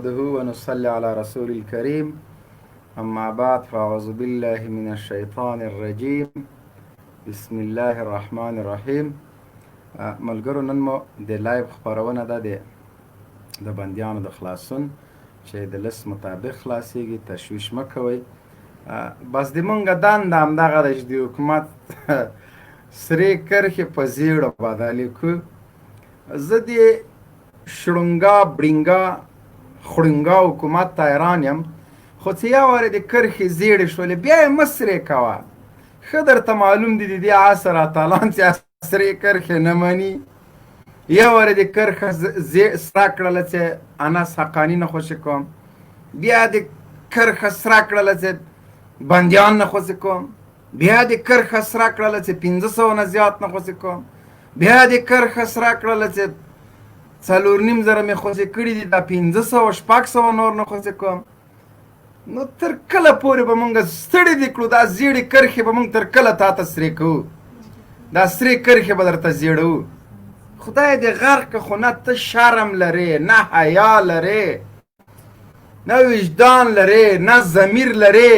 نحمده ونصلي على رسول الكريم اما بعد فاعوذ بالله من الشیطان الرجیم بسم الله الرحمن الرحیم. ملګرو، نن مو د لایو خپرونه ده د بندیانو د خلاصون چې د لست مطابق خلاصیږي. تشویش مه کوئ. بس د مونږ دنده همدغه ده چې د حکومت سرې کرښې په زیړو بدلې کړو. زه د شړونګا بړینګا خړونګا حکومت ته حیران یم، خو چې یو وارې د کرښې زیړې شولې بیا یې مه سرې کوه. ښه درته معلوم دي د دې عصر اتلان چې سرې کرښې نه مني. یو وارې د کرښه سره کړله چې انس حقاني نه خوشې کوم، بیا د کرښه سره کړله چې بندیان نه خوشې کوم، بیا د کرښه سره کړله چې 500 نه زیات نه خوشې کوم، بیا د کرښه سره کړله چې 4.5 مې خوشې کړي دي، دا 500 600 نور نه خوشې کوم. نو تر کله پورې به مونږ ستړي دي کړو؟ دا زیړې کرښې به مونږ تر کله تا ته سرې کوو؟ دا سرې کرښې به درته زیړوو. خدای دې غرق که، خو نه ته شرم لرې، نه حیا لرې، نه وجدان لرې، نه ضمیر لرې.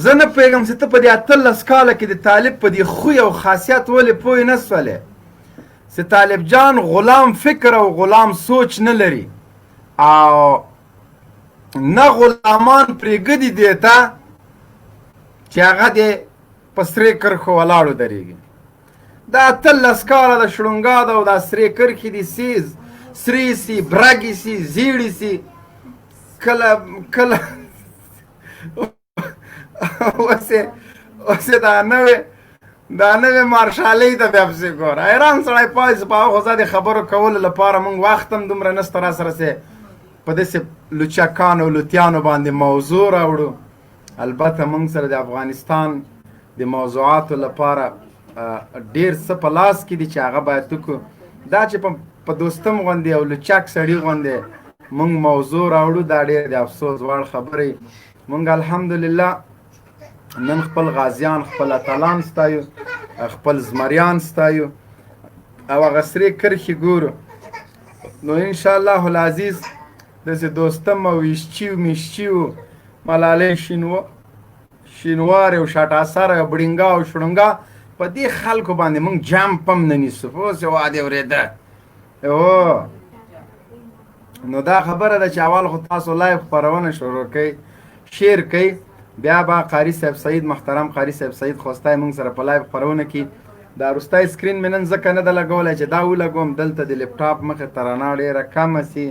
زه نه پوهېږم چې ته په دې 18 کاله کې د طالب په دې خوی او خاصیت ولې پوه نه سولې چې طالب جان غلام فکر او غلام سوچ نه لري، او نه غلامان پرېږدي دې ته چې هغه دې په سرې کرښو ولاړو درېږي. دا 18 کاله د شړونګا ده او دا سرې کرښې دي سیز سرې سي برګې سي زیړې سي. کله اوسې دا نوې مارشالۍ ته بیا پسې ګوره. حیران سړی پاتې په هغه خو زه د خبرو کولو لپاره موږ وخت هم دومره نشته را سره چې په داسې لوچکانو لوتیانو باندې موضوع راوړو. البته موږ سره د افغانستان د موضوعاتو لپاره ډېر څه په لاس کې دي چې هغه باید وکړو. دا چې په دوستم غوندې او لوچک سړي غوندې موږ موضوع راوړو، دا ډېر د افسوس وړ خبرې. موږ الحمدلله نن خپل غازیان، خپل اتلان ستایو، خپل زمریان ستایو او هغه سرې کرښې ګورو. نو انشاءالله العزیز داسې دوستم او ویشچي و میشچي و ملالۍ شینوارې او شاټاسر او بړینګا او شړونګا په دې خلکو باندې موږ جمپ هم نه نیسو. پوه شوې؟ وا دې اورېده. نو دا خبره ده چې اول خو تاسو لایو خپرونه شروع کوئ، شیر کوئ، بیا به قاري صاحب سعید، محترم قاري صاحب سعید خوستی موږ سره په لایو خپرونه کې دا وروستی سکرین مې نن ځکه نه ده لګولی چې دا ولګوم. دلته د لیپټاپ مخې ته رڼا ډېره کمه سي.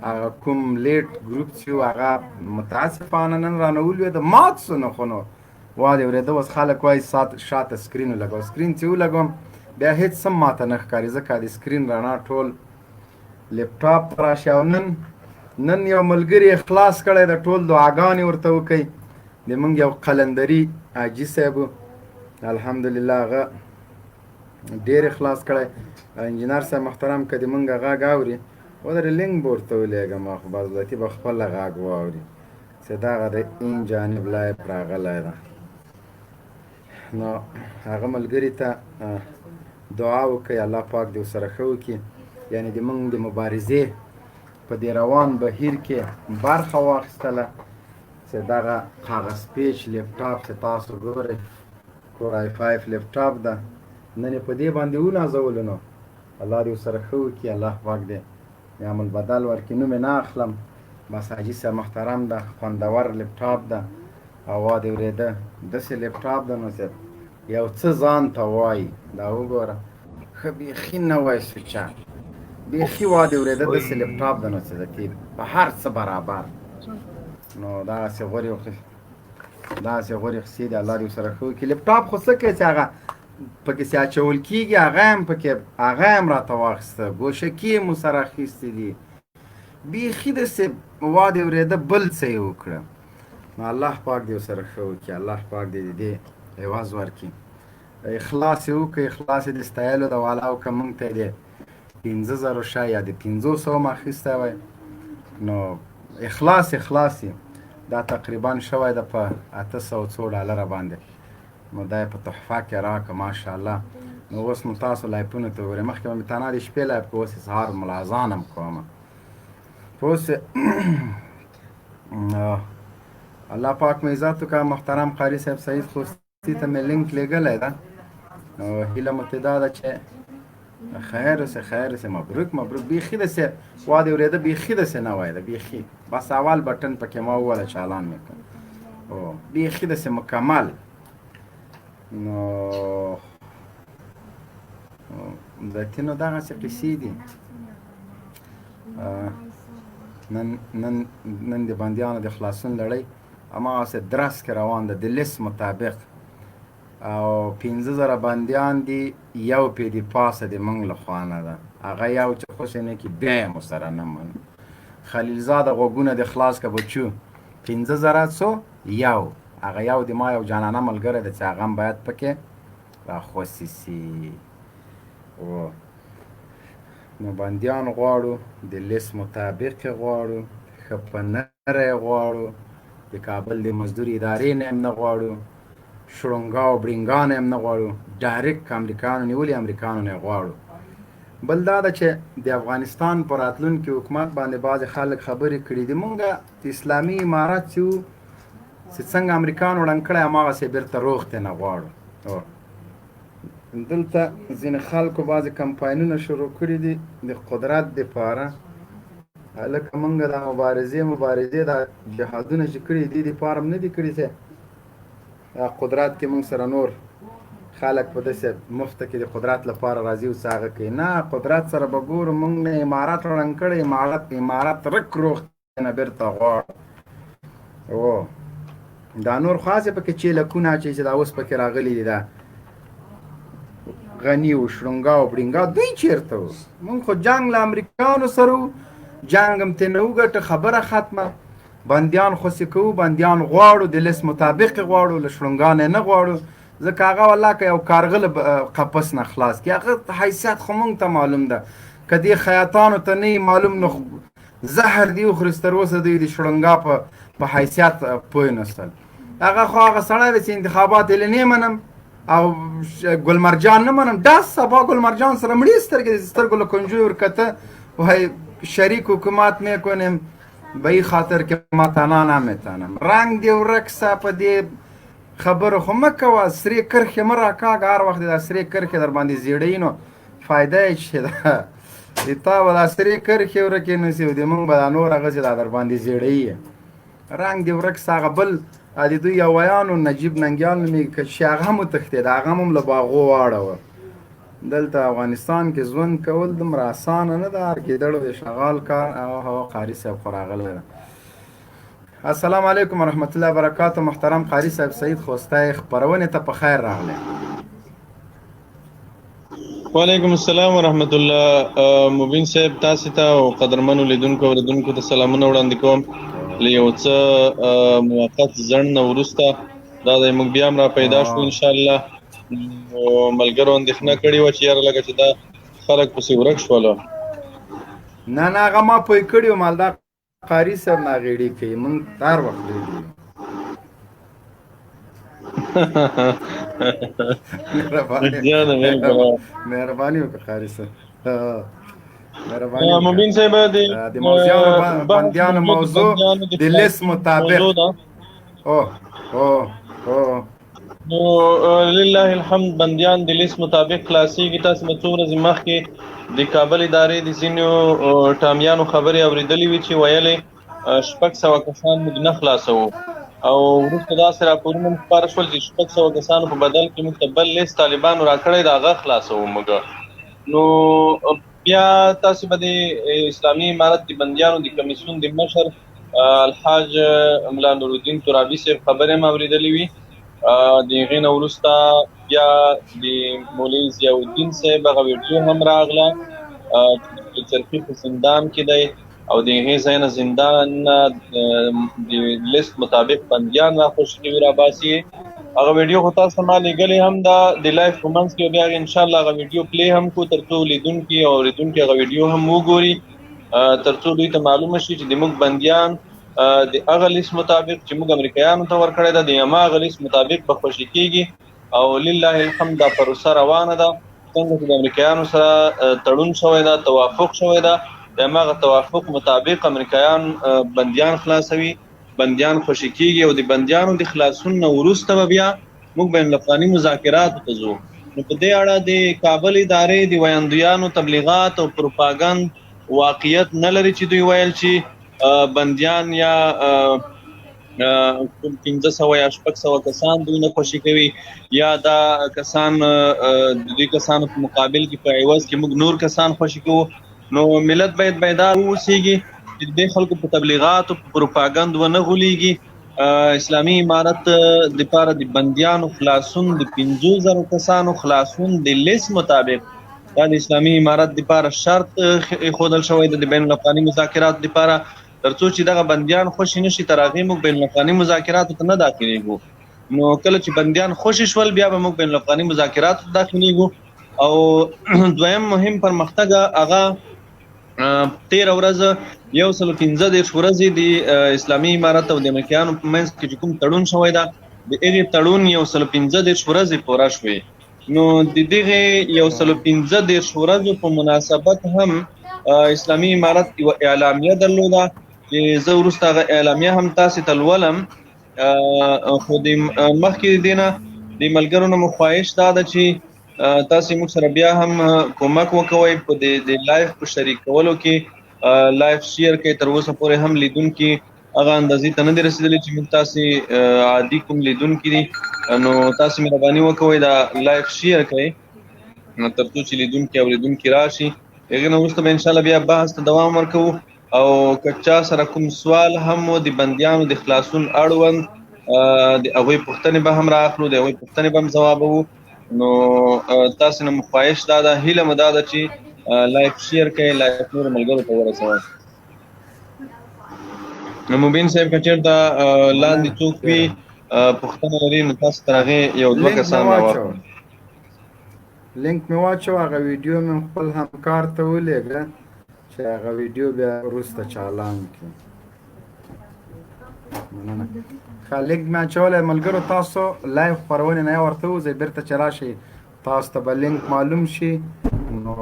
هغه کوم لیټ ګروپ چې و هغه متاسفانه نن رانه ولوېده، مات سو نه. خو نو وا دې اورېده. اوس خلک وایي شاته سکرین ولګوه. سکرین چې ولګوم بیا هېڅ هم ماته نه ښکاري، ځکه د سکرین رڼا ټول لیپټاپ ته راشي. او نن یو ملګري اخلاص کړی د ټول دعاګانې ورته وکوئ. د موږ یو قلندري حاجي صاحب الحمدلله هغه ډېر اخلاص کړی. انجینر صاحب محترم که د موږ غږ اوري ودرې لینک به ورته ولېږم، خو بازلتي به خپله غږ واوري چې دغه د این جانب لایف راغلی ده. نو هغه ملګري ته دعا وکړئ، الله پاک دې ورسره ښه وکړي. یعنې د موږ د مبارزې په دې روان بهیر کې برخه واخیستله چې دغه کاغذ پیچ لیپټاپ چې تاسو ګورئ کور i5 لیپټاپ ده، نن یې په دې باندې ونازولو. نو الله دې ورسره ښه وکړي، الله پاک دې نعم البدل ورکړي. نوم یې نه اخلم، بس حاجي صاحب محترم ده، خوندور لیپټاپ ده. او وا دې اورېده داسې لیپټاپ ده نو چې یو څه ځان ته وایي. دا وګوره ښه بیخي نوی سوچه، بیخي وا دې اورېده داسې لیپټاپ ده نو چې د په هر څه برابر. نو دغسې غورې خسې دي، الله دې ورسره ښه وکړي. لیپټاپ خو څه کوي چې هغه پکې چې اچول کېږي، هغه هم راته واخیسته، ګوشکي یې مو سره اخیستې دي. بیخي داسې وا دې اورېده بل څه یې وکړه. نو الله پاک دې ورسره ښه وکړي، الله پاک دې د دې عوض ورکړي. اخلاص یې وکړئ، اخلاص یې د ستایلو د والا وکړه. موږ ته یې د 5,000 شی یا د 500 م اخیستی وی. نو اخلاص یې دا تقریبا شوی ده په 800 ډالره باندې. نو دا یې په تحفه کې راکړه ماشاءالله. نو اوس مو تاسو لایپونو ته وګورئ. مخکې به مې تنها د شپې لایپ کوو، اوس یې سهار ملازان هم کومه. پوه سه الله پاک مې عزت وکړه. محترم قاري صاحب سعید خوستی ته مې لینک لیږلی ده، نو هیله مو ترې دا ده چې خیر اوسې خیر اوسې. مبروک مبروک. بیخي داسې وا دې اورېده، بیخي داسې نه وای ده، بیخي بس اول بټن پکې ما وویله چالان مې کړ، او بیخي داسې مکمل. نو د تینو دغسې قصې دي. نن د بندیانو د خلاصون لړۍ هماغسې درس کې روان ده، د لیست مطابق، او 15,000 بندیان دي، یو پې د پاسه د موږ له خوا نه ده، هغه یو چې خوشې نه کړي بیا یې مو سره نه منو. خلیلزاده غوږونه د خلاص که بچو، 15,000 څو یو، هغه یو د ما یو جانانه ملګری ده چې هغه هم باید پکې راخوسي سي. نو بندیان غواړو، د لیست مطابق یې غواړو، ښه په نره یې غواړو، د کابل د مزدور ادارې نه هم نه غواړو، شړونګا او برینګان هم نه غواړو، ډایرکټ امریکانو نیولي امریکانو نه یې غواړو. بل دا ده چې د افغانستان په راتلونکي حکومت باندې بعضې خلک خبرې کړي دي. مونږ د اسلامي امارت چې وو چې څنګه امریکانو ړنګ کړی هماغسې بېرته روغ ته نه غواړو. دلته ځینې خلکو بعضې کمپاینونه شروع کړي دي د قدرت دپاره. هلکه مونږ د مبارزې دا جهادونه چې کړي دي دپاره هم نه دي کړي چې قدرت کې مونږ سره نور خلک په داسې مفته کې د قدرت لپاره راځي او څه هغه کوي. نه، قدرت سره به ګورو مونږ نه امارت ړنګ کړی، امارت رک روغ نه بېرته غواړو. دا نور خو هسې پکې چیلکونه اچوي چې دا اوس پکې راغلي دي، دا غني و شړونګا او برینګا دوی چېرته وو؟ مونږ خو جنګ له امریکانو سره وو، جنګ هم ترې نه وګټه، خبره ختمه. بندیان خوسې کوو، بندیان غواړو، د لیست مطابق یې غواړو، له شړونګا نه نه غواړو، ځکه هغه والله که یو کارغه له قفس نه خلاص کړي، هغه حیثیت خو مونږ ته معلوم ده. که دې خیاطانو ته نه معلوم نو زهر دي وخوري، تر اوسه دوی د شړونګا په حیثیت پوه نسل. هغه خو هغه سړی دی چې انتخابات یې نه منم او ګلمرجان نه منم، دا سبا ګلمرجان سره مړې سترګې د سترګو له کنجوی ورکته وای شریک حکومت میکنیم به این خاطر که ما تنها نمیتونم. رنگ دی ورک سه په دې خبرو خو مه کوه، سرې کرښې مه راکاږه. هر وخت دا سرې کرښې در باندې زیړوي نو فایده یې چې ده، د تا به دا سرې کرښې ورکې نه سي او د مونږ به دا نور هغسې دا در باندې زیړوي. رنگ دی ورک سه. هغه بل د دوی یو ویانو نجیب ننګیال نومېږي، که چې هغه هم وتښتېد، هغه هم له باغو واړوه. دلته افغانستان کې ژوند کول دومره اسانه نه ده، هر کېدړو د شغال کار. هوا قاري صاحب خو راغلی ده. السلام علیکم ورحمت الله وبرکاتو. محترم قاري صاحب سعید خوستی خپرونې ته په خیر راغلی. وعلیکم السلام ورحمت الله. مبین صاحب تاسو ته او قدرمنو لیدونکو اوریدونکو ته سلامونه وړاندې کوم. له یو څه موقت ځنډ نه وروسته دا د موږ بیا هم را پیدا شو انشاءالله. ملګرو اندېښنه کړې وه چې یاره لکه چې دا خلک پسې ورک شوله. نه نه، هغه ما پوه کړي وم، دا قاري صاحب ناغېړي کوي، موږ هر وخت ډېر مهرباني وکړه قاري صاحب. مبین صاحب د بندیانو موضوع د لیست مطابق نو لله الحمد بندیان د لیست مطابق خلاصېږي. تاسو به څو ورځې مخکې د کابل ادارې د ځینو ټامیانو خبرې اورېدلې وي چې ویلې 600 کسان موږ نه خلاصوو، او وروسته داسې راپورونه مو خپاره شول چې 600 کسانو په بدل کې موږ ته بل لیست طالبانو راکړی د هغه خلاصوو موږ. نو بیا تاسو به د اسلامي امارت د بندیانو د کمیسیون د مشر الحاج ملا نورالدین ترابي صاحب خبرې هم اورېدلې وي. د هغې نه وروسته بیا د مولوي ضیاء الدین صاحب هغه ویډیو هم راغله چې چرخي په زندان کې دی او د هغې ځای نه زندان د لیست مطابق بندیان راخوشي کوي راباسي. هغه ویډیو خو تاسو ما لیږلې هم ده د لایف په منځ کې، بیا انشاءالله هغه ویډیو پلی هم کو تر څو لیدونکي او اورېدونکي هغه ویډیو هم وګوري، تر څو دوی ته معلومه شي چې زموږ بندیان د هغه لیست مطابق چې موږ امریکایانو ته ورکړی ده د هماغه لیست مطابق به خوشي کېږي. او لله الحمد دا پروسه روانه ده څنګه چې د امریکایانو سره تړون شوی ده، توافق شوی ده. د هماغه توافق مطابق امریکایان بندیان خلاصوي، بندیان خوشي کېږي او د بندیانو د خلاصون نه وروسته به بیا موږ بین الافغاني مذاکراتو ته ځو. نو په دې اړه د کابل ادارې د ویاندویانو تبلیغات او پروپاګند واقعیت نه لري چې دوی ویل چې بندیان یا 1500 یا 600 کسان دوی نه خوشي کوي، یا دا کسان د دوی کسانو په مقابل کې په عوض کې موږ نور کسان خوشي کوو. نو ملت باید بیدار اوسېږي چې د خلکو په تبلیغاتو په پروپاګند ونه غولېږي. اسلامي امارت د پاره د بندیانو خلاصون د 50,000 کسانو خلاصون د لیست مطابق دا د اسلامي امارت د پاره شرط خودل شوی د بین الافغاني مذاکرات د پاره، ترڅو چې دغه بندیان خوشي نشي تر هغې موږ بین الافغاني مذاکراتو ته نه داخلېږو. نو کله چې بندیان خوشي شول بیا به موږ بین الافغاني مذاکراتو ته داخلېږو. او دویم مهم پرمختګ هغه 13 ورځ 115 ورځې د اسلامي امارت او د امریکایانو په منځ کې چې کوم تړون شوی ده د هغې تړون 115 ورځې پوره شوې. نو د دغې 115 ورځو په مناسبت هم اسلامي امارت یوه اعلامیه درلوده چې زه وروسته هغه اعلامیه هم تاسې ته لولم. خو د مخکې د دې نه د ملګرو نه مو خواهش دا ده چې تاسې موږ سره بیا هم کومک وکوئ په د لایف په شریک کولو کې، لایف شیر کوئ. تر اوسه پورې هم لیدونکي هغه اندازې ته نه دي رسېدلي چې موږ تاسې عادي کوم لیدونکي دي. نو تاسې مهرباني وکوئ دا لایف شیر کوئ تر څو چې لیدونکي او لیدونکي راشي. هغې نه وروسته به انشاءالله بیا بحث ته دوام ورکوو. او که چا سره کوم سوال هم و د بندیانو د خلاصون اړوند د هغوی پوښتنې به هم رااخلو، د هغوی پوښتنې به هم ځوابوو. نو تاسې نه مو خواهش دا ده، هیله مو دا ده چې لایک شیر کوئ، لایک نورو ملګرو ته ورسوئ. مبین صاحب که چېرته لاندې څوک وي پوښتنه لري نو تاسو تر هغې یو دوه کسان راواخلئ. لینک مې واچو، هغه ویډیو مې خپل همکار ته ولېږه چې هغه ویډیو بیا وروسته چالان کړي. مننه. ښه لینک مې اچولی ملګرو، تاسو لایو خپرونې نه ورته وځئ، بېرته چې راشئ تاسو ته به لینک معلوم شي. نو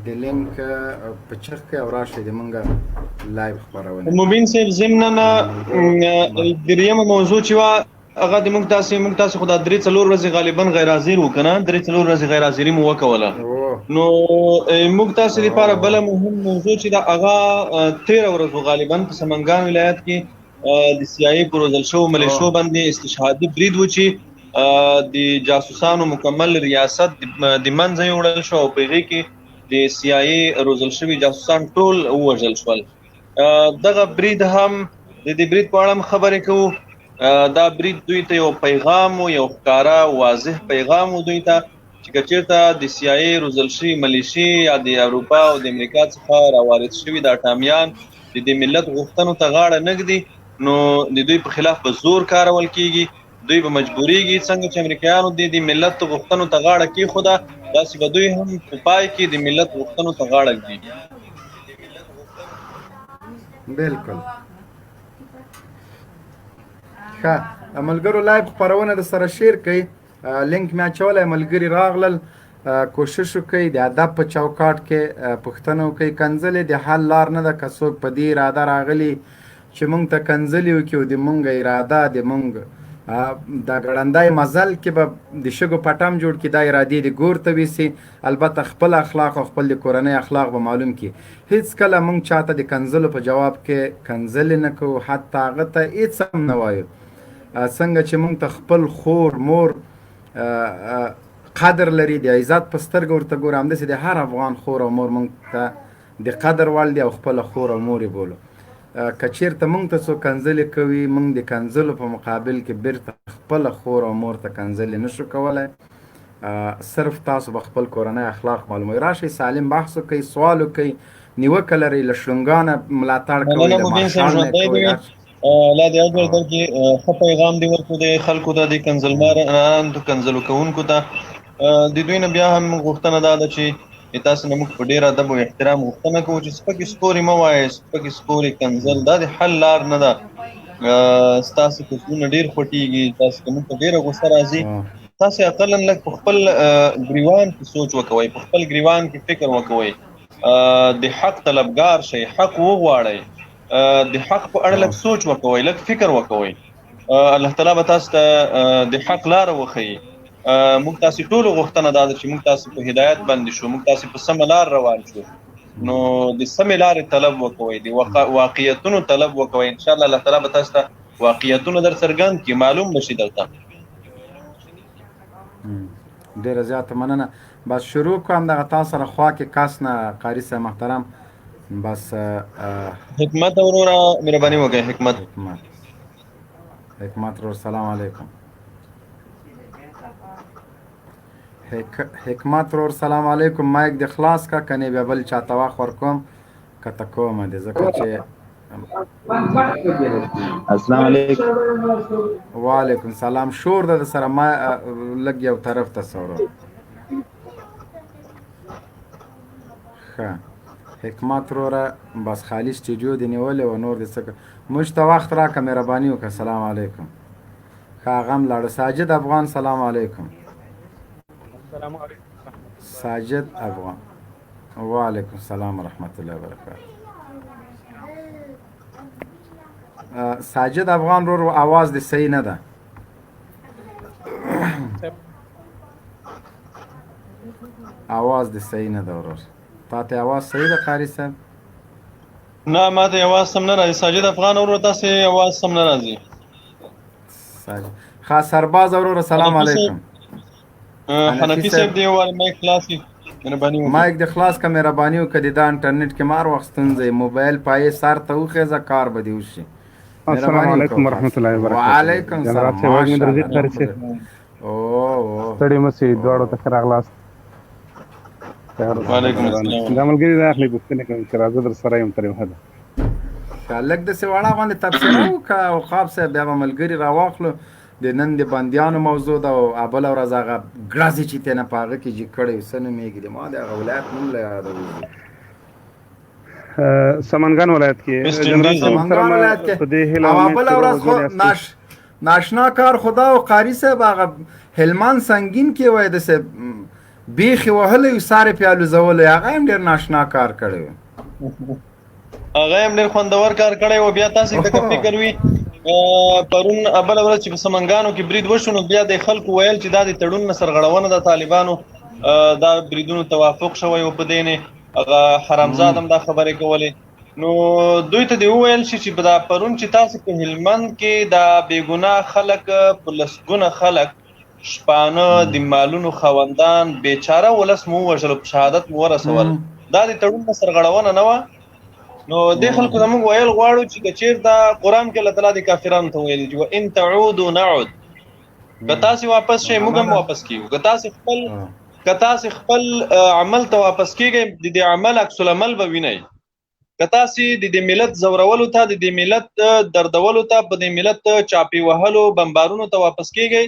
د لینک په چغ کړئ او راشئ د موږ لایو خپرونې. مبین صاحب ضمناً درېیمه موضوع چې وه هغه د موږ تاسې خو دا 3-4 ورځې غالبا غیر حاضر وو که نه، 3-4 ورځې غیر حاضري مو وکوله. نو موږ تاسې لپاره بله مهم موضوع چې دا هغه 13 ورځو غالبا په سمنګان ولایت کې د CIA په روزل شوو ملیشو باندې استشهادي برید و چې د جاسوسانو مکمل ریاست د منځه یوړل شو او په هغې کې د CIA روزل شوي جاسوسان ټول ووژل شول. دغه برید هم د دې برید په اړه هم خبرې کوو. دا برید دوی ته یو پیغام و، یو ښکاره واضح پیغام و دوی ته چې که چېرته د CIA روزل شوي ملیشې یا د اروپا او د امریکا څخه راوارد شوي دا اټامیان د دې ملت غوښتنو ته غاړه نه ږدي، نو د دوی په خلاف به زور کارول کېږي، دوی به مجبورېږي څنګه چې امریکایانو د ملت غوښتنو ته غاړه کېښوده داسې به دوی هم په پای کې د ملت غوښتنو ته غاړه ږدي. بالکل. ښه ملګرو، لایو خپرونه د سره شیر کړئ. لینک مې اچولی، ملګري راغلل، کوشش وکړئ د ادب په چوکاټ کې پوښتنه وکړئ. کنځلې د حل لار نه ده. که څوک په دې اراده راغلي چې موږ ته کنځلې وکړي او د موږ اراده د موږ د ګړندی مزل کې به د شګو پټم جوړ کړي، دا ارادې د ګور ته ویسي. البته خپل اخلاق او خپل د کورنۍ اخلاق به معلوم کړي. هیڅ کله موږ چاته د کنځلو په جواب کې کنځلې نه کوو، حتی هغه ته هیڅ هم نه وایو. څنګه چې موږ ته خپل خور مور قدر لري، د عزت په سترګه ورته ګوره، همداسې د هر افغان خور او مور موږ ته د قدر وړ دي او خپله خور او مور یې بولو. که چېرته موږ ته څوک کنځلې کوي، موږ د کنځلو په مقابل کې بیرته خپله خور او مور ته کنځلې نشو کولی. صرف تاسو به خپل کورنۍ اخلاق معلوموئ. راشئ سالم بحث وکئ، سوال وکئ، نیوکه لرئ، له شړونګانه ملاتړ کوئ، له مارشال نه کوئ. الله دې اجر درکړي. ښه پیغام دې ورکړو د خلکو ته، د کنځلمارانو کنځلو کوونکو ته. د دوی نه بیا هم غوښتنه دا ده چې تاسو نه موږ په ډېر ادب او احترام غوښتنه کوو چې سپکې سپورې مه وایئ، سپکې سپورې کنځل دا د حل لار نه ده. ستاسو که زړونه ډېر خوټېږي، تاسو که موږ ته ډېره غوسه راځي، تاسو اقلا لږ په خپل ګریوان کې سوچ وکوئ، په خپل ګریوان کې فکر وکوئ. د حق طلبګار شئ، حق وغواړئ، د حق په اړه لږ سوچ وکوئ، لږ فکر وکوئ. الله تعالی به تاسو ته د حق لاره وښیي. موږ تاسو ټولو غوښتنه دا ده چې موږ تاسو په هدایت باندې شو، موږ تاسو په سمه لار روان شو. نو د سمې لارې طلب وکوئ، د واقعیتونو طلب وکوئ. ان شاء الله الله تعالی به تاسو ته واقعیتونه در څرګند کړي، معلوم بشي درته. ډیره زیاته مننه. بس شروع کوم دغه تاسو سره خوا کې کس نه قاري صاحب محترم. بس حکمت وروره مهرباني وکړئ. حکمت ورور سلام علیکم. حکمت ورور سلام علیکم. مایک د خلاص کا کني بیا بل چاته واخ ورکوم کته کوم د زکه چې السلام علیکم. وعلیکم سلام. شور د سره ما لګ یو طرف ته سورو. ښه حکمت وروره بس خالی سټوډیو دی نیولې و نور د څه موږ ته وخت راکړه مهرباني وکړه. سلام علیکم. ښاغم لاړه ساجد افغان سلام علیکم. السلام علیکم. ساجد افغان وعلیکم السلام ورحمت الله وبرکاته. ساجد افغان رو आवाज د صحیح نه ده. आवाज د صحیح نه ده ورور. تاته आवाज صحیح ده قاری صاحب؟ نه ماته आवाज سم نه راځي. ساجد افغان ورور تاسو आवाज سم نه راځي. خاص سرباز ورور سلام علیکم. حنفی صاحب دی ول مایک خلاص کی مهرباني وکړئ. مایک د خلاص کا مهرباني وکړئ. دا انټرنیټ کې مار وخت ستونزه موبایل پای سر ته وخیزه کار به دی وشي. السلام علیکم ورحمت الله وبرکاته. وعلیکم السلام. او ستړي مسي دواړو ته راغلاست. وعلیکم السلام. دا ملګری دا اخلي پوښتنه کوي چې راځه در سره یم تر یو حده. لږ د سیواړه باندې تفسیر وکړه او خواب صاحب بیا به ملګري راواخلو. د نن د بندیانو موضوع ده او ابل ورځ هغه ګرازي چې تنه پاغه کې چې کړي وسنه میګي ما د ولایت نوم له یادوي. سمنګان ولایت کې سمنګان ولایت کې او ابل ورځ ناشنا کار خدا او قاری صاحب هغه هلمان سنگین کې وای د سه بیخي وهله ساره پیالو زول هغه هم ډیر ناشنا کار کړي. هغه هم ډیر خوندور کار کړی او بیا تاسو ته فکر وی پرون ابل ورځ چې په سمنګانو کې برید وشو نو بیا د خلکو ویل چې دا د تړون سرغړونه د طالبانو دا بریدونو توافق شوی او په دینه هغه حرامزاد هم دا خبرې کولې. نو دوی ته دی ویل چې دا پرون چې تاسو په هلمند کې دا بیګناه خلک په لسګونه خلک شپانه د مالونو خوندان بیچاره ولس مو وژل په شهادت مو ورسول دا د تړون سرغړونه نه و. نو د خلکو زموږ ویل غواړو چې چیر دا قرآن کې الله تعالی د کافرانو ته ویلي چې ان تعودوا نعود. که تاسو واپس شئ موږ هم واپس کیږو. که تاسو خپل عمل ته واپس کیږئ د دې عمل عکس العمل به وینئ. که تاسو د دې ملت زورولو ته د دې ملت دردولو ته په دې ملت چاپی وهلو بمبارونو ته واپس کیږئ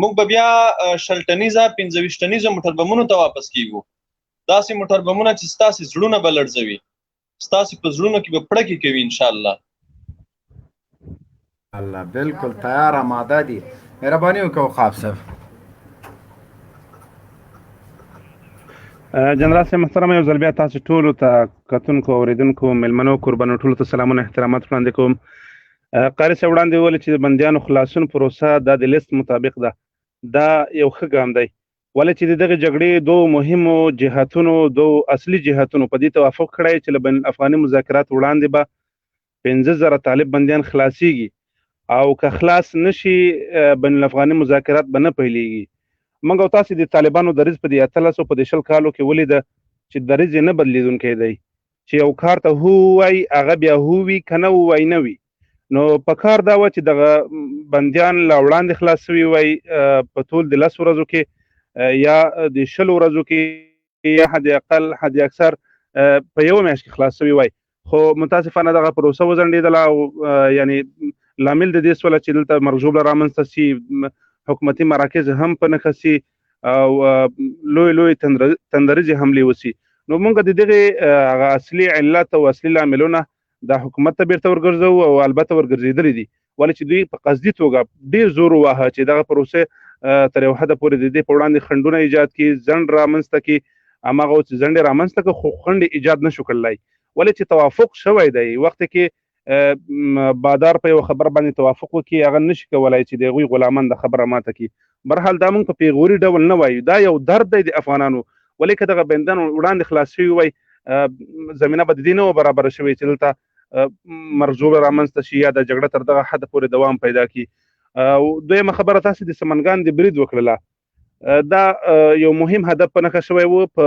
موږ به بیا شلټنیزه 25 موټر بمونو ته واپس کیږو. داسې موټر بمونه چې ستاسو زړونه به لړزوي ستاسو په زړونو کې به پړکې کوي ان شاء الله. الله بالکل تیار آماده دي. مهرباني وکړه خواب صاحب. جنرال صاحب محترم یو ځل بیا تاسو ټولو ته کتونکو اوریدونکو مېلمنو قربانو ټولو ته سلامونه احترامات وړاندې کوم. قاری صاحب وړاندې وویل چې د بندیانو خلاصون پروسه دا د لیست مطابق ده. دا یو ښه ګام دی ولې چې دغه جګړې دوه مهمو جهاتونو دوه اصلي جهاتونو په دې توافق کړی چې له بین افغاني مذاکرات وړاندې به 15,000 طالب بندیان خلاصيږي او که خلاص نشي بین الافغاني مذاکرات به نه پیلېږي. موږ او تاسو د طالبانو دریځ په دې 1300 په 10 کالو کې ولیده چې دریځ نه بدلیدونکی دی چې یو کار ته هو وای هغه بیا هو وي کنه وای نه وي. نو په کار دا و چې دغه بندیان لا وړاندې خلاص شوي وای په ټول د 10 ورځو کې یا د 10 ورځو کې یا حد اقل حد اکثر په یو میاشت کې خلاص شوي وای. خو متاسفانه دغه پروسه وځنډېدله او یعنی لامل د دې سوله چې دلته مرجوب رامنځته سي حکومتي مراکز هم په نښه سي او لوی تندریزې حملې وسي. نو موږ د دغې هغه اصلي علت او اصلي لاملونه د حکومت ته بیرته ورګرځو او البته ورګرځېدلي دي ولې چې دوی په قصدي توګه ډېر زور وواهه چې دغه پروسه تر یو حده پورې د دې په وړاندې خنډونه ایجاد کړي ځنډ رامنځته کړي هماغه چې ځنډې رامنځته کړه خو خنډ ایجاد نشو کړلی ولې چې توافق شوی دی وخت کې بادار په یو خبر باندې توافق وکړي هغه نشي کولای چې د هغوی غلامان د خبره ماته کړي برحال دا موږ په پیغوري ډول نه وایو دا یو درد دی د افغانانو ولې که دغه بندیان وړاندې خلاص شوي وای زمینه به د دې نه برابره شوې چې دلته مرزوله رامنځته شي یا د جګړه تر دغه حده پورې دوام پیدا کړي دویمه خبره تاسې د سمنګان د برید وکړله دا یو مهم هدف په نښه شوی و په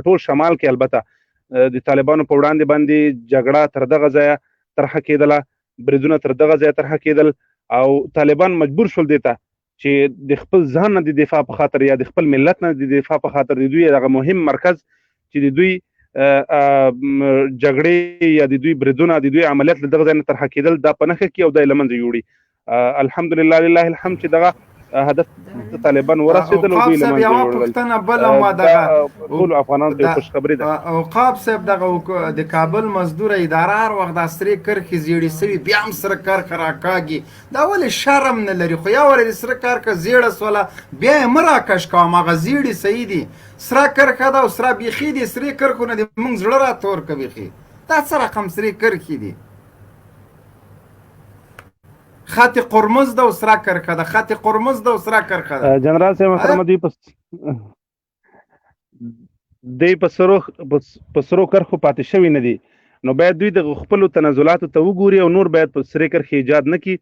ټول شمال کې البته د طالبانو په وړاندې باندې جګړه تر دغه ځایه طرحه کېدله بریدونه تر دغه ځایه طرحه کېدل او طالبان مجبور شول دې ته چې د خپل ځان نه د دفاع په خاطر یا د خپل ملت نه د دفاع په خاطر د دوی دغه مهم مرکز چې د دوی جګړې یا د دوی بریدونه د دوی عملیات له دغه ځای نه طرحه کېدل دا په نښه کې او دا یې له منځه یوړي الحمدلله لله الحمد چې دغه هدف طالبان ورسېدل او دوی له منځه یوړل ټولو افغانانو ته خوشخبري ده اوقاف صاحب دغه د کابل مزدور اداره هر وخت د سرې کرښې زیړې سوي بیا هم سره کرښه راکاږي دا ولې شرم نه لري خو یا ولې سره کرښه زیړه سوله بیا یې مه راکش کوم هغه زیړې صحیح دي سره کرښه ده او سره بیخي دي سرې کرښو نه دې موږ زړه راتور که بیخي دا څه رقم سرې کرښې دي خط قرمز ده او سره کرښه ده خط قرمز ده او سره کرښه ده جنرال صاحب محترم دوی په سرو کرښو پاتې شوي نه دي نو باید دوی د خپلو تنازلاتو ته وګوري او نور باید په سرې کرښې ایجاد نه کړي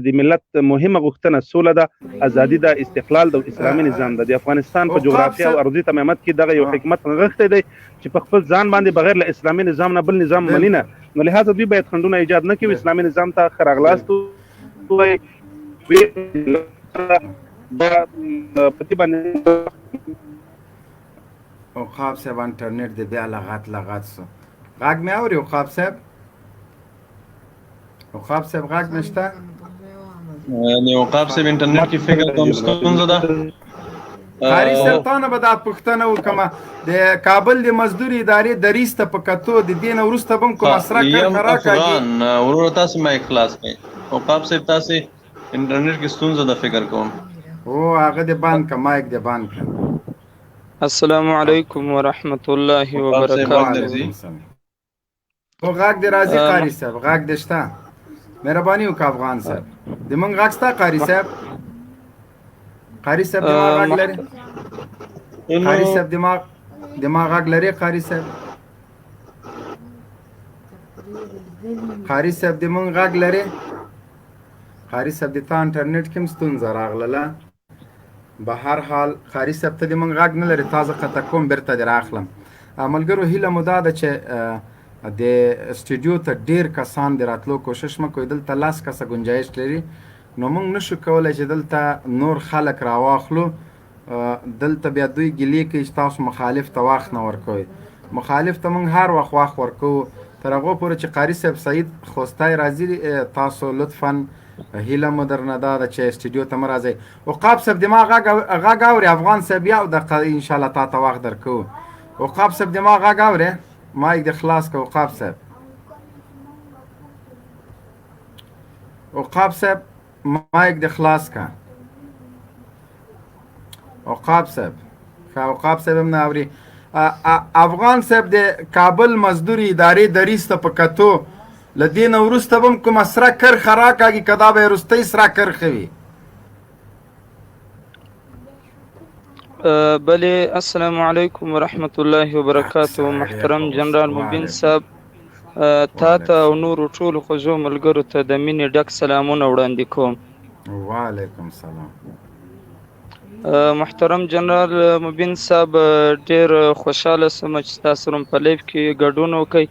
د ملت مهمه غوښتنه سوله ده ازادي ده استقلال ده او اسلامي نظام ده د افغانستان په جغرافیه او ارضي تمامت کې دغه یو حکمت نغښتی دی چې په خپل ځان باندې بغیر له اسلامي نظام نه بل نظام مني نه نو لهذا دوی باید خنډونه ایجاد نه کړي اسلامي نظام ته ښه راغلاست اوقاف صاحب انټرنیټ دی بیا لغات سو غږ مې اوري اوقاف صاحب غږ نشته اوقاف صاحب انټرنیټ کې فکر کوم ستونزه ده قاری صاحب تانه به دا پوښتنه وکړمه د کابل د مزدور ادارې دریځ ته په کتو د دې نه وروسته به هم کومه سره کرښه راکاږي وروره تاسې مایک خلاص کړئ اوقاف صاحب تاسې انټرنیټ کې ستونزه ده فکر کوم هغه دې بند کړه مایک دې بند کړه السلام علیکم ورحمت الله وبرکاته خو غږ دې راځي قاری صاحب غږ دې شته مهرباني وکړه افغان صاحب د موږ غږ شته قاری صاحب دماغ غږ لري قاری صاحب دماغ غږ لري قاری صاحب د موږ غږ لري قاری صاحب د تا انټرنیټ کې هم ستونزه راغله به هر حال قاری صاحب ته د موږ غږ نه لري تازه قطع کوم بیرته دې راخلم ملګرو هیله مو دا ده چې د سټوډیو ته ډیر کسان د راتلو کوشش مه کوئ دلته 10 کسه ګنجایش لري نو موږ نشو کولی چې دلته نور خلک راواخلو دلته بیا دوی ګیلې کوي چې تاسو مخالف ته وخت نه ورکوئ مخالف ته موږ هر وخت ورکوو تر هغو پورې چې قاري صاحب سعید خوستی راځي تاسو لطفا هیله مو درنه دا ده چې سټوډیو ته مه راځئ عقاب صاحب دما غږ اورې افغان صاحب یو دقیقه انشاءالله تا ته وخت درکوو عقاب صاحب دما غږ اورې مایک دې خلاص که عقاب صاحب مایک دې خلاص که عقاب صاحب هم نه اوري افغان صاحب د کابل مزدور ادارې دریځ ته په کتو له دې نه وروسته به هم کومه سره کرښه راکاږي که دا به یې وروستۍ سره کرښه وي بله السلام علیکم ورحمت الله وبرکاته محترم جنرال مبین صاحب تا ته او نورو ټولو خوږو ملګرو ته د مینې ډک سلامونه وړاندې کوم وعلیکم سلام محترم جنرال مبین صاحب ډېر خوشحاله شوم چې تاسو سره په لایف کې ګډون وکړئ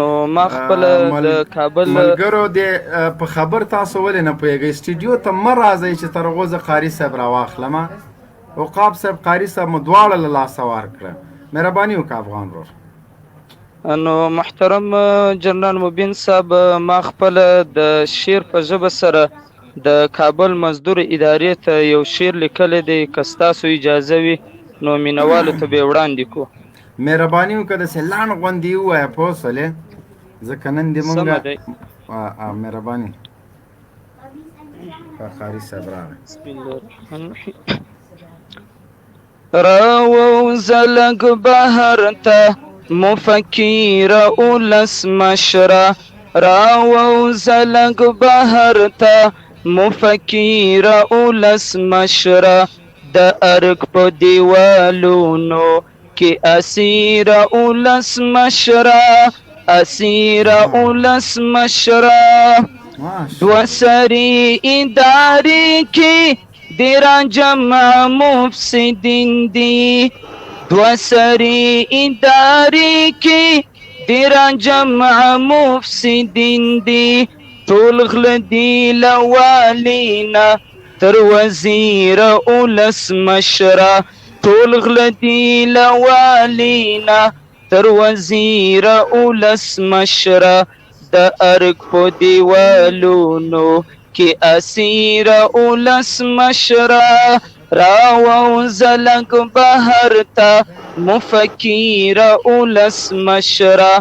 نو ما خپله د کابل ملګرو په خبر تاسو ولې نه پوهېږئ سټوډیو ته مه راځئ چې تر هغو زه قاري صاحب راواخلمه عقاب صاحب قاري صاحب مو دواړه له لاسه ورکړه مهرباني وکړه افغان ورور نو محترم جنرال مبین صاحب ما خپله د شعر په ژبه سره د کابل مزدور ادارې ته یو شعر لیکلی دی که ستاسو اجازه وي نو مینوالو ته به یې وړاندې کړو مهرباني وکړه داسې لنډ غوندې ووایه پوه شولې ځکه نن دې مونږ مهرباني قاري صاحب راغی راووزه لږ بهر ته مفکر اولس مشره راووزه لږ بهر ته مفکر اولس مشره د ارګ په دیوالونو کې اسیر اولس مشره اسیر اولس مشره دو سری ادارې کې ډېر جمع مفسدین دي دو سری ادارې کې ډېر جمع مفسدین دي ټول غله دي له والینا تر وزیر اولس مشره ټول غله دي له والینا تر وزیر اولس مشره د ارګ په دیوالونو کې اسیر اولس مشره راووزه لږ بهر ته مفکر اولس مشره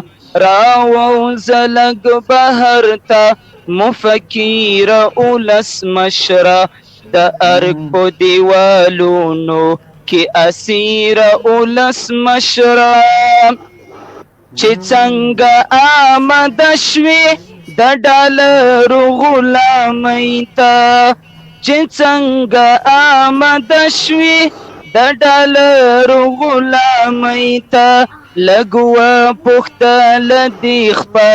راووزه لږ بهر ته مفکر اولس مشره د ارګ په دیوالونو کې اسیر اولس مشره چې څنګه آمده شوې د ډالرو غلامۍ ته چې څنګه آمده شوې د ډالرو غلامۍ ته لږ وپوښته له دې خپه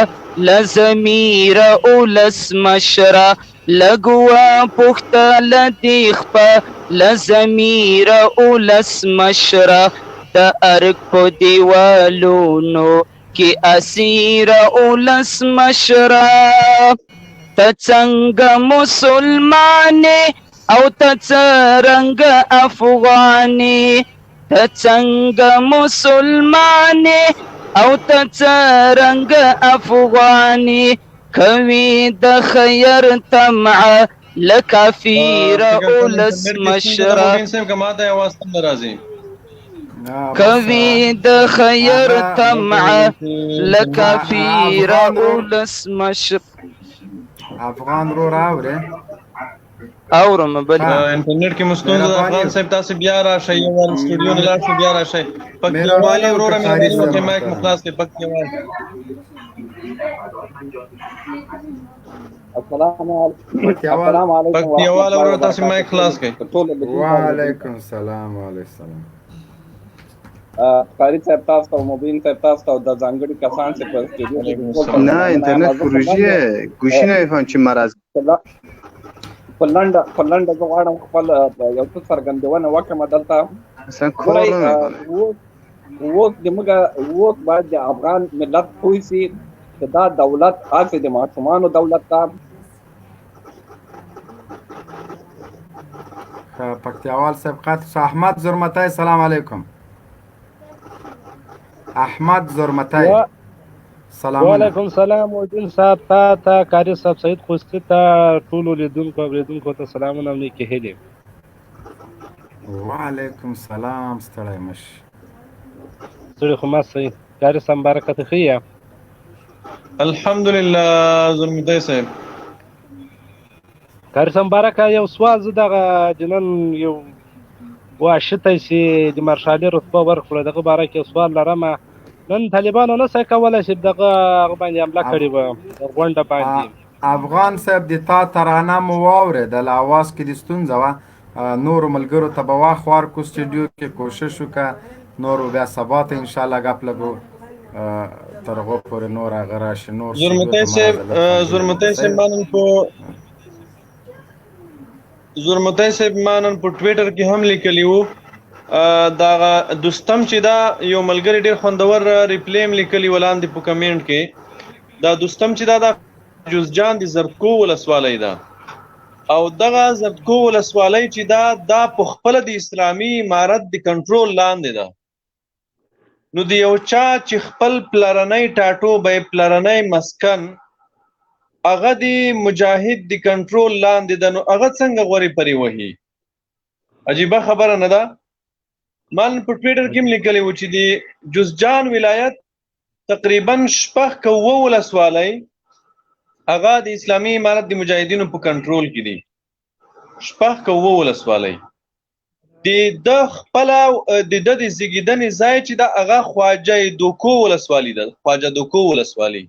له ضمیره اولس مشره لږ وپوښته له دې خپه له ضمیره اولس مشره د ارګ په دیوالونو کې اسیر اولس مشره ته څنګه مسلمانې او ته څرنګه افغانې ته څنګه مسلمانې او ته څرنګه افغانې کوي د خیر طمعه له کافر اولس مشره کوي د خیر طمعه له کافر اولس مشره افغان رو راوړې اورم بل انټرنیټ کې مستونزه ده افغان صاحب تاسو بیا راشئ یو ور سټوډیو نه لاړ بیا راشئ پکتیوال وروره مې وکړ مایک مخلاص کې پکتیوال السلام علیکم پکتیوال وروره تاسو مایک خلاص کړئ وعلیکم السلام علیکم قاری صاحب تاسو او مبین صاحب تاسو او د ځانګړي کسان څخه په سټوډیو نه انټرنیټ پروژې ګوشي نه فهم چې مرز پلنډه غواړم خپل یو څه څرګندونه وکړم دلته څنګه ووت د موږ ووت باید د افغان ملت پوه شي چې دا دولت هسې د ماشومانو دولت ده پکتیاوال صاحب قاتل احمد زرمتای سلام علیکم احمد زرمتای سلام وعلیکم السلام ودین صاحب تا کاری صاحب سعید خوستی تا ټول لیدونکو اوریدونکو ته سلامونه او نیکې هیلې وعلیکم السلام ستړی مش ستړي خو ما صحیح کاری صاحب برکت خیا الحمدلله زلمتای صاحب کاری صاحب برکت یو سوال زه دغه جنن یو واشته چې د مارشالي رتبه ورکړه دغه باره کې سوال لرم نن طالبانو نه څه کولای شي دغه باندې حمله کړې وه غونډه باندې افغان صاحب د تا ترانه مو واورېده له اواز کې د ستونزه وه نورو ملګرو ته به واخ ورکړو سټوډیو کې کوشش وکړه نورو بیا سبا ته انشاءالله ګپ لګو تر هغو پورې نور هغه راشي نور زلمتای صاحب ما نن په ټویټر کې هم لیکلی وو دا دوستم چې دا یو ملګری ډېر خوندور ریپلی هم لیکلی ولاندې په کمنټ کې دا دوستم چې دا جوزجان د زردکو ولسوالۍ ده او دغه زردکو ولسوالۍ چې دا په خپله د اسلامي امارت د کنټرول لاندې ده نو د یو چا چې خپل پلرنی ټاټوبی پلرنی مسکن هغه د مجاهد د کنټرول لاندې ده نو هغه څنګه غورې پرې وهي عجیبه خبره نه ده ما نن په ټویټر کې هم لیکلی و چې د جوزجان ولایت تقریبا 6 ولسوالۍ هغه د اسلامي امارت د مجاهدینو په کنټرول کې دي 6 ولسوالۍ د خپله د ده د زیږېدنې ځای چې ده هغه خواجه دوکو ولسوالي ده. خواجه دوکو ولسوالي،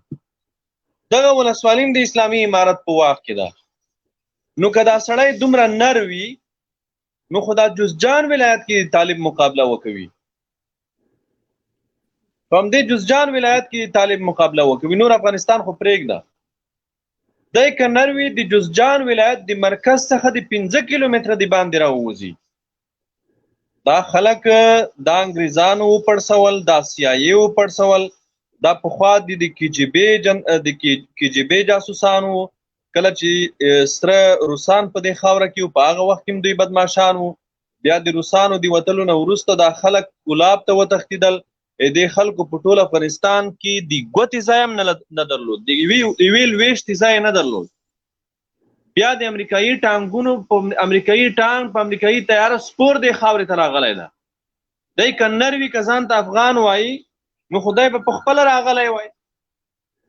دغه ولسوالي د اسلامي امارت په واک کې ده. نو که دا سړی دومره نر وي نو خو دا جوزجان ولایت کې طالب مقابله وکوي، په همدې جوزجان ولایت کې طالب مقابله وکوي، نور افغانستان خو پرېږده. دی که نر وي د جوزجان ولایت د مرکز څخه د 15 کیلومتره د باندې راووځي. دا خلک دا انګریزانو وپړسول، دا CIA وپړسول، دا پخوا د KGB جاسوسانو، کله چې سره روسان په دې خاوره کې په هغه وخت کې دوی بدماشان وو. بیا د روسانو د وتلو نه وروسته دا خلک ګلاب ته وتښتېدل. دې خلکو په ټول افغانستان کې د ګوتې ځای هم نه درلود، د یوې لوېشتې ځای نه درلود. بیا د امریکایي ټانګونو په امریکایي ټانګ په امریکایي تیاره سپور دې خاورې ته راغلی ده. دی که نر وي که ځان ته افغان وایي نو خو دی به په خپله راغلی وای،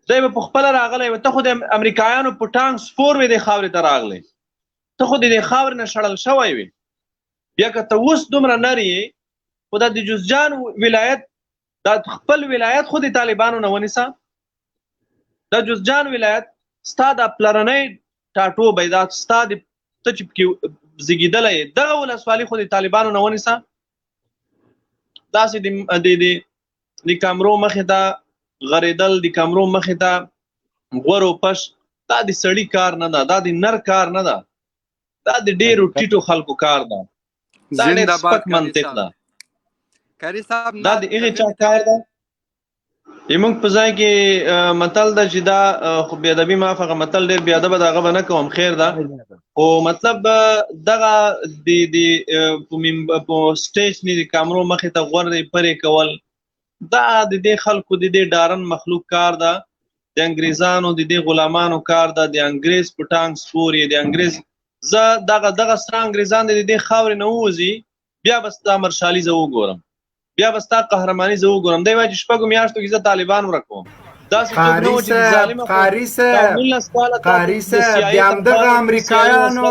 دی به په خپله راغلی وای. ته خو د امریکایانو په ټانګ سپور وې دې خاورې ته راغلی، ته خو د دې خاورې نه شړل شوی وې. بیا که ته اوس دومره نر یې، خو دا د جوزجان ولایت، دا خپل ولایت خو د طالبانو نه ونیسه. دا جوزجان ولایت ستا د پلرنۍ ټاټوبی، دا ستا د ته چې پکې زیږېدلی یې، دغه ولسوالي خو د طالبانو نه ونیسه. داسې د کامرو مخې ته غړېدل، د کامرو مخې ته غور و پش، دا د سړي کار نه ده، دا د نر کار نه ده، دا د ډېرو ټیټو خلکو کار ده، دا ډېر سپک منطق ده، دا د هغې چا کار ده. موږ په ځای کې متل ده چې دا خو بېادبي معاف، هغه متل ډېر بېادبه ده، هغه به نه کوم، خیر ده. خو مطلب دغه په سټیج نه د کامرو مخې ته غورې پرې کول، دا د دې خلکو د دې ډارن مخلوق کار ده، د انګریزانو د دې غلامانو کار ده، د انګریز په ټانګ سپور یې، د انګریز زه دغه سره انګریزان د دې خاورې نه ووځي، بیا به ستا مرشالي زه وګورم، بیا به ستا قهرماني زه وګورم. دی وایي چې شپږو میاشتو کې زه طالبان ورکوم. داسې څوک نه و چې د ظالمه قاري صاحب د همدغه امریکایانو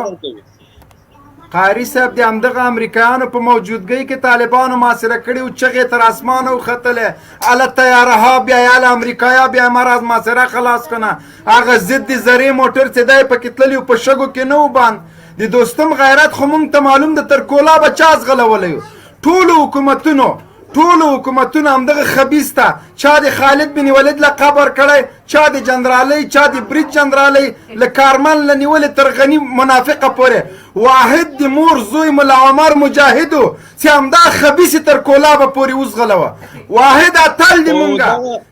قاري صاحب د همدغه امریکایانو په موجودګۍ کې طالبانو محاصره کړي او چغې تر اسمانه وختلې، اله تیارها بیا یاله امریکایا بیا مراد محاصره خلاص کنه. هغه ضد زرې موټر چې دی پکې تللي و په شګو کې نه و باند. د دوستم غیرت خو مونږ ته معلوم ده، تر کولابه چا ځغلولی و. ټولو حکومتونو همدغه خبیث ته، چا د خالد بن ولید لقب ورکړی، چا د جنرالۍ، چا د برید جنرالۍ، له کارمل نه نیولې تر غني منافقه پورې. واحد د مور زوی ملا عمر مجاهد و چې همدا خبیث تر کولابه پورې وزغلوه. واحد اتل د مونږه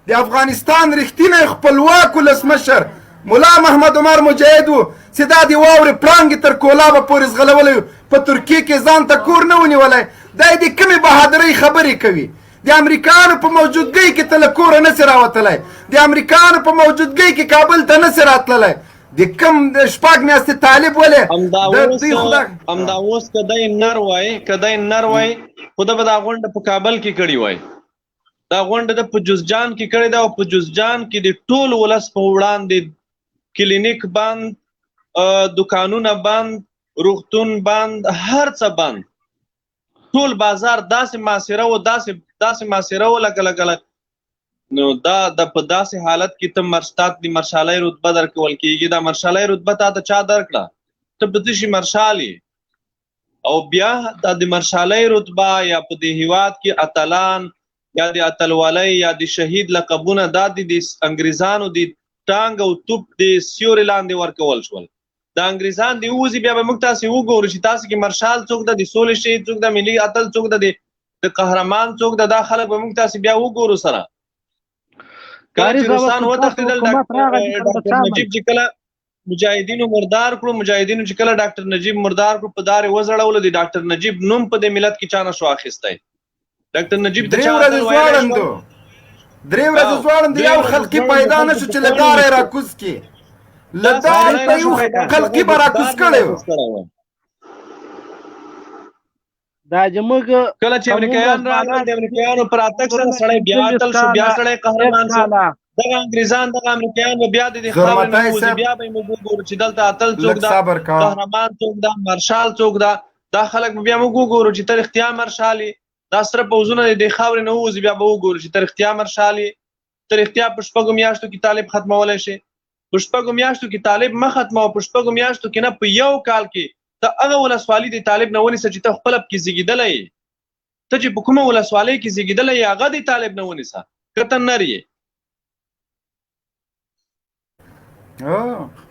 د افغانستان رښتینی خپلواک ولسمشر ملا محمد عمر مجاهد و چې دا د واورې پړانګې تر کولابه پورې زغلولی، په ترکیې کې ځان ته کور نه ونیولی. دا د کومې بهادرۍ خبرې کوي؟ د امریکایانو په موجودګۍ کې ته له کوره نسې راوتلی، د امریکایانو په موجودګۍ کې کابل ته نسې راتللی. د کوم شپږ میاشتې طالب ولې همدا اوس که دی نر وای خو ده به دا غونډه په کابل کې کړې وای، دا غونډه ده په جوزجان کې کړې ده، او په جوزجان کې د ټول ولس په وړاندې کلینیک بند، دکانونه بند، روغتون بند، هر څه بند، ټول بازار داسې محاصره و لکه نو دا په داسې حالت کې ته د مرشالۍ رتبه درکول کېږي. دا مرشالۍ رتبه تا ته چا درکړه؟ ته په څه شي مرشال یې؟ او بیا دا د مرشالۍ رتبه یا په دې هېواد کې اتلان یا د اتلوالۍ یا د شهید لقبونه دا د انګریزانو د ټانګ او توپ د سیوري لاندې ورکول شول. د انګریزان دی ووځي، بیا به موږ تاسې وګورو چې تاسې کې مرشال څوک ده، د سولې شهید څوک ده، ملي اتل څوک ده، د قهرمان څوک ده. دا خلک به موږ تاسې بیا وګورو سره. کله چې روسان وتښتېدل، ډاکټر نجیب چې کله مجاهدینو مردار کړو، مجاهدینو چې کله ډاکټر نجیب مردار کړو، په دارې وځړولو، د ډاکټر نجیب نوم په دې ملت کې چا نه شو اخیستی. ډاکټر نجیب ته چا درې ورځې ځوړندو، یو خلقي پیدا نه شو چې له داره یې راکوز کړي، له دارې په یو خلقي به راکوز کړی و. دا زموږ کله چې امریکایان راغلل، د امریکایانو پر اتګ سره سړی بیا اتل شو، بیا سړی قهرمان شو. دغه انګریزان، دغه امریکایان به بیا د دې خاورې نه ووځي، بیا به یې موږ وګورو چې دلته اتل څوک ده، قهرمان څوک ده، مرشال څوک ده. دا خلک بیا موږ وګورو چې تر اختیا مرشالي دا سره پوزونه د خاورې نه ووځي، بیا به وګورو چې تر اختیا مرشالي تر اختیا په شپږو میاشتو کې طالب ختمولی شي. په شپږو میاشتو کې طالب مه ختمه، په شپږو میاشتو کې نه، په یو کال کې ته هغه ولسوالي د طالب نه ونیسه چې ته خپله پکې زیږېدلی یې. ته چې په کومه ولسوالۍ کې زیږېدلی یې هغه د طالب نه ونیسه، که ته نر یې.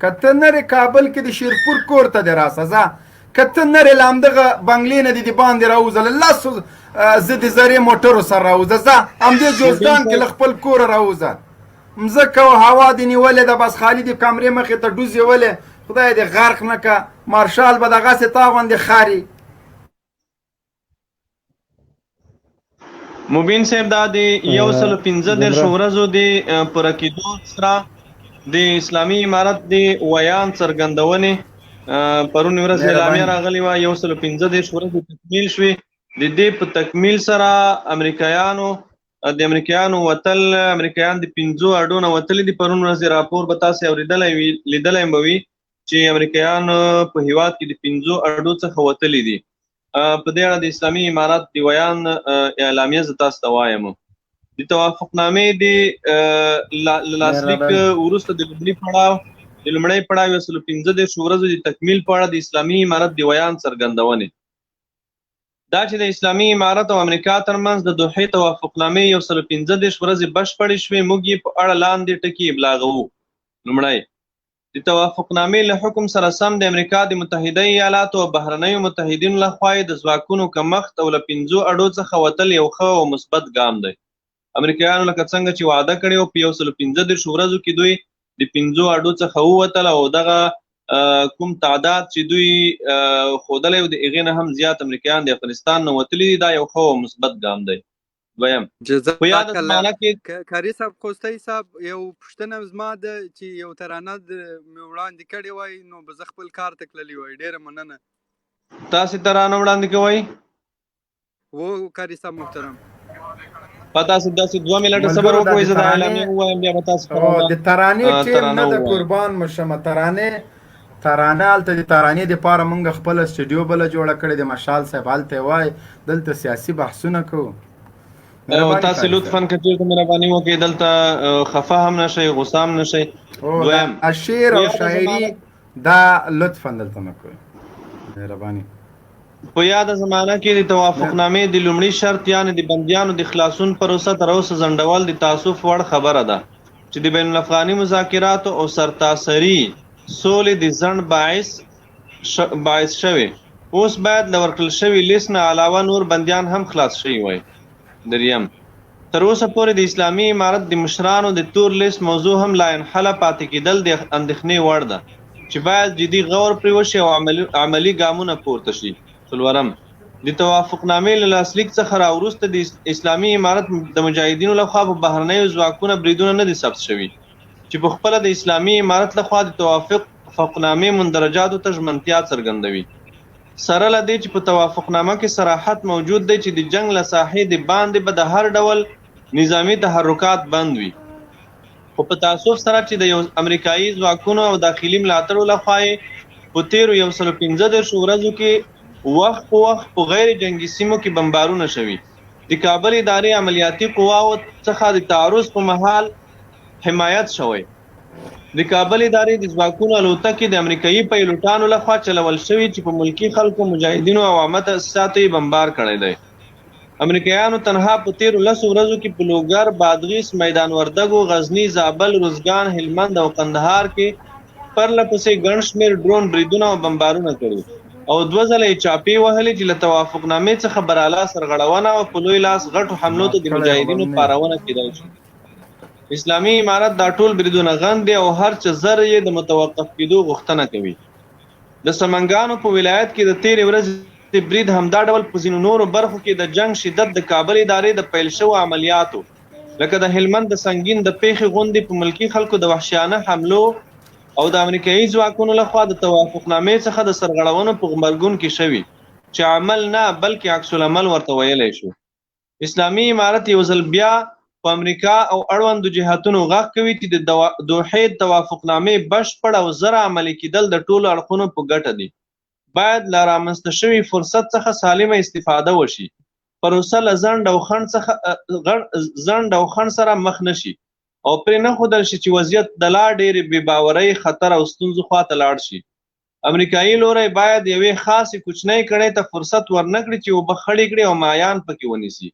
که ته نر یې کابل کې د شیرپور کور ته دې راسه ځه، که ته نر یې له همدغه بنګلې نه دې د باندې راوځه، له لسو ضد زرې موټرو سره راوځه، ځه همدې جوزدان کې له خپل کوره راوځه. مځکه او هوا دې نیولې ده، بس خالي دې کمرې مخې ته ډوز یې ولې، خدای دې غرق نه که، مارشال به دغسې تا غوندې خاري. مبین صاحب دا د 115 ورځو د پوره کېدو سره د اسلامي امارت د ویان څرګندونې پرون ورځ اعلامیه راغلې وه، 115 ورځې تکمیل شوې. د دې په تکمیل سره د امریکایانو وتل، امریکایان د 5 اډو نه وتلي دي. پرون ورځې راپور به تاسې اورېدلی لیدلی به وي چې امریکایان په هېواد کې د 5 اډو څخه وتلي دي. په دې اړه د اسلامي امارت د ویان اعلامیه زه تاسو ته وایم. د توافقنامې د لاسلیک وروسته د لومړی پړاو 115 ورځو د تکمیل په اړه د اسلامي امارت د ویان څرګندونې دا چې د اسلامي امارت او امریکا ترمنځ د دوحې توافقنامې 115 ورځې بشپړې شوې. موږ یې په اړه لاندې ټکي ابلاغوو. لومړی، د توافقنامې له حکم سره سم د امریکا د متحده ایالاتو او بهرنیو متحدینو لخوا د ځواکونو کمښت او له 5 اډو څخه وتل یو ښه او مثبت ګام دی. امریکایانو لکه څنګه چې وعده کړې وه، په 115 ورځو کې دوی د 5 اډو څخه ووتل او دغه کوم تعداد چې دوی ښودلی و د هغې نه هم زیات امریکایان د افغانستان نه وتلي دي. دا یو ښه او مثبت ګام دی. دویم، په یاده زمانه کې کاري صاحب خوستی صاحب یو پوښتنه زما ده چې یو ترانه مې وړاندې کړې وای نو به زه خپل کار ته تللی وای. ډېره مننه. تاسې ترانه وړاندې کوئ؟ و کاري صاحب محترم، په تاسې داسې 2 منټه صبر وکړئ، زه د اعلامیې ووایم بیا به تاسې د ترانې ټیم نه د قربان مشمه. ترانه هلته د ترانې دپاره مونږ خپله سټوډیو بله جوړه کړې د مشال صاحب هلته یې وایي دلته سیاسي بحثونه کوو. تاسې لطفاً که چېرته مهرباني وکړئ دلته خفه هم نشئ، غصه هم نشئ. دویم، شعر او شاعري دا لطفاً دلته نه کوئ، مهرباني. په یاده زمانه کې د توافقنامې د لومړي شرط یعنې د بندیانو د خلاصون پروسه تر اوسه ځنډول د تاسف وړ خبره ده چې د بین الافغاني مذاکراتو او سرتاسري سولې د ځنډ باعث شوی. اوس باید له ورکړل شوي لیست نه علاوه نور بندیان هم خلاص شوي وای. دریم، تر اوسه پورې د اسلامي امارت د مشرانو د تور لیست موضوع هم لا انحله پاتې کېدل د اندېښنې وړ ده چې باید جدي غور پرې وشي او عملي ګامونه پورته شي. څلورم، د توافقنامې له لاسلیک څخه راوروسته د اسلامي امارت د مجاهدینو لخوا په بهرنیو ځواکونه بریدونه نه دي ثبت شوي چې په خپله د اسلامي امارت لخوا د توافقنامې مندرجاتو ته ژمنتیا څرګندوي. سره له دې چې په توافقنامه کې صراحت موجود دی چې د جنگ له ساحې د باندې به د هر ډول نظامی تحرکات بند وي. خو په تاسف سره چې د یو امریکایي ځواکونو او داخلي ملاتړو لخوا په تیرو 115 ورځو کې وخت په وخت په غیر جنگي سیمو کې بمبارونه شوي. د کابل ادارې عملیاتي قواو څخه د تعرض په مهال حمایت شوی. د کابل ادارې د ځواکونو الوتکې د امریکایي پیلوټانو لخوا چلول شوي چې په ملکي خلکو، مجاهدینو او عامه تاسیساتو یې بمبار کړی دی. امریکایانو تنها په تیرو 10 ورځو کې په لوګر، بادغیس، میدان وردګو، غزني، زابل، روزګان، هلمند او قندهار کې پرله پسې ګڼ شمېر ډرون بریدونه او بمبارونه کړي او 2 ځله یې چاپې وهلې چې له توافقنامې څخه براله سرغړونه او په لوی لاس غټو حملو ته د مجاهدینو پارونه کېدای شي. اسلامي امارت دا ټول بریدونه غندي او هر څه زر یې د متوقف کېدو غوښتنه کوي. د سمنګانو په ولایت کې د تیرې ورځې د برید همدا ډول په ځینو نورو برخو کې د جنگ شدت د کابل ادارې د پیل شوو عملیاتو لکه د هلمند د سنگین د پیښې غوندې په ملکي خلکو د وحشیانه حملو او د امریکایي ځواکونو لخوا د توافقنامې څخه د سرغړونو په غبرګون کې شوي چې عمل نه بلکې عکس العمل ورته ویلی شو. اسلامي امارت یو ځل بیا په امریکا او اړوندو جهاتونو غږ کوي چې د دوحې توافقنامې بشپړ او زر عملي کېدل د ټولو اړخونو په ګټه دي. باید له رامنځته شوي فرصت څخه سالمه استفاده وشي. پروسه له ځنډ او خنډ سره مخ نشي او پرې نه ښودل شي چې وضعیت د لا ډېرې بې باورۍ، خطر او ستونزو خواته لاړ شي. امریکایي لوری باید یوې خاصې کوچنۍ کړۍ ته فرصت ورنکړي چې اوبه خړې کړي او مایان پکې ونیسي.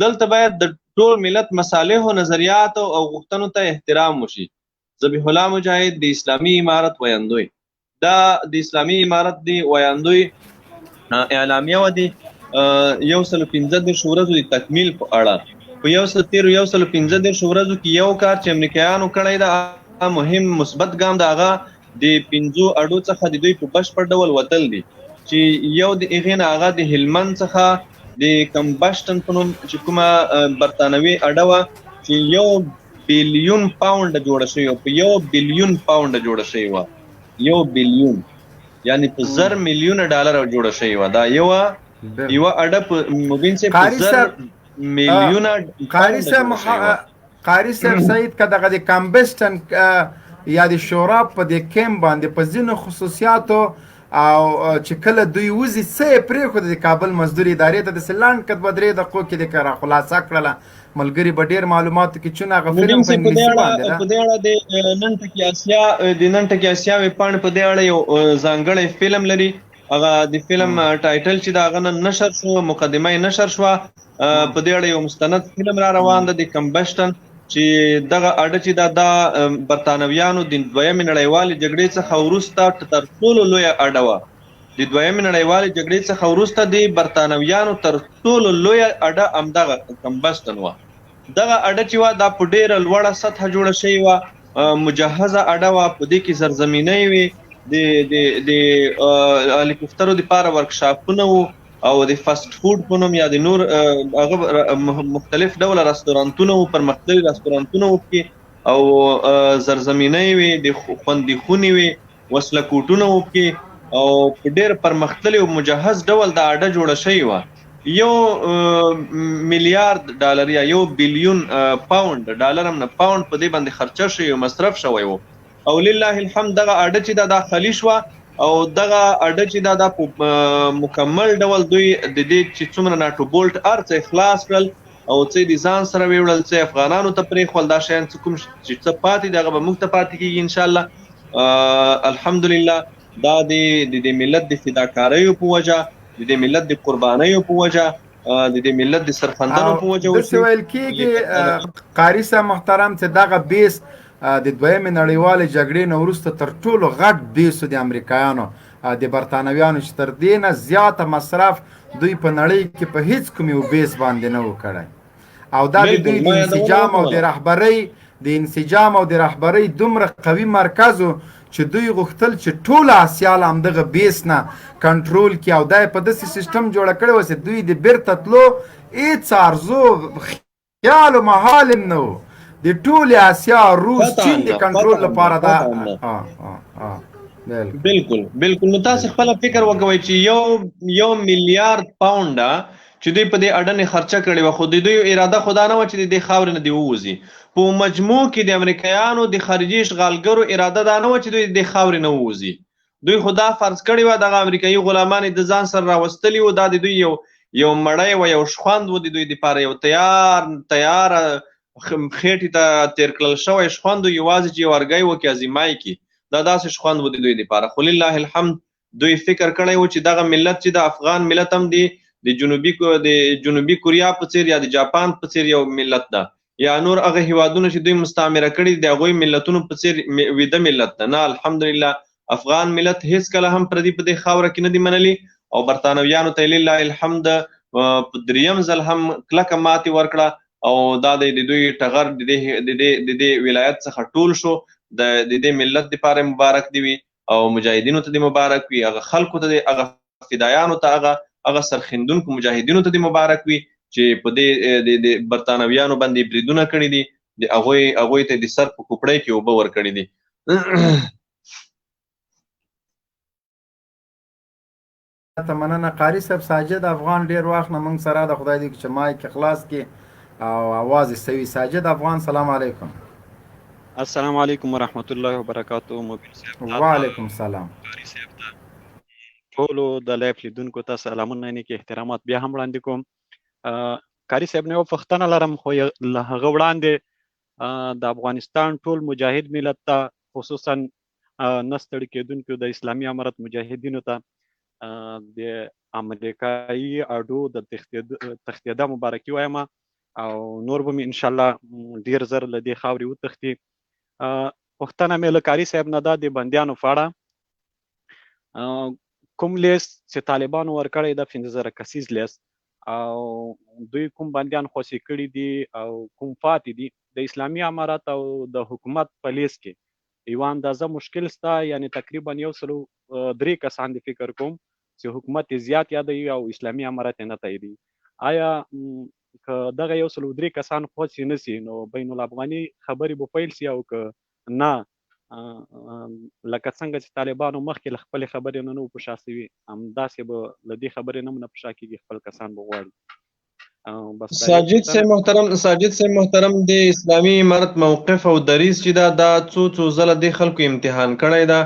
دلته باید د ټول ملت مصالحو، نظریاتو او غوښتنو ته احترام وشي. ذبیح الله مجاهد د اسلامي امارت ویاندوی. دا د اسلامي امارت دی ویاندوی اعلامیه و دی 115 ورځو د تکمیل په اړه. په 115 ورځو کې یو کار چې امریکایانو کړی دا مهم مثبت ګام د هغه د 5 اډو څخه د دوی په بشپړ ډول وتل دي چې یو د هغې نه هغه د هلمند څخه د کمبشتن په نوم چې کومه برطانوي اډه وه چې 1 بلیون پاونډه جوړه شوې وه، په 1 بلیون پاونډه جوړه شوې وه، 1 بلیون یعنې په 1000 میلیونه ډالر جوړه شوې وه. دا یوه اډه په مبین صاحب په 1000 میلیونه قاري صاحب سعید که دغه د کمبشتن یا د شوراب په د کیم باندې په ځینو خصوصیاتو او چې کله دوی وځي څه یې پرېښوده د کابل مزدور ادارې ته داسې لنډ کد به 3 دقیقو کې د خلاصه کړله. ملګري به ډېر معلوماتو کې چون هغه فلم په انګلیسي باندې په دې اړه د نن ټکي اسیا ویبپاڼې په دې اړه یو ځانګړی فلم لري. هغه د فلم ټایټل چې د هغه نن نشر شو، مقدمه یې نشر شوه، په دې اړه یو مستند فلم را روان ده د کمبشتن چې دغه اډه چې دا برطانویانو د دویمې نړیوالې جګړې څخه وروسته تر ټولو لویه اډه وه. د دویمې نړیوالې جګړې څخه وروسته د برطانویانو تر ټولو لویه اډه همدغه کمبشتن وه. دغه اډه چې وه دا په ډېره لوړه سطحه جوړه شوې وه، مجهزه اډه وه. په دې کې زرزمینۍ وې، د هلیکوپټرو دپاره ورکشاپونه وو او د فاست فود په نوم یا د نور هغه مختلف ډوله رستورانتونه وو، پرمختللي رستورانتونه وو پکې، او زرزمینۍ وې، د خوندي خونې وې، وسله کوټونه وو پکې، او په ډېر پرمختللي او مجهز ډول دا اډه جوړه شوې وه. 1 میلیارد ډالر یا 1 بلیون پاونډ ډالر هم نه پاونډ په دې باندې خرچه شوی او مصرف شوی و. او لله الحمد دغه اډه چې دا خالی شوه او دغه اډه چې دا په مکمل ډول دوی د دې چې څومره ناټو بولټ ارڅ خلاص کړل او څه د ځان سره ویوړل، څه افغانانو ته پرېښول، دا شیان څه کوم چې څه پاتې دي هغه به موږ ته پاتې کېږي انشاءالله. الحمدلله دا د دې ملت د فداکاریو په وجه، د دې ملت د قربانیو په وجه، د دې ملت د سرخندنو په وجه داسې ویل کېږي قاري صاحب محترم چې دغه بیس د دویمې نړیوالې جګړې نه وروسته تر ټولو غټ بیسو د امریکایانو د برطانویانو چې تر دې نه زیاته مصرف دوی په نړۍ کې په هیڅ کوم یو بیس باندې نه و کړی. او دا د دوی د انسجام او د رهبرۍ دومره قوي مرکز و چې دوی غوښتل چې ټول آسیا له همدغه بیس نه کنټرول کړي او دا یې په داسې سیسټم جوړه کړې وه چې دوی د بیرته تلو هېڅ ارزو خیال و محال هم نه و. د ټولې آسیا، روس، چین د کنټرول لپاره دا بالکل. نو تاسو خپل فکر وکوئ چې 1 میلیارد پاونډه چې دوی په دې اډه نه خرچه کړې وه، خو د دوی اراده خو دا نه وه چې د دې خاورې نه دې ووځي. په مجموع کې د امریکایانو د خارجي اشغالګرو اراده دا نه وه چې دوی د دې خاورې نه ووځي. دوی خو دا فرض کړې وه دغه امریکایي غلامان د ځان سره راوستلي وو، دا د دوی یو مړی وه، یو شخوند و د دوی دپاره، یو تیاره خېټې ته تېر کړل شوی شخوند و، یوازې چې یو ارګی و کې ازیمای کې، دا داسې شخوند و د دوی دپاره. خو لله الحمد دوی فکر کړی و چې دغه ملت چې د افغان ملت هم دی د جنوبي کوریا په څېر یا د جاپان په څېر یو ملت ده، یا نور هغه هیوادونه چې دوی مستعمره کړي د هغوی ملتونو په څېر ویده ملت ده. نه، الحمدلله افغان ملت هېڅکله هم پردي په دې خاوره کې نه دي منلي او برطانویانو ته لله الحمد په 3م ځل هم کلکه ماتې ورکړه او دا د دوی ټغر د دې ولایت څخه ټول شو. د دې ملت دپاره مبارک دی وي او مجاهدینو ته د مبارک وي، هغه خلکو ته، هغه فدایانو ته، هغه سرخندونکو مجاهدینو ته د مبارک وي چې په دې د برطانویانو باندې بریدونه کړي دي، د هغوی ته د سر په کوپړۍ کې اوبه ورکړي دي. مننه قاري صاحب. ساجد افغان ډېر وخت نه موږ سره د خدای دې چې مایک خلاص کړي او اواز یې سوي. ساجد افغان سلام علیکم. السلام علیکم ورحمت الله وبرکاتہ. مبین صاحب وعلیکم السلام. قاری صاحب ته ټولو د لایف لیدونکو ته سلامونه نیکې احترامات بیا هم وړاندې کوم. قاري صاحب نه یو پوښتنه لرم خو له هغه وړاندې د افغانستان ټول مجاهد ملت ته خصوصا نه ستړي کېدونکو د اسلامي امارت مجاهدینو ته د امریکایي اډو د تښتېدا مبارکي وایم او نور به مې انشاءالله ډېر زر له دې خاورې وتښتي. پوښتنه مې له قاري صاحب نه دا د بندیانو په اړه کوم لیست چې طالبانو ورکړی ده 15,000 کسیز لیست او دوی کوم بندیان خوشي کړي دي او کوم پاتې دي د اسلامي امارت او د حکومت په لیست کې یوه اندازه مشکل شته یعنی تقریبا 103 کسان د فکر کوم چې حکومت یې زیات یادوي او اسلامي امارت یې نه تاییدوي. آیا که دغه 103 کسان خوشي نه سي نو بین الافغاني خبرې به پیل سي او که نه لکه څنګه چې طالبانو مخکې له خپلې خبرې نه په شا سوي همداسې به له دې خبرې نه په شا کېږي خپل کسان به غواړي. ساجد صاحب محترم د اسلامي امارت موقف او دریځ چې دا څو ځله د خلکو امتحان کړی ده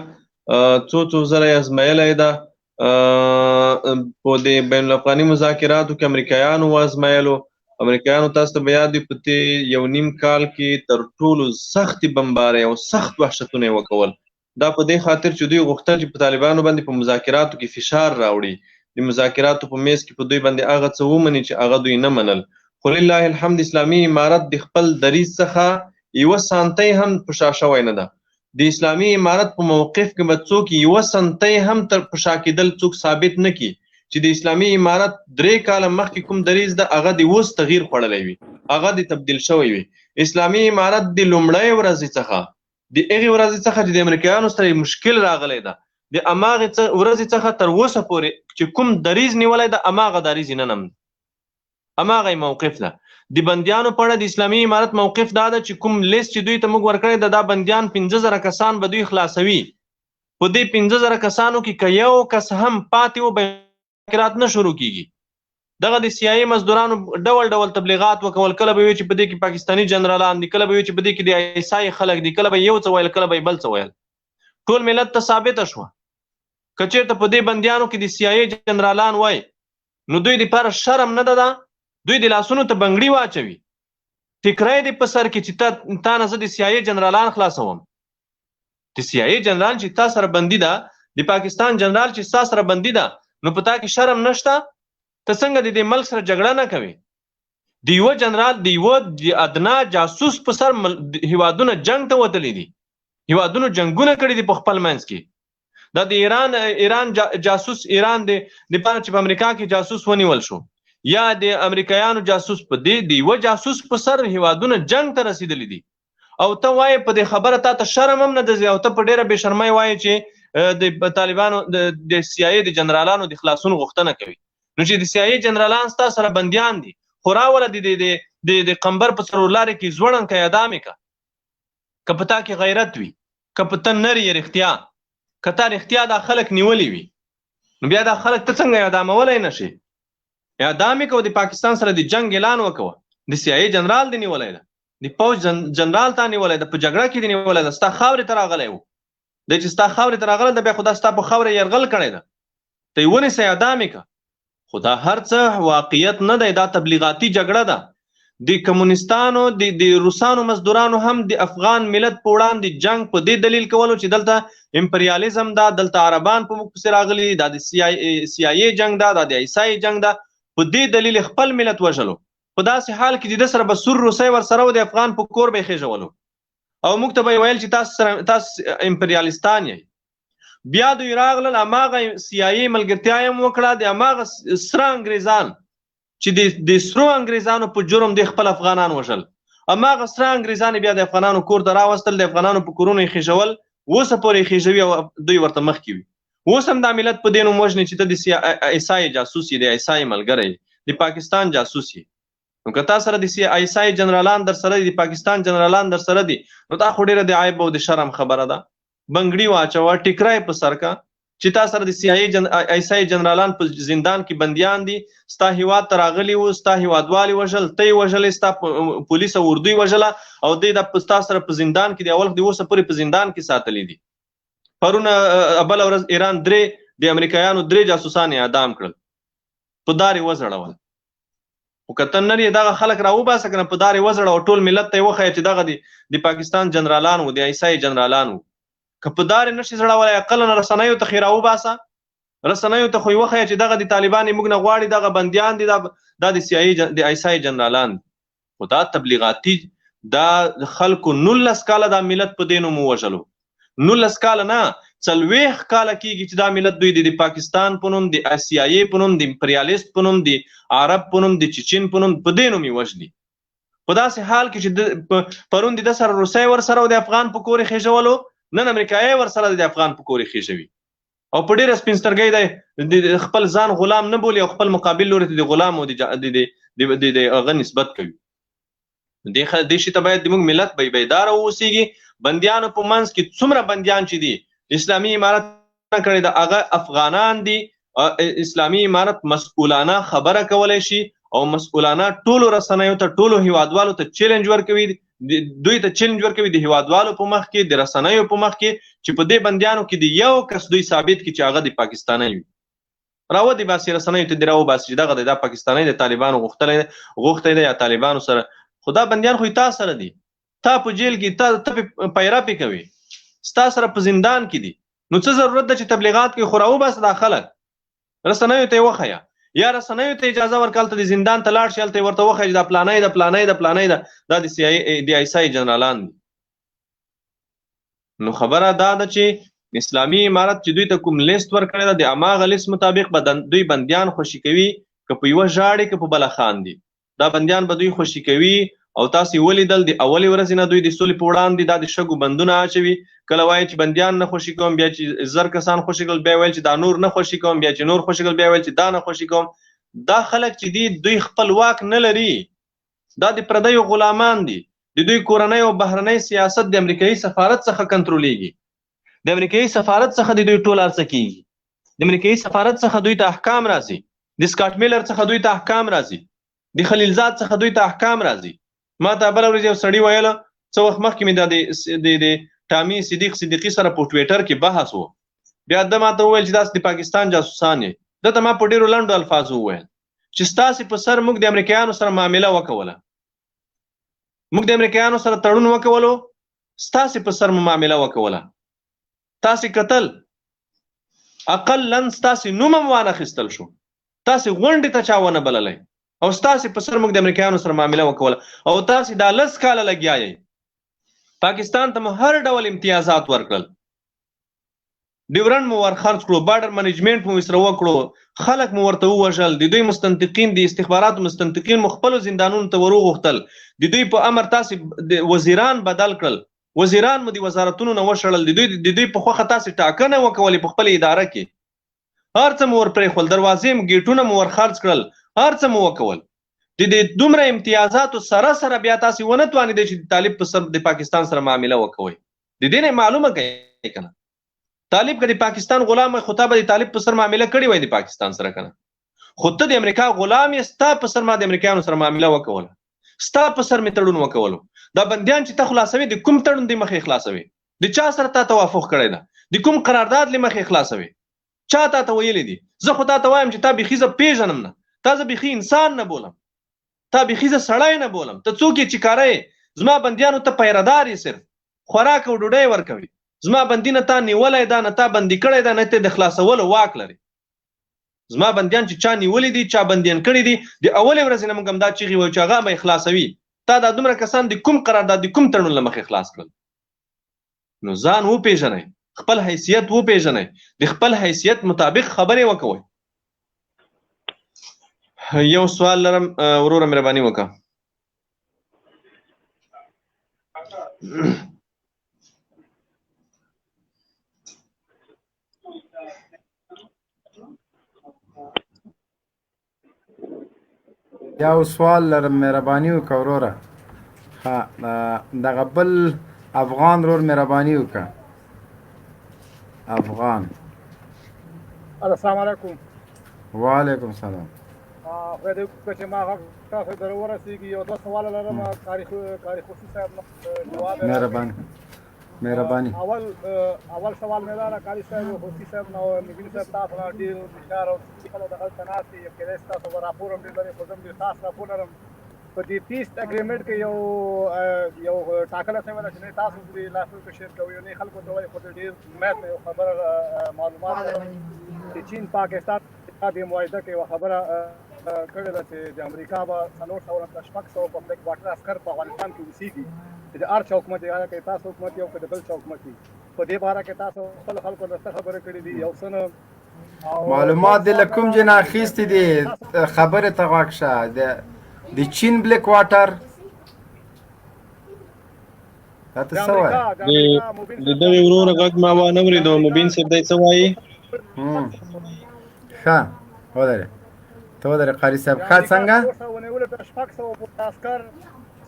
څو ځله یې ازمایلی ده په د بین الافغاني مذاکراتو کې امریکایانو وازمایلو. امریکایانو تاسو ته به یاد وي په دې 1.5 کال کې تر ټولو سختې بمبارۍ او سخت وحشتونه یې وکول. دا په دې خاطر چې دوی غوښتل چې په طالبانو باندې په مذاکراتو کې فشار راوړي د مذاکراتو په میز کې په دوی باندې هغه څه ومني چې هغه دوی نه منل. خو لله الحمد اسلامي امارت د خپل دریځ څخه یوه سانتۍ هم په شا شوی نه ده. د اسلامي امارت په موقف کې به څوک یوه سنتۍ هم تر په شا کېدل څوک ثابت نه کړي چې د اسلامي امارت 3 کاله مخکې کوم دریځ ده هغه د اوس تغییر خوړلی وي هغه د تبدیل شوی وي. اسلامي امارت د لومړۍ ورځې څخه د هغې ورځې څخه چې د امریکایانو سره مشکل راغلی ده د هماغې ورځې څخه تر اوسه پورې چې کوم دریځ نیولی ده هماغه دریځ یې نه نم هماغه موقف ده. د بندیانو په اړه د اسلامي امارت موقف دا ده چې کوم لیست چې دوی ته موږ ورکړی ده دا بندیان 15,000 کسان به دوی خلاصوي. په دې 15,000 کسانو کې که یو کس هم پاتې و مذاکرات نه شروع کیږي. دغه د CIA مزدورانو ډول ډول تبلیغات وکول کله به وي چې په دې کې پاکستاني جنرالان دي کله به وي چې په دې کې د عیسائی خلک دي کله به یو څه ویل کله به بل څه ویل. ټول ملت ته ثابته شوه که چېرته په دې بندیانو کې د CIA جنرالان وای نو دوی دپاره شرم نه ده دوی د لاسونو ته بنګړي واچوي ټیکری دې په سر کې چې تا نه زه د CIA جنرالان خلاصوم. د CIA جنرال چې تا سره بندي ده د پاکستان جنرال چې ستا سره بندي ده نو په تا کې شرم نشته ته څنګه د دې ملک سره جګړه نه کوي. د یوه جنرال د یوه ادنا جاسوس په سر هیوادونه جنګ ته وتلی دي هیوادونو جنګونه کړي دي په خپل منځ کې. دا د ایران جاسوس ایران د پاره چې په امریکا کې جاسوس ونیول شو یا د امریکایانو جاسوس په دې د یوه جاسوس په سر هیوادونه جنګ ته رسیدلی دي او ته وایې په دې خبره تا ته شرم هم نه ده او ته په ډېره بې شرمۍ وایې چې د طالبانو د CIA د جنرالانو د خلاصون غوښتنه کوي. نو چې د CIA جنرالان ستا سره بندیان دي خو راوله د قمبر په څلور لارې کې ځوړن که اعدام یې که په تا کې غیرت وي که په ته نر یې رښتیا که تا رښتیا دا خلک نیولي وي نو بیا دا خلک ته څنګه اعدامولی نه شي. اعدام یې کوه د پاکستان سره د جنګ اعلان وکوه د CIA جنرال دې نیولی ده د پوځ جنرال تا نیولی ده په جګړه کې دې نیولی ده ستا خاورې ته راغلی و دی چې ستا خاورې ته راغلی ده بیا خو دا ستا په خاوره یرغل کړی ده ته یې ونیسه اعدام یې که. خو دا هر څه واقعیت نه دی دا تبلیغاتي جګړه ده. د کمونستانو د روسانو مزدورانو هم د افغان ملت په وړاندې جنګ په دې دلیل کولو چې دلته امپریالیزم ده دلته عربان په موږ پسې راغلي دا د CIA جنګ ده دا د عیسائی جنګ ده په دې دلیل خپل ملت وژلو په داسې حال کې د سره به سور روسۍ ورسره و د افغان په کور به یې خېژولو او موږ ته به یې ویل چې تاسو امپریالیستان یې. بیا دوی راغلل هماغه CIA ملګرتیا یې هم وکړه د هماغه سره انګریزان چې د سرو انګریزانو په جرم د خپل افغانان وژل هماغه سره انګریزان بیا د افغانانو کور ته راوستل د افغانانو په کورونو یې خېژول اوسه پورې یې خېژوي او دوی ورته مخکې وي. اوس هم دا ملت په دې نوم وژني چې ته د عیسائی جاسوس یې د عیسائی ملګری د پاکستان جاسوس یې. نو که تا سره د عیسائی جنرالان در سره دي د پاکستان جنرالان در سره دي نو دا خو ډېره د عیب او د شرم خبره ده. بنګړي واچوه ټیکری په سر کا چې تا سره د عیسائی جنرالان په زندان کې بندیان دي ستا هیواد ته راغلي وو ستا هیوادوالې وژل ته یې وژلې ستا پولیس او اردو یې وژله او دوی دا ستا سره په زندان کې د اول د اوسه پورې په زندان کې ساتلي دي. پرونه بله ورځ ایران 3 د امریکایانو 3 جاسوسان اعدام کړل، په دار یې وځړول. خو که ته نن یې دغه خلک راوباسه که نه، په دار یې وځړه او ټول ملت ته یې وښیه چې دغه د پاکستان جنرالان وو، د عیسائی جنرالان وو. که په دار یې نشي زړولی، اقلا رسنیو ته خې راوباسه، رسنیو ته خو یې وښیه چې دغه د طالبان موږ نه غواړي، دغه بندیان دي، دا د عیسائی جنرالان دي. خو دا تبلیغاتي، دا خلکو 19 کاله دا ملت په دې نوم ووژلو. 19 کاله نه، 40 کاله کېږي چې دا ملت دوی د پاکستان په نوم، د آسیایي په نوم، د امپریالیست په نوم، د عرب په نوم، د چچن په نوم په دې نوم یې وژلي. په داسې حال کې چې پرون د سره روسۍ ورسره او د افغان په کور یې خېژولو، نن امریکایي ورسره د افغان په کور یې خېژوي او په ډېره سپین سترګۍ د خپل ځان غلام نه بولي او خپل مقابل لوري ته د غلام او د هغه نسبت کوي. دې شي ته باید موږ ملت بیداره واوسېږي. بندیانو په منځ کې څومره بندیان چې دي اسلامي امارت کړی د هغه افغانان دي. اسلامي امارت مسؤلانه خبره کولی شي او مسؤلانه ټولو رسنیو ته، ټولو هیوادوالو ته چیلنج ورکوي، دوی ته چیلنج ورکوي د هیوادوالو په مخ کې، د رسنیو په مخ کې، چې په دې بندیانو کې د یو کس دوی ثابت کړي چې هغه د پاکستاني وي. راودې باسي رسنیو ته دې راوباسي چې دغه د پاکستاني د طالبانو غوښتی دی یا طالبانو سره. خو دا بندیان خو تا سره دي، تا په جیل کې ته پیرا پې کوي، ستا سره په زندان کې دي. نو څه ضرورت ده چې تبلیغات کوي؟ خو راوباسه دا خلک، رسنیو ته یې وښیه، یا رسنیو ته اجازه ورکړه ته د زندان ته لاړ شي، هلته یې ورته وښیه چې دا پلانی ده پلانی ده پلانی ده، دا د عیسائی جنرالان دي. نو خبره دا ده چې اسلامي امارت چې دوی ته کوم لیست ورکړی ده، د هماغه لیست مطابق به دوی بندیان خوشي کوي، که په یوه ژاړي که په بله خاندي. دا بندیان به دوی خوشي کوي. او تاسو ولیدل د اولې ورځې نه دوی د سولې په وړاندې دا د شګو بندونه اچوي. کله وایي چې بندیان نه خوشي کوم، بیا چې 1000 کسان خوشي کړل، بیا ویل چې دا نور نه خوشي کوم، بیا چې نور خوشي کړل، بیا ویل چې دا نه خوشي کوم. دا خلک چې دي دوی خپل واک نه لري، دا د پردیو غلامان دي. د دوی کورنۍ او بهرنۍ سیاست د امریکایي سفارت څخه کنټرولېږي. د امریکایي سفارت څخه د دوی ټول هر څه کېږي. د امریکایي سفارت څخه دوی ته احکام راځي، د سکاټ میلر څخه دوی ته احکام راځي، د خلیلزاد څخه دوی ته احکام راځي. ما ته بله ورځ یو سړي ویله، څه وخت مخکې مې د ټامي صدیقي سره په ټویټر کې بحث و. بیا ده ما ته وویل چې داسې د پاکستان جاسوسان یې. ده ته ما په ډېرو لنډو الفاظو وویل چې ستاسې په سر موږ د امریکایانو سره معامله وکوله، موږ د امریکایانو سره تړون وکولو، ستاسې په سر مو معامله وکوله، تاسې کتل اقلا ستاسې نوم هم وانخیستل شو، تاسې غونډې ته چا ونه بللی او ستاسې په سر موږ د امریکایانو سره معامله وکوله، او تاسې دا 10 کاله لګیا یې. پاکستان ته مو هر ډول امتیازات ورکړل، ډیورنډ مو ورخرڅ کړو، بارډر منیجمنټ مو ورسره وکړو، خلک مو ورته ووژل، د دوی مستنطقین، د استخباراتو مستنطقین مو خپلو زندانونو ته وروغوښتل، د دوی په امر تاسې د وزیران بدل کړل، وزیران مو د وزارتونو نه وشړل، د دوی په خوښه تاسې ټاکنه وکولې په خپله اداره کې، هر څه مو ورپرېښول، دروازې مو ګیټونه مو ورخرڅ کړل، هر څه مو وکول. د دې دومره امتیازاتو سره سره بیا تاسې ونه توانېدئ چې د طالب په سر د پاکستان سره معامله وکوئ. د دې نه معلومه کوي که نه، طالب که د پاکستان غلام وی، خو تا به د طالب په سر معامله کړې وای د پاکستان سره که نه. خو ته د امریکا غلام یې، ستا په سر ما د امریکایانو سره معامله وکوله، ستا په سر مې تړون وکولو. دا بندیان چې ته خلاصوي، د کوم تړون د مخې خلاصوي؟ د چا سره تا توافق کړی ده؟ د کوم قرارداد له مخې خلاصوي؟ چا تا ته ویلي دي؟ زه خو تا ته وایم چې تا بیخي زه پیژنم نه، تا زه بیخي انسان نه بولم، تا بیخي زه سړی نه بولم. ته څوک یې چې کاره یې؟ زما بندیانو ته پیردار یې، صرف خوراک او ډوډۍ ورکوي. زما بندي نه تا نیولی ده، نه تا بندي کړی ده، نه ته د خلاصولو واک لري. زما بندیان چې چا نیولي دي، چا بندیان کړي دي، د اولې ورځې نه موږ هم دا چیغې وایو چې هغه به یې خلاصوي. تا دا دومره کسان د کوم قرارداد، د کوم تړون له مخې خلاص کړل؟ نو ځان وپېژنئ، خپل حیثیت وپېژنئ، د خپل حیثیت مطابق خبرې وکوئ. یو سوال لرم وروره، مهرباني وکړه. یو سوال لرم، مهرباني وکړه وروره. دغه بل افغان ورور مهرباني وکړه. افغان. السلام علیکم. وعلیکم السلام. خدای دې وکړي چې ما غږ تاسو ته ورسېږي. یو دوه سواله لرم، کاري خصوصي صاحب جواب مهرباني. مهرباني. اول سوال مې دا قاری صاحب حسین صاحب نو نبیل صاحب تاسو نه ډیر فشار او خلک دغه تناسي یو کې تاسو راپور هم ډیر خو زم ډیر خاص راپور لرم په دې پیس اګریمنت کې یو ټاکل شوی ده چې تاسو د لاسو کې شیر کوي نه خلکو ته وایي خو ډیر مېت یو خبر معلومات چې چین پاکستان د معاهده کې یو خبره کړې ده چې د امریکا به 300 په بلیک واټر عسكر په افغانستان کې اوسېږي چې د ارچ حکومت یې هغه کې تاسو حکومت یو کې د بل حکومت دی په دې باره کې تاسو خپل خلکو ته خبره کړې دي یو څه معلومات د لکم جنا اخیستې دي خبره ته واکشه د چین بلیک واټر تاسو څه وایي د دغه ورور غږ ما وانه ورېدو مبین صاحب دای څه وایي ښه ودرې ته ودرې قاری صاحب ښه څنګه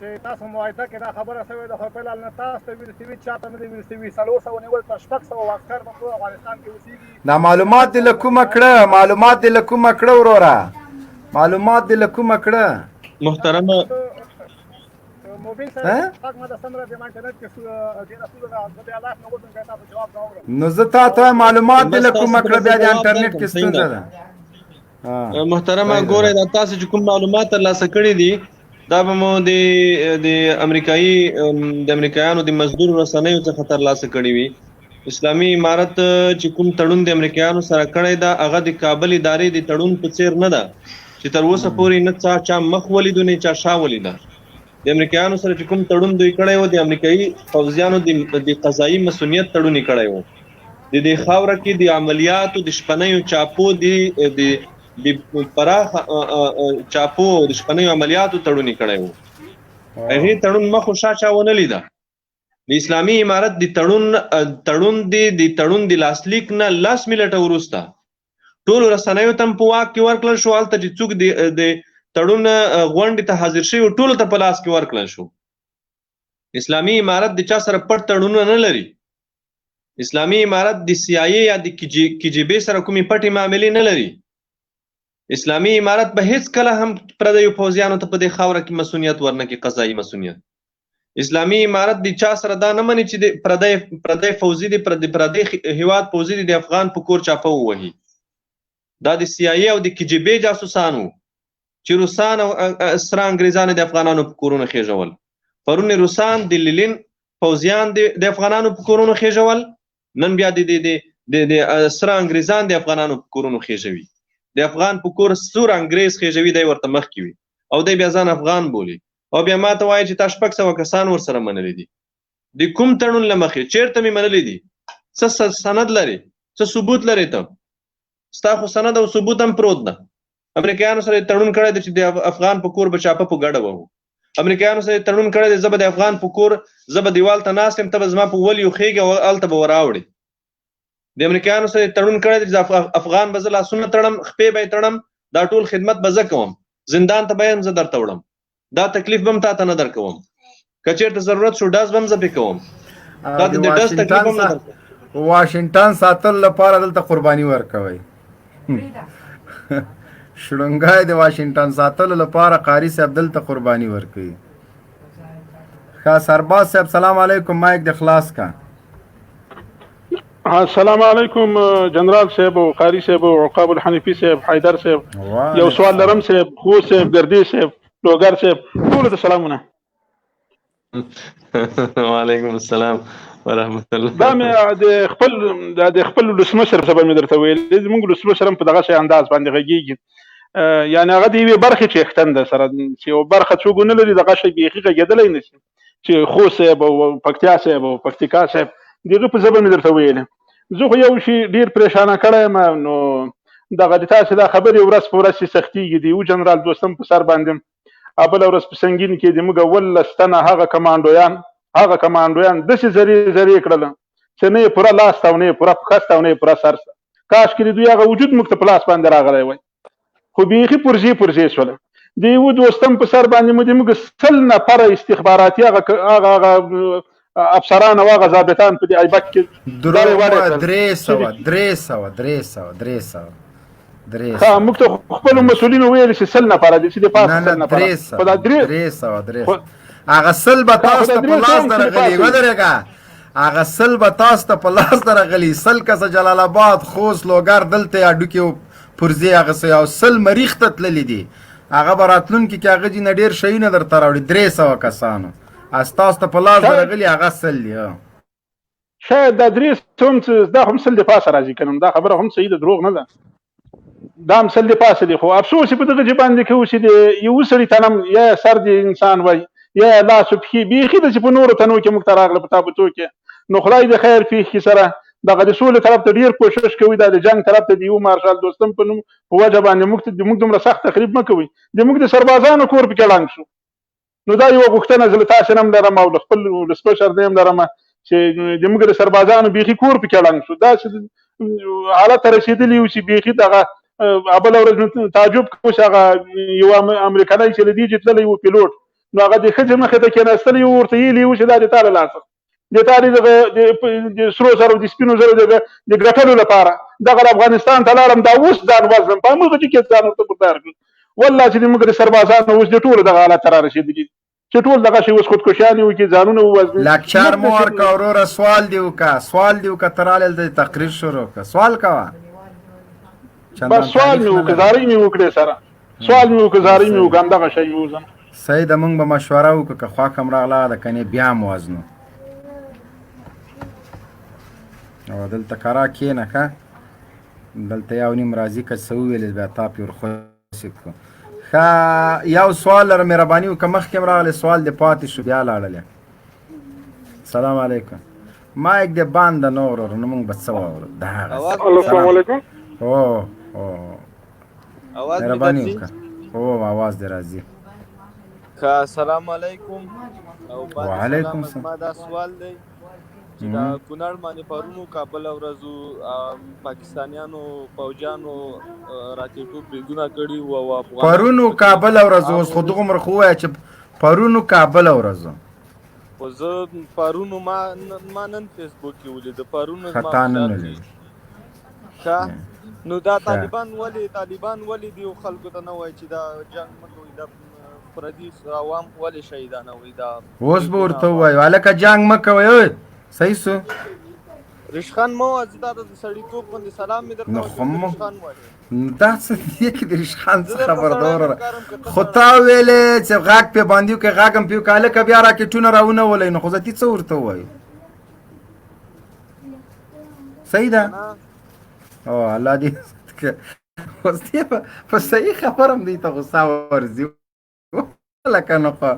چې تاسو معاهده کې دا خبره شوې ده خو په لال نه تاسو ته ویل شوي چاته نه دی ویل شوي 300 ونیول تر 600 عسكر په افغانستان کې اوسېږي دا معلومات د لکومه کړه وروره معلومات د لکومه کړه محترمه موبایل سره حق ما د سمره د انټرنیټ کې د رسول الله د الله نو وځم که تاسو جواب راوړم نو زه تاسو معلومات د لکومه کړه بیا د انټرنیټ کې ستونزه ده محترمه ګوره دا تاسو چې کوم معلومات ترلاسه کړي دي دا به مو د امریکایانو د مزدور رسنیو څخه ترلاسه کړي وي اسلامي امارت چې کوم تړون د امریکایانو سره کړی دا هغه د کابل ادارې د تړون په څیر نه ده چې تر اوسه پورې نه چا مخ ولیدو نه چا شا ولیده د امریکایانو سره چې کوم تړون دوی کړی و د امریکایي پوځیانو د قضایي مسؤلیت تړون یې کړی و د دې خاوره کې د عملیاتو د شپنیو چاپو د پراخ چاپو د شپنیو عملیاتو تړون یې کړی و هغې تړون مخ و شا چا ونه لیده د اسلامي امارت د تړون د لاسلیک نه 10 منټه وروسته ټولو رسنیو ته په واک کې ورکړل شو هلته چې څوک د تړون غونډې ته حاضر شوي ټولو ته په لاس کې ورکړل شو اسلامي امارت د چا سره پټ تړونونه نه لري اسلامي امارت د CIA یا د KGB سره کومې پټې معاملې نه لري اسلامي امارت به هیڅ کله هم پردیو پوځیانو ته په دې خاوره کې مسؤلیت ورنکړي قضایي مسؤلیت اسلامي امارت د چا سره دا نه مني چې د پردی فوځي د پردی هیواد فوځي د افغان په کور چاپه ووهي دا د CIA او د KGB جاسوسانو چې روسان او سره انګریزان د افغانانو په کورونو خېژول پرون روسان د لیلین فوځیان د افغانانو په کورونو خېژول نن بیا د سره انګریزان د افغانانو په کورونو خېژوي د افغان په کور سور انګریز خېژوي دی ورته مخ کی وي او دی بیا ځان افغان بولي او بیا ماته وایي چې تاسو 600 کسان ورسره منلي دي د کوم تړون لمخې چیرته مې منلي دي څه سند لري څه ثبوت لري ته ستا خو سند او ثبوت هم پروت ده امریکایانو سره تړون کړی دی چې د افغان په کور به چاپه په ګډه وو امریکایانو سره تړون کړی دی زه به د افغان په کور زه به دیوال ته ناست یم ته به زما په ولیو خېږي او هلته به وراوړي د امریکایانو سره تړون کړی دی چې افغان به زه لاسونه تړم خپې به یې تړم دا ټول خدمت به زه کوم زندان ته به یې هم زه درته وړم دا تکلیف به هم تا ته نه درکوم که چېرته ضرورت شو ډز به هم زه پې کوم دا د ډز تکلیف هم نه درکوم واشنګټن ساتلو لپاره دلته قرباني ورکوئ شړونګای د واشنګټن ساتلو لپاره قاری صاحب دلته قرباني ورکوي ښه سرباز صاحب سلام علیکم مایک د خلاص کا السلام علیکم جنرال صاحب او قاری صاحب او عقاب الحنفي صاحب حیدر صاحب یو سوال لرم صاحب خو صاحب ګردی صاحب لوګر صاحب ټول ته سلامونه وعلیکم السلام ورحمت الله دا مې د خپل ولسمشر سبا مې درته ویل زموږ ولسمشر هم په دغه شی انداز باندې غږیږي یعنې هغه د یوې برخې چې اختن ده سره چې یو برخه څوک ونه لري دغه شی بیخي غږېدلی نه شي چې خو صاحب او پکتیا صاحب او پکتیکا صاحب د هغه په ژبه مې درته ویلې زه خو یو شي ډېر پریشانه کړی یم نو دغه د تاسې دا خبرې ورځ په ورځ چې سختېږي د یو جنرال دوستم په سر باندې بله ورځ په سنګین کې د موږ 11 تنه هغه کمانډویان داسې زرې کړل چې نه یې پوره لاس ته او نه یې پوره پښه ته او نه یې پوره سر ته کاشکې د دوی هغه وجود موږ ته په لاس باندې راغلی وای خو بیخي پرزې شوله د یوه دوستم په سر باندې مو د موږ 100 نفره استخباراتي هغه افسران او هغه ضابطان په دې ایبک کې 300 موږ ته خپلو مسؤلینو ویل چې 100 نفره دي چې د پاس 100 نفره هغه 100 به تاسو ته په لاس درغلي ودرېږه هغه سل به تاسو ته په لاس ته راغلي، سل کسه جلال آباد، خوست، لوګر دلته هډوکي پرزې اغوستی او سل مریخ ته تللي دي. هغه به راتلونکي کې هغه ځینې ډېر شیونه درته راوړي، 300 کسانو ستاسو ته په لاس ته راغلي هغه سل دي. شاید دا 300 هم دا هم سل د پاسه راځي که نه، دا خبره هم صحیح ده، دروغ نه ده، دا هم سل د پاسه دي. خو افسوس یې په دغه ځای باندې کوو چې د یوه سړي تنم یا سر د انسان وای یا لاس و پښې بیخي داسې په نورو تنو کې موږ ته راغله په تابوتو کې. نو خدای د خیر پېښې سره دغه د سولې طرف ته ډېر کوشش کوي، دا د جنګ طرف ته د یو مارشال دوستم په نوم په وجه باندې موږ دومره سخت تخریب مه کوئ، د موږ د سربازانو کور پکې ړنګ شو. نو دا یوه غوښتنه زه له تاسې نه هم لرم او له خپل ولسمشر نه هم لرم چې د موږ د سربازانو بیخي کور پکې ړنګ شو. داسې حالت ته رسېدلي یو چې بیخي دغه بله ورځ تعجب کوو چې هغه یو امریکنی چې له دې چې تللی و پیلوټ، نو هغه د ښځې مخې ته کېناستلی و، ورته ویلي و چې دا د تا له لاسه د تا د سرو زرو د سپینو زرو د ګټلو لپاره دغه افغانستان ته لاړم، دا اوس ځان وزنم په همغه کې ځان ورته پردار کړم. والله چې د موږ د سربازانو اوس د ټولو دغه حالت ته را رسېدلي چې ټول دغه شی اوس خودکشیانې وکړي، ځانونه ووزني. لکچر مو ورکړه وروره، سوال دې وکړه، ته رالې دلته تقریر شروع کړه، سوال کوه. بس سوال مې وکړه، زارۍ مې وکړې سره، سوال مې وکړه، زارۍ مې وکړه، همدغه شی مې وزم. صحیح ده، موږ به مشوره وکړو که خوا کم راغله ده کنې بیا م وزنو. او دلته کرا کښېنه که دلته یو نیم راځي که څه وویلې بیا تا پې ورخوسې کړو. ښه یو سوال لرم مهرباني وکړه، مخکې هم راغلی سوال دې پاتې شو بیا لاړلی. سلام علیکم. مایک دې بند ده نه ورور، نو موږ به څه واورو. السلام علیکم. مهرباني وکړه. اواز دې راځي. السلام علیکم. وعلیکم السلام. ما دا سوال دی چې دا کونړ باندې پرونو کابل او ورځو پاکستانیانو پوجانو راکېټو بریدونه کړي وو او افغان پرونو کابل او ورځو اوس خو دغومره خو ووایه چې پرونو کابل او ورځو خو زه پرونو ما نن فیسبوک کې ولیده، پرونو خطا نن ولید. نو دا طالبان ولې دي خلکو ته نه وایي چې دا جنګ مه کوئ، دا پردي عوام ولې شهیدانه وي؟ دا اوس به ورته ووایو هلکه جنګ مه کوئ. صحیح سو رشخان مو دا د سړیتوب باندې سلام مې درته وکړ، رشخان وایي دا څه دی کې د رشخان څه خبر ده وروره؟ خو تا ویلې چې غږ پې باندې وکړې، غږ هم پې وکړه، هلکه بیا راکېټونه راونه ولئ، نو خو زه څه ورته ووایو؟ صحیح ده. الله دې اوس دې په صحیح خبره هم دوی ته غوسه ورځي لکه نو خو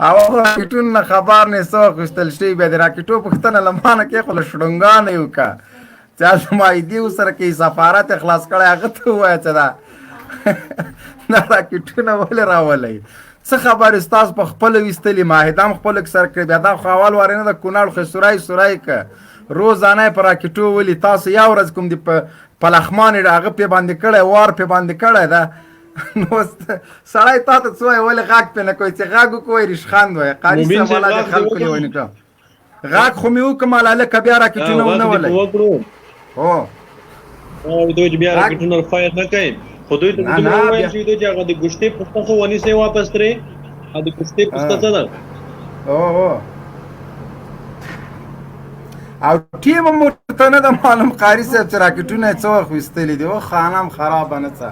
او راکېټونو نه خبر نه څه اخیستل شوي، بیا د راکېټو پوښتنه له ما نه کېښوله شړونګانه یې وکړه چې هلته معاهدې ورسره کوي، سفارت یې خلاص کړی، هغه ته ووایه چې دا راکېټونه ولې راولئ؟ څه خبرې ستاسو په خپله ویستلي، معاهده هم خپله سره کړې، بیا دا خو اول وارې نه ده کونړ خو سوری که روزانه یې په راکېټو ولي، تاسو یو ورځ کوم د پلخمان یې هغه پې باندې کړی، وار پې باندې کړی ده. نو سړی تا ته څه وایي ولې غږ پې نه کوئ؟ چې غږ وکوئ رشخند وایي، قاري صاحب والا د خلکو لیوني کړم. غږ خو مې وکړم هلکه بیا راکېټونه ونه ولئ. دوی چې بیا راکېټونه فایر نه کوي، خو دوی ته دومره وویل چې دوی چې هغه د ګوشتې پوسته خو ونیسئ واپس ترې، د ګوشتې پوسته څه ده؟ او ټیم هم ورته نه ده معلوم قاري صاحب چې راکېټونه یې څه وخت ویستلي دي. خانه هم خرابه نه څه.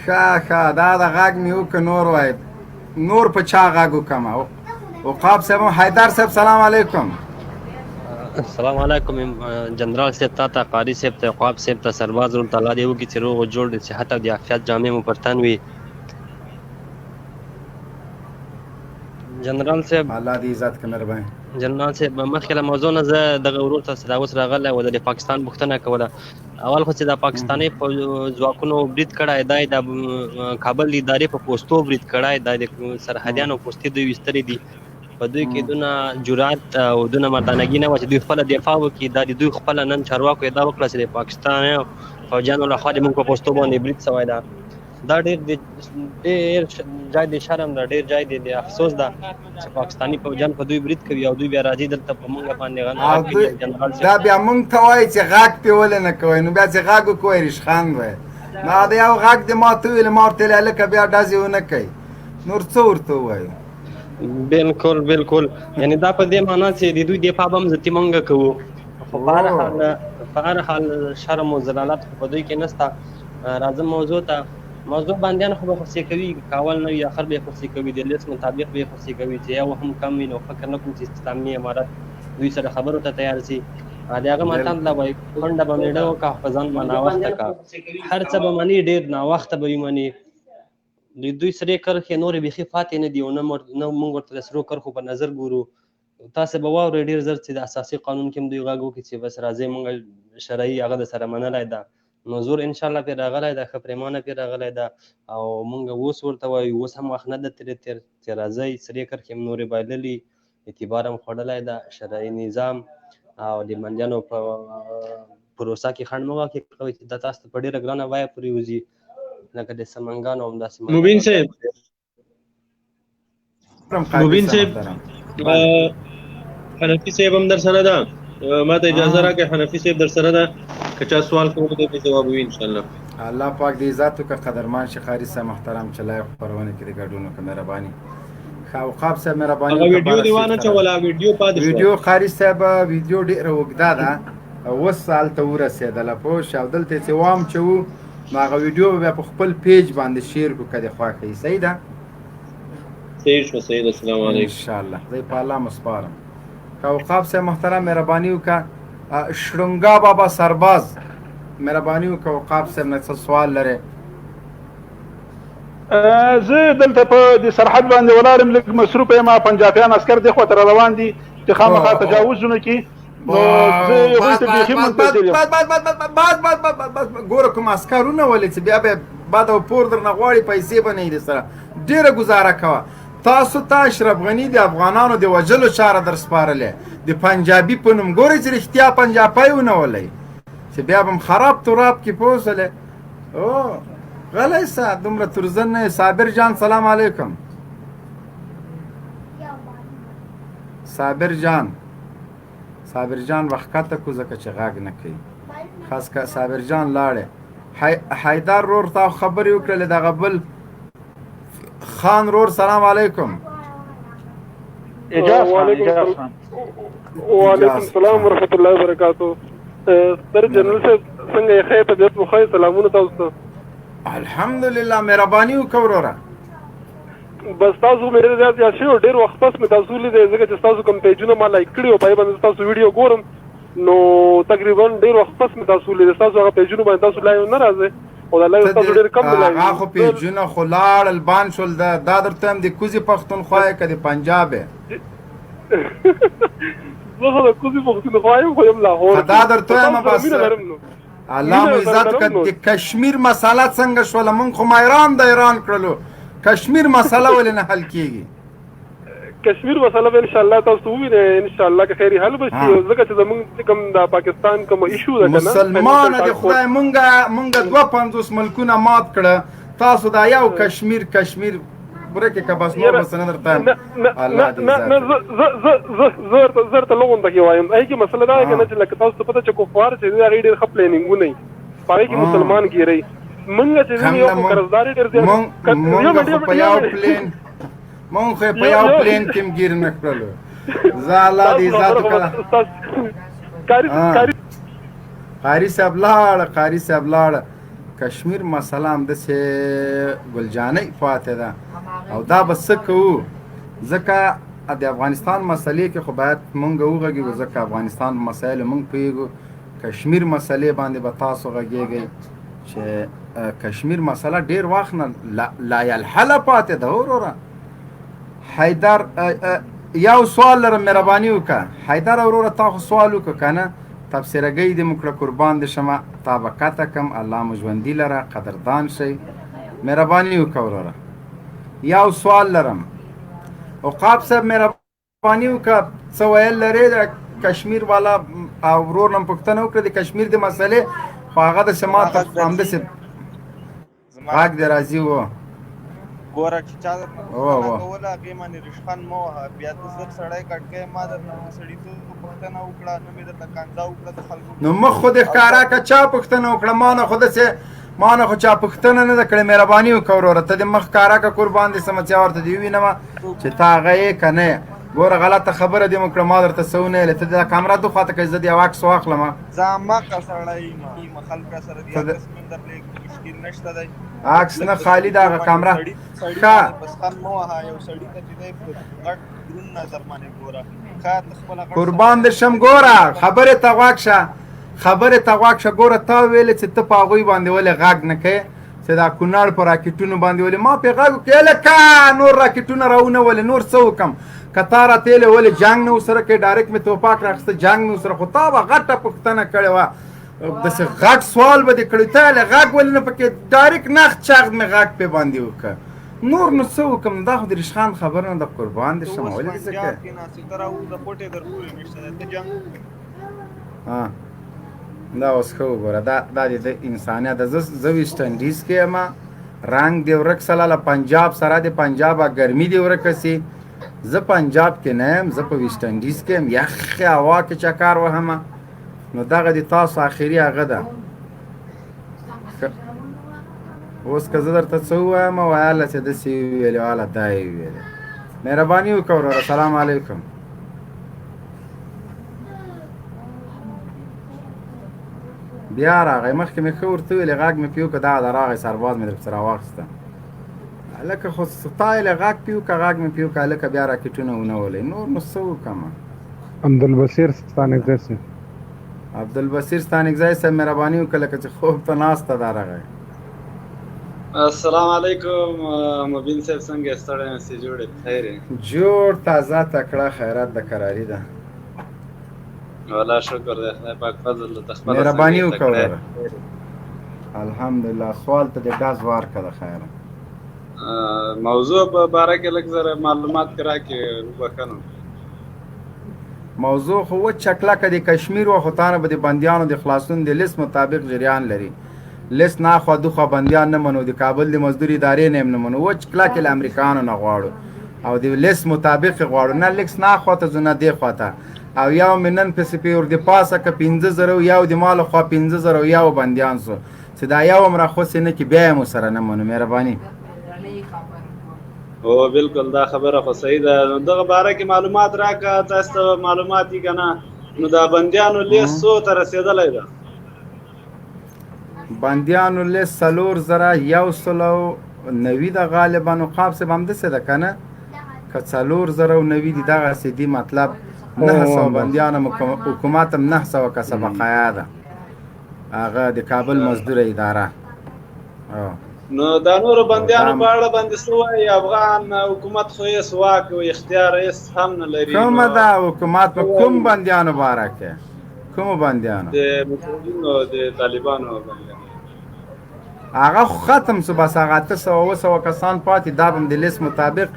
ښه دا د غږ مې وکړه، نور وایي نور په چا غږ وکړم؟ عقاب صاحب هم حیدر صاحب سلام علیکم. السلام علیکم جنرال صاحب، تا ته قاري صاحب ته عقاب صاحب ته سرباز ورته الله دې وکړي چې روغ و جوړ د صحت او د عافیت جامې مو پر تن وي. جنرال صاحب الله دې عزت کړي، مهرباني. جنرال صاحب مخکې له موضوع نه زه دغه ورور ته دا اوس راغلی و د پاکستان پوښتنه کوله. اول خو چې د پاکستاني ځواکونو برید کړی، دا د کابل د ادارې په پوستو برید کړی، دا د سرحدیانو پوستې دوی ویستلې دي. په دوی کې دونه جرأت او دونه مردانګي نه وه چې دوی خپله دفاع وکړي. دا د دوی خپله نن چارواکو یې دا وکړه چې د پاکستاني فوجیانو لخوا د موږ په پوستو باندې برید سوی ده. دا ډېر جای د شرم ده، ډېر جای د افسوس ده چې پاکستاني فوجیان په دوی برید کوي او دوی بیا راځي دلته په موږ باندې دا بیا موږ ته وایي چې غږ پې ولې نه کوئ؟ نو بیا چې غږ وکوئ رشخند وایي. نو د یو غږ دې ما ته وویل، ما ورته ویل هلکه بیا ډزې ونه کوئ، نور څه ورته ووایو؟ بالکل بالکل یعنی دا په دې معنا چې د دوی دفاع به هم زتي مونږ کوو خو په هر حال شرم و ضلالت خو په دوی کې نسته راځم موضوع باندې خو به خوشي کوي کاول نه یا خر به خوشي کوي د لیست مطابق به خوشي کوي چې یو هم کم وي نو فکر نه کوم چې اسلامي امارت دوی سره خبرو ته تیار سي د هغه مطلب دا وایي کونډه به مې ډو کا حفظان ما ناوخته کا هر څه به مني ډېر ناوخته به وي مني د دوی سره کرښې نورې بیخي فاتې نه دي او نه موږ ورته د سرو کرښو په نظر ګورو تاسو به واورئ ډېر ژر چې د اساسي قانون کې هم دوی غږ وکړي چې بس راځئ موږ شرعي هغه د سره منلی ده نو زور انشاءالله پرې راغلی ده ښه پرېمانه پرې راغلی ده او موږ اوس ورته وایو اوس هم وخت نه ده ترې تېر چې راځئ سرې کرښې هم نورې بایللي اعتبار هم خوړلی ده شرعي نظام او د بندیانو په پروسه کې خنډ مه واقع کوئ چې دا تاسو ته په ډېره ګرانه بیه پورې وځي لکه د سمنګانو همداسې مبین صاحب حنفي صاحب هم در سره ده ما ته اجازه راکړئ حنفي صاحب در سره ده که چا سوال کوي دی به جواب وي انشاءالله الله پاک دې عزت وکړه قدرمان شیخاري صاحب محترم چې لایق خپرونه کې د ګډون وکړه مهرباني اوقاف صاحب مهرباني هغه ویډیو دی وانه چولا ویډیو پاتې شو ویډیو قاری صاحب ویډیو ډېره اوږده ده اوس سال ته ورسېدله پوه شو او دلته چې وام چې وو نو هغه ویډیو به په خپل پیج باندې شیر کړو که دې خوښوي صحیح ده صحیح شو صحیح ده السلام علیکم انشاءالله زه په الله مسپارم که اوقاف صاحب محترم مهرباني وکړه شرنګا بابا سرباز مهرباني وکړه اوقاف صاحب نه څه سوال لرې زه دلته په د سرحد باندې ولاړ یم لږ مصروف یم پنجابیان عسکر دې خواته را روان دي چې خامخا تجاوزونه کوي نو زه هغوی ته بیخي منتظر یم ګوره کوم عسکرونه ولې چې بیا به بعد او پور درنه غواړي پیسې به نه یې درسره ډېره ګزاره کوه تاسو ته اشرف غني د افغانانو د وژلو چاره در سپارلې د پنجابي په نوم ګورئ چې رښتیا پنجابی ونولئ چې بیا به م خراب تراب کې پوه شولې او غلی سه دومره ترزن نه صابر جان سلام علیکم صابر جان وختکته کو ځکه چې غږ نه کوي خاص که صابر جان لاړې حیدر رور تا خبرې وکړلې دغه بل خان رور سلام علیکم وعلیکم السلام ورحمۃ اللہ وبرکاتہ سر جنرل صاحب څنګه یې ښه طبیعت مو ښه سلامونه تاسو ته الحمدلله مهرباني وکړه وروره بس تاسو مې زیات یاد شوی ډېر وخت پس مې تاسو لیدلی ځکه چې ستاسو کوم پیجونه ما لایک کړي وو په هغې باندې ستاسو ویډیو ګورم نو تقریبا ډېر وخت پس مې تاسو لیدلی ستاسو هغه پیجونو باندې تاسو لایو نه راځئ او دا لایو ستاسو ډېر کم دی هغه خو پیجونه خو لاړل بان شول دا درته هم د کوزي پښتونخوا یې که د پنجاب یې زه خو د کوزي پښتونخوا یم خو یم لاهور دا درته وایم بس الله مو عزت وکړه د کشمیر مسله څنګه شوله موږ خو ایران د ایران کړلو کشمیر مسله ولې نه حل کیږي کشمیر مسله به انشاءالله تاسو ووینئ انشاءالله که خیري حل به شي ځکه چې زموږ کوم د پاکستان کوم ایشو ده که نه مسلمانه د خدای موږ 52 ملکونه مات کړه تاسو دا یو کشمیر برکې که بس نور بس نه درته زه ورته لغونده کې وایم هغې کې مسله دا ده که نه چې لکه تاسو ته پته چې کفار چې دي هغې ډېر ښه پلانینګونه وي په هغې کې مسلمان ګیرئ مونږ چې دي یو خو قرضداري ډېر زیات مونږ خو په یو پلین کې هم ګیر نه کړلو زه الله دې عزت وکړه قاري صاحب لاړه کشمیر مسله همداسې ګلجانۍ پاتې ده او دا به څه کوو ځکه د افغانستان مسلې کې خو باید مونږ وغږیږو ځکه افغانستان مسایلو مونږ پوهیږو کشمیر مسلې باندې به تاسو غږیږئ چې کشمیر مسله ډېر وخت نه لا الحل پاتې ده وروره حیدر یو سوال لرم مهرباني وکړه حیدر وروره تا خو سوال وکړه که نه تبصرهګۍ دې مو کړه قربان دې شمه تا به قطع کم الله مو ژوندي لره قدردان شئ مهرباني وکړه وروره یو سوال لرم اوقاف صاحب مهرباني وکړه څه ویل لرې د کشمیر والا او ورور نه پوښتنه وکړه د کشمیر د مسلې خو هغه داسې ما ته همداسې غږ دې راځي و ګوره چې چا درته پوښتنه کوله هغې باندې رشخند مه وهه بیا ته زر سړی کټ کوې ما درته د سړیتوب پوښتنه وکړه نه مې درته کنځا وکړه د خلکو نو مخ خو دې ښکاره که چا پوښتنه وکړه ما نه خو داسې ما نه خو چا پوښتنه نه ده کړې، مهرباني وکړه وروره ته دې مخ ښکاره کړه قربان دې سمڅیا ورته دې ووینمه چې ته هغه یې که نه یې. ګوره غلطه خبره دې مو کړه، ما درته څه ونه ویلې. ته د کامره ده خواته کوې، زه د یو عکس واخلم. عکس نه خالي ده هغه کامره ښه. قربان دې شم. ګوره خبرې ته غوږ شه، خبرې ته غوږ شه. ګوره تا ویلې چې ته په هغوی باندې ولې غږ نه کوې چې دا کونړ په راکټونو باندې ولې ما پرې غږ وکړې لکه نور راکټونه راونه ولې نور څه وکړم که تا راته ویلې ولې جنګ نه ورسره کوې ډایرکټ مې توپاک راخیسته جنګ مې ورسره. خو تا به غټه پوښتنه کړې وه، داسې غټ سوال به دې کړی ته ولې غږ ولې نه پکې ډایرکټ نخ چغ مې غږ پې باندې وکړه. نور نو څه وکړم؟ دا خو د ریشخان خبره نه ده قربان دې شم. ولې دې څه کوې؟ دا اوس ښه وګوره، دا د انسانیت ده. زه ویسټ انډیز کې یم، رنګ دې ورک سلاله پنجاب سره د پنجاب ګرمي دې ورکه سي. زه پنجاب کې نه یم، زه په ویسټ انډیز کې یم، یخې هوا کې چکر وهمه. نو دغه د تاسو آخري هغه ده. اوس که زه درته څه ووایم ویله چې داسې یې وویلې واله دا یې وویلې. مهرباني وکړه وروره. سلام علیکم. بیا راغی، مخکې مې ښه ورته ویلې غږ مې پې وکړه، دغه د راغی سرباز مې درپسې راواخېسته. هلکه خو تا ویلې غږ پې وکړه، غږ مې پې وکړه، هلکه بیا راکټونه ونه ولئ. نور نو څه وکړمه؟ عبدالبصیر ستانکزی صاحب. عبدالبصیر ستانکزی صاحب مهرباني وکړه لکه چې خوب ته ناسته دا راغی. السلام علیکم مبین صاحب، څنګه یې؟ ستړی مې سې جوړ یې؟ خیر یې؟ جوړ تازه تکړه خیرات د کراري ده. والله شکر دی، خدای پاک فضل ده. مهرباني وکړه وروره. الحمدلله. سوال ته دې ډز ورکړه د خیره. موضوع په باره کې لږ زره معلومات راکړې وبښنه. موضوع خو وچه کلکه د کشمیر و، خو تانه به د بندیانو د خلاصون د لیست مطابق جریان لري. لیست نه خوا دو خوا بندیان نه منو، د کابل د مزدور ادارې نه هم نه منو، وچ کلکې له امریکایانو نه غواړو او د لیست مطابق یې غواړو. نه لیست نه خوا ته ځو نه دې خوا ته. او یو مې نن پسې پې ور د پاسه که 15,000 یو د ما له خوا 15,000 یو بندیان سو چې دا یو هم راخوسې نه کړي بیا یې مو سره نه منو. مهرباني. هو بالکل دا خبره خو صحیح ده. نو دغه باره کې معلومات راکړه، تاسو ته معلومات دي که نه؟ نو دا بندیانو لیست څو ته رسېدلی ده؟ بندیانو لیست 4,190 ده غالبا. عقاب صاحب همداسې ده که نه؟ که 4,090 دي دغسې دي، مطلب 900 بندیانو حکومت هم 900 کسه بقایا ده. هغه د کابل مزدور اداره. نو دا نورو بندیانو په اړه باندې څه وایي؟ افغان حکومت خو هېڅ واک او اختیار هېڅ هم نه لري. کومه ده حکومت په کوم بندیانو باره کې؟ کومو بندیانو؟ د مجاهدینو د طالبانو بندیانو. هغه خو ختم سو، بس هغه 800 کسان پاتې. دا به هم د لیست مطابق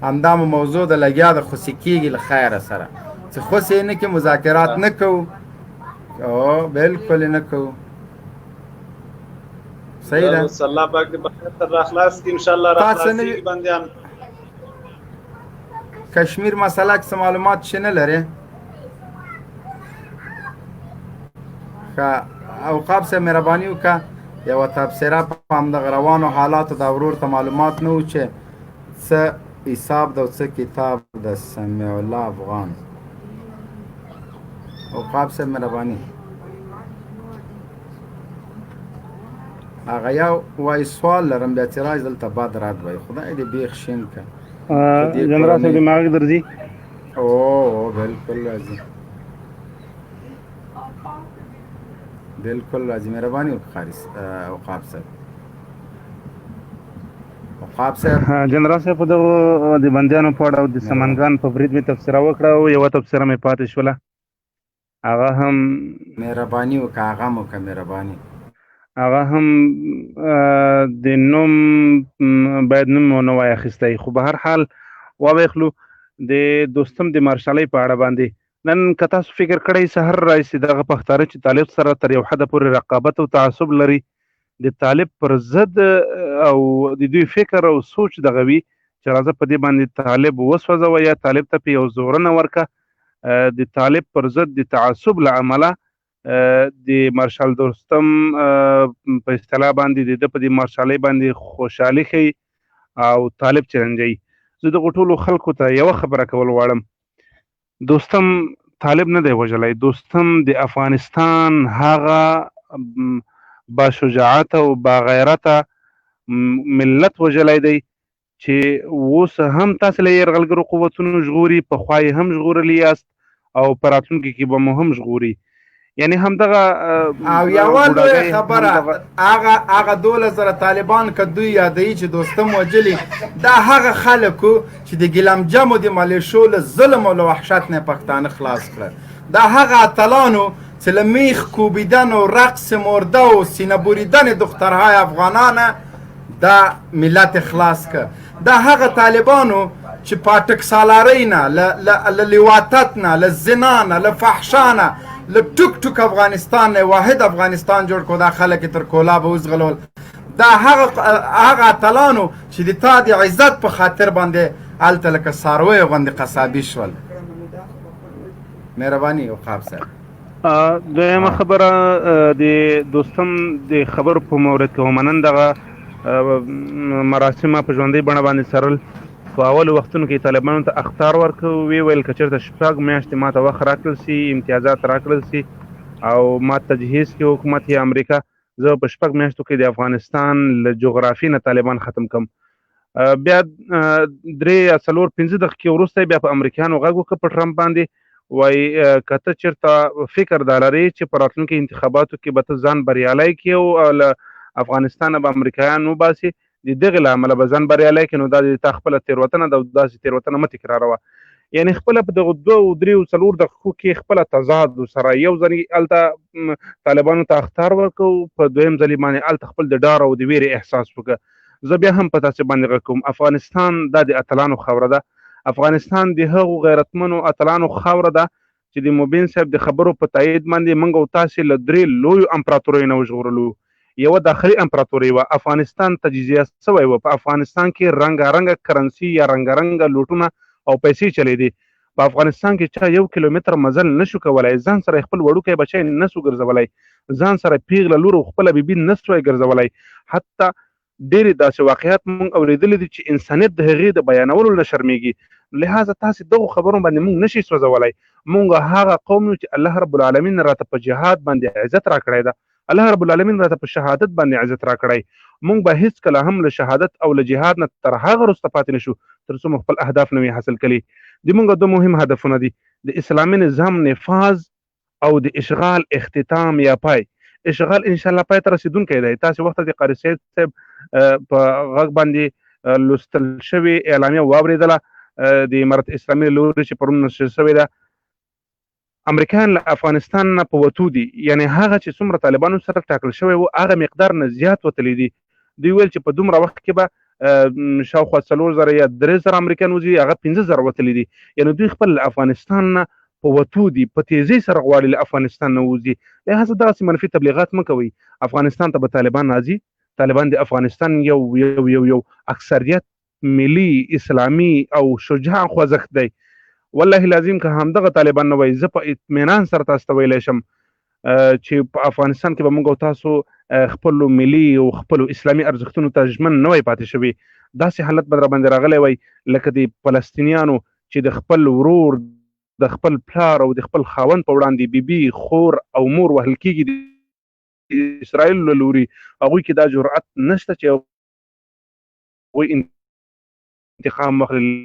همدا مو موضوع د لګیا ده، خوسې کېږي له خیره سره چې خوسې یې نه کړي، مذاکرات نه کوو. بالکل یې نه کوو. صحیح ده. الله پاک دې په خیر سره راخلاص کړي، انشاءالله راخلاصېږي بندیان. کشمیر مسله کې څه معلومات شې نه لرې؟ ښه اوقاب صاحب مهرباني وکړه یوه تبصره په همدغه روانو حالاتو د ورور ته معلومات نه و چې څه حساب ده او څه کتاب ده. سمیع الله افغان. اوقاب صاحب مهرباني. هغه یو وایي سوال لرم بیا چې راځي دلته باد رات وایي خدای دې بیخ شین که. جنرال صاحب دماغ درځي؟ او بالکل راځي، بالکل راځي. مهرباني وکړه خارس اوقاب صاحب. اوقاب صاحب جنرال صاحب په دغه د بندیانو په اړه او د سمنګان په برید مې تبصره وکړه او یوه تبصره مې پاتې شوله، هغه هم مهرباني وکړه، هغه هم وکړه مهرباني. هغه هم د نوم باید نوم ونه وای اخیستی، خو به هر حال وویخلو د دوستم د مارشالۍ په اړه باندې نن که تاسو فکر کړی سهار رایسي دغه پښتانه چې طالب سره تر یو حده پورې رقابت او تعصب لري، د طالب پر ضد او د دوی فکر او سوچ دغه وي چې راځه په دې باندې طالب وسوځوه یا طالب ته په یو زورنه ورکه. د طالب پر ضد د تعصب له امله د مارشال دوستم په اصطلاح باندې د ده په دې مارشالۍ باندې خوشحالي ښیي او طالب چلنجوي. زه دغو ټولو خلکو ته یوه خبره کول غواړم، دوستم طالب نه دی وژلی، دوستم د افغانستان هغه باشجاعته او باغیرته ملت وژلی دی چې اوس هم تاسې له یرغلګرو قوتونو ژغوري، پخوا یې هم ژغورلي یاست او په راتلونکي کې به مو هم ژغوري. یعنی همدغه او یوه لویه خبره، هغه 12,000 طالبان که دوی یادوي چې دوستم وجلي، دا هغه خلکو چې د ګیلمجمو د ملیشو له ظلم او له وحشت نه پښتانه خلاص کړل. دا هغه اتلانو چې له میخ کوبیدن و رقص مرده و سینه بریدن دخترهای افغانانه دا ملت خلاص که. دا هغه طالبانو چې پاټک سالارۍ نه، له لواطت نه، له زنا نه، له فحشا نه، له ټوک ټوک افغانستان نه واحد افغانستان جوړ کړو. دا خلک تر کولا به وزغلول. دا هغه اتلانو چې د تا د عزت په خاطر باندې هلته لکه څارویو غوندې قصابي شول. مهرباني عقاب صاحب. دویمه خبره د دوستم د خبرو په مورد کې ومنن دغه مراسم په ژوندۍ بڼه باندې څارل. په اولو وختونو کې طالبانو ته اخطار ورکړ، ویې ویل که چېرته 6 میاشتې ما ته وخت راکړل سي، امتیازات راکړل سي او ما تجهیز کې حکومت یا امریکا، زه په 6 میاشتو کې د افغانستان له جغرافي نه طالبان ختم کړم. بیا 3 یا 4 5 دقیقې وروسته بیا په امریکایانو غږ وکړ په ټرمپ باندې، وایي که ته چېرته فکر دا لرې چې په راتلونکي انتخاباتو کې به ته ځان بریالی کړې او له افغانستانه به امریکایان وباسي، د دغې له امله به ځان بریالی کړي، نو دا د تا خپله تېروتنه ده او داسې تېروتنه مه تکراروه. یعنې خپله په دغه 2 3 4 دقیقو کې خپله تضاد سره یو ځل هلته طالبانو ته اخطار ورکړو، په دویم ځل باندې هلته خپل د ډار او د ویرې احساس وکړه. زه بیا هم په تاسې باندې غږ کوم، افغانستان دا د اتلانو خاوره ده. افغانستان د هغو غیرتمنو اتلانو خاوره ده چې د مبین صاحب د خبرو په تایید باندې موږ او تاسې له 3 لویو امپراتوریو نه وژغورلو. یوه داخلي امپراتوري وه، افغانستان تجزیه سوی و، په افغانستان کې رنګارنګه کرنسي یا رنګارنګه لوټونه او پیسې چلیدې. په افغانستان کې چا 1 کیلومتر مزل نشو کولی، ځان سره خپل وړوکی بچی نسو ګرځولی، ځان سره پیغله لور او خپله بیبي نسوی ګرځولی. حتی ډېرې داسې واقعات موږ اورېدلي دي چې انسانیت د هغې د بیانولو نه شرمېږي. لهذا تاسې دغو خبرو باندې موږ نشي سوځولی. موږ هغه قوم یو چې الله رب العالمین راته په جهاد باندې عزت راکړی ده، الله رب العالمین راته په شهادت باندې عزت راکړی. موږ به هیڅکله هم له شهادت او له جهاد نه تر هغه وروسته پاتې نشو تر څو موږ خپل اهداف نه وي حاصل کړي. د موږ 2 مهم هدفونه دي، د اسلامي نظام نفاذ او د اشغال اختتام یا پای. اشغال انشاءالله پای ته رسیدونکی دی. تاسې وخت د قاري سید صاحب په غږ باندې لوستل شوې اعلامیه واورېدله د امارت اسلامي له لورې چې پرون نشر شوې ده. امریکایان له افغانستان نه په وتو دي، یعنی هغه چې څومره طالبانو سره ټاکل شوی و هغه مقدار نه زیات وتلی دي. دوی ویل چې په دومره وخت کې به شاوخوا 4,000 یا 3,000 امریکایان وځي، هغه 15,000 وتلی دي. یعنی دوی خپل له افغانستان نه په وتو دي، په تیزۍ سره غواړي له افغانستان نه وځي. لهذا دغسې منفي تبلیغات مه کوئ. افغانستان ته به طالبان راځي. طالبان د افغانستان یو اکثریت ملي اسلامي او شجاع خوځښت دی. والله لازم که همدغه طالبان نه وای، زه په اطمینان سره تاسو ته ویلی شم چې په افغانستان کې به موږ او تاسو خپلو ملي او خپلو اسلامي ارزښتونو ته ژمن نه وای پاتې شوي. داسې حالت به راباندې راغلی وای لکه د فلسطینیانو چې د خپل ورور، د خپل پلار او د خپل خاوند په وړاندې بیبي، خور او مور وهل کېږي د اسرائیلو له لوري. هغوی کې دا جرأت نشته چې هغوی انتقام واخلي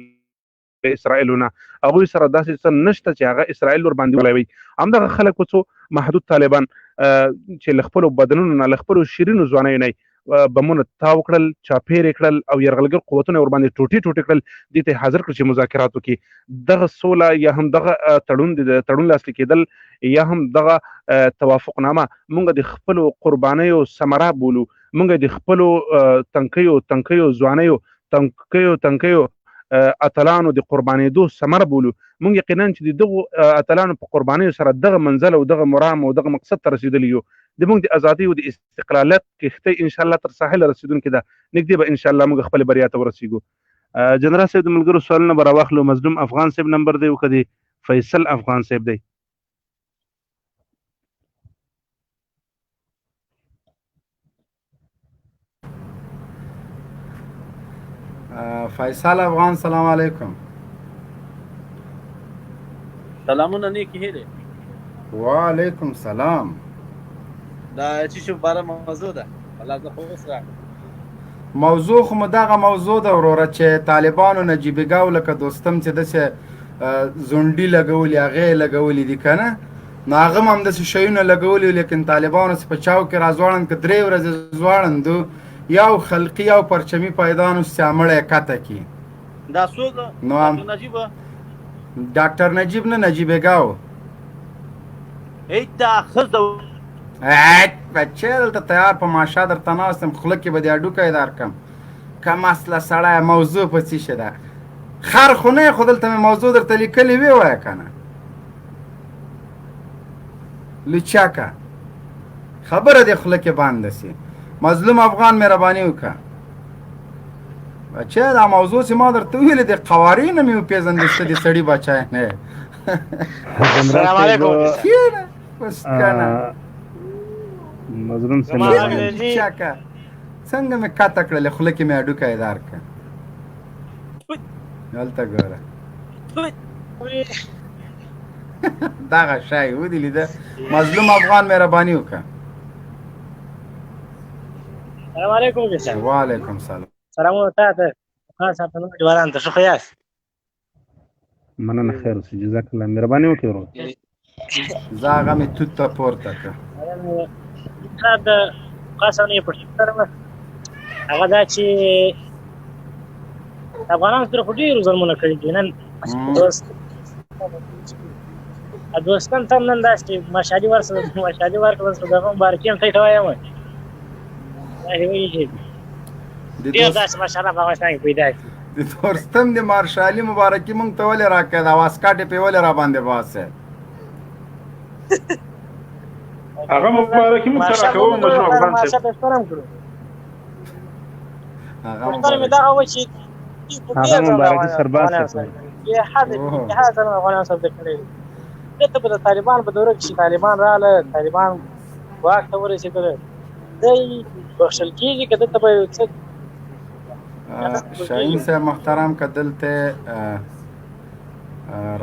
اسرائیلو نه. هغوی سره داسې څه نشته چې هغه اسرائیل ور باندې ولی وي. همدغه خلک وڅو محدود طالبان چې له خپلو بدنونو نه، له خپلو شیرینو ځوانیو نه بمونه تاو کړل، چاپېر یې کړل او یرغلګر قوتونه ور باندې ټوټې ټوټې کړل. دې ته حاضر کړل چې مذاکرات وکړي. دغه سوله یا هم دغه تړون لاسلیک کېدل یا هم دغه توافقنامه موږ د خپلو قربانیو ثمره بولو. موږ د خپلو تنکیو ځوانیو، تنکیو اتلانو د قربانېدو ثمره بولو. موږ یقینا چې د دغو اتلانو په قربانیو سره دغه منزل او دغه مرام او دغه مقصد ته رسېدلي یو. د موږ د ازادۍ او د استقلاليت کښتۍ انشاءالله تر ساحله رسېدونکې ده. نږدې به انشاءالله موږ خپلې بریا ته ورسېږو. جنرال صاحب د ملګرو سوالونه به راواخلو. مظلوم افغان صاحب نمبر دی او که د فیصل افغان صاحب دی؟ فیصل افغان سلام علیکم. سلامونه نیکی هیله. وعلیکم سلام. دا چی شو باره موضوع ده؟ الله زه خو اوس راغلم. موضوع خو مو دغه موضوع ده وروره چې طالبانو نجیب ګاو لکه دوستم چې داسې زونډي لګولي هغې لګولي دي که نه، نو هغه هم همداسې شیونه لګولي، لیکن طالبانو چې په چاو کې را ځوړند که 3 ورځې ځوړندو یو خلقي او پرچمي پیدانو چې مړی کته کي. دا څوک؟ نو ډاکټر نجیب؟ ډاکټر نجیب نه، نجیب ګاو. ای دا ښځه بچې دلته تیار په ماشه درته ناست یم، خوله کې به دې هډوکی درکړم. کم اصله سړی موضوع په څه شي ده؟ خر خو نه یې، خو دلته مې موضوع درته لیکلې وې وایه که نه. لچکه خبره دې خوله کې بنده سي. مظلوم افغان مهرباني وکړه بچې، دا موضوع چې ما درته ویلې دې قوارې نه مې وپېژندې ته دې سړي بچی نه. السلام علیکم. کښېنه بس کنه مظلوم چکه څنګه مې کته کړلې، خوله کې مې هډوکی دار کړه. هلته ګوره دغه شی ودې لیده. مظلوم افغان مهرباني وکړه. السلام علیکم. وعلیکم سلام. سلامونه تا ته خان صاحب ته نور جواران ته ښه خو یاست؟ مننه خیر اوسې، جزاک الله. مهرباني وکړئ ورور. زه هغه مې توت ته پورته کړه. د خاصه نه پوښتنه کوم هغه دا چې افغانانو سره خو ډېرو ظلمونه کړي دي. نن دوستان ته نن داسې مشالي ورکړل دغه مبارکي هم ته یې ته وایم ډېر داسې ماشاءالله په افغانستان کې پیدا دي. د دوستم د مارشالي مبارکي مونږ ته ولې راکړې ده؟ واسکټ یې پې ولې را باندې باسې؟ هغه مبارکي موږ سره کوو مظلوم افغان صاحب. هغه مبارکي سرباز صاحب افغانان سره کړی دي. دلته به د طالبان په دوره کې چې طالبان راغله، طالبان واک ته ورسېدل، دی بخښل کېږي که دلته به یو څه شاهین صاحب محترم که دلته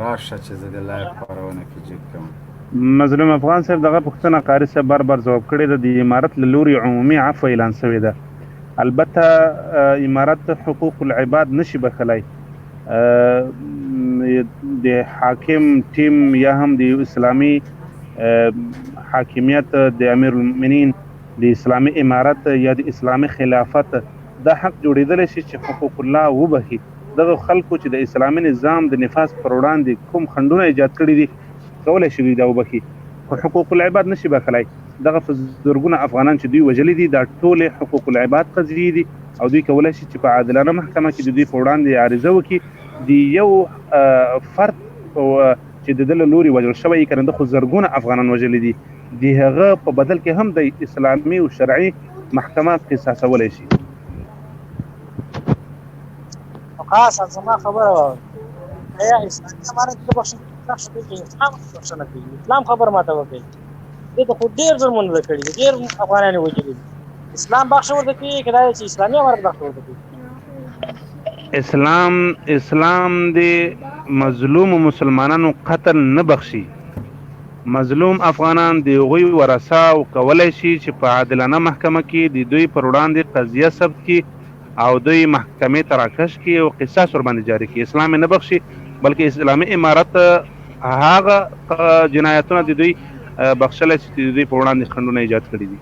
راشه چې زه د لایف خپرونه کې جګ کوم. مظلوم افغان صاحب دغه پوښتنه قاري صاحب بار بار ځواب کړې ده. د امارت له لوري عمومي عفو اعلان شوې ده. البته امارت حقوق العباد نشي بخلی. د حاکم ټیم یا هم د اسلامي حاکمیت د امیر المؤمنین د اسلامي امارت یا د اسلامي خلافت دا حق جوړېدلی شي چې حقوق الله وبخي. دغه خلکو چې د اسلامي نظام د نفاذ پر وړاندې کوم خنډونه ایجاد کړي دي کولی شي دوی دا وبخي، خو حقوق العباد نشي بخلی. دغه په زرګونه افغانان چې دوی وژلي دي دا ټولې حقوق العباد قضیې دي او دوی کولی شي چې په عادلانه محکمه کې د دوی په وړاندې عریضه وکړي. د یو فرد چې د ده له لوري وژل شوی یي که نه، ده خو زرګونه افغانان وژلي دي، د هغه په بدل کې هم د اسلامي او شرعي محکمه قصاصولی شي. خاصه زما خبره وه ایا اسلامي امارت د بخښنې بخښنه کوي؟ اسلام خبره ماته وکړي. دې ته خو ډېر ظلمونه ده کړي دي، ډېر افغانان یې وژلي دي. اسلام بخښه ورته کوي که دا چې اسلامي امارت بخښه ورته کوي؟ اسلام د مظلوم مسلمانانو قتل نه بخشي. مظلوم افغانان د هغوی ورثه او کولی شي چې په عادلانه محکمه کې د دوی پر وړاندې قضیه ثبت کړي او دوی محکمې ته راکش کړي او قصاص ورباندې جاري کړي. اسلام یې نه بخشي، بلکې اسلامي امارت هغه جنایتونه د دوی بخښلی چې د دوی په وړاندې خنډونه ایجاد کړي دي.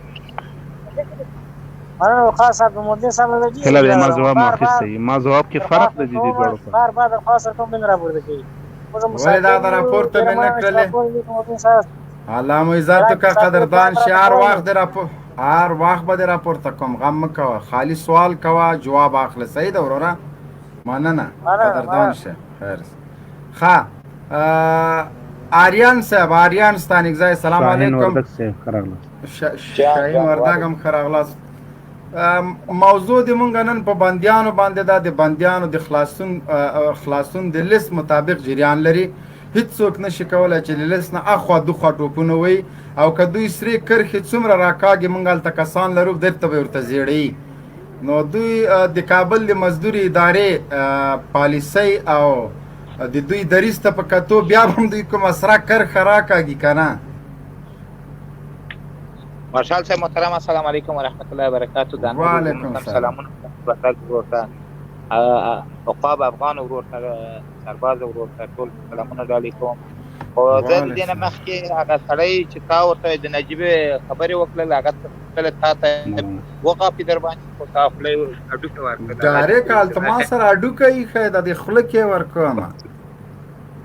کله به ما جواب واخیستی، ما جواب کې فرق دی د دې دواړو په. ولې دا د راپور ته مې نه کړلې؟ الله مو عزت وکړه قدردان شي. هر وخت به دې راپورته کوم، غم مه کوه، خالي سوال کوه جواب اخله. صحیح ده وروره؟ مننه قدردان شه. خیر ښه آریان صاحب، آریان ستانکزی سلام علیکم. شاهین وردګ هم ښه راغلاست. موضوع د مونږ نن په بندیانو باندې دا د بندیانو د خلاصون د لیست مطابق جریان لري. هیڅوک نشي کولی چې له لیست نه اخوا دخوا ټوپونه وي او که دوی سرې کرښې څومره راکاږي مونږ هلته کسان لرو درته به ورته زیړوي. نو دوی د کابل د مزدور ادارې پالیسۍ او د دوی دریځ ته په کتو بیا هم دوی کومه سره کرښه راکاږي که نه؟ مارشال صاحب محترم السلام علیکم ورحمت الله وبرکاتو. وعلیکم السلام. سلامونه ورور ته عقاب افغان ورور ته سرباز ورور ته ټول سلامونه ډالۍ کوم. خو زه د دې نه مخکې هغه سړی چې تا ورته د نجیبې خبرې وکړل هغه کله تا ته وقافي در باندې خو تا خوله هډوکې ورکړه ډایرکټ هلته ما سره هډوکه ایښی د دې خوله کې ورکومه.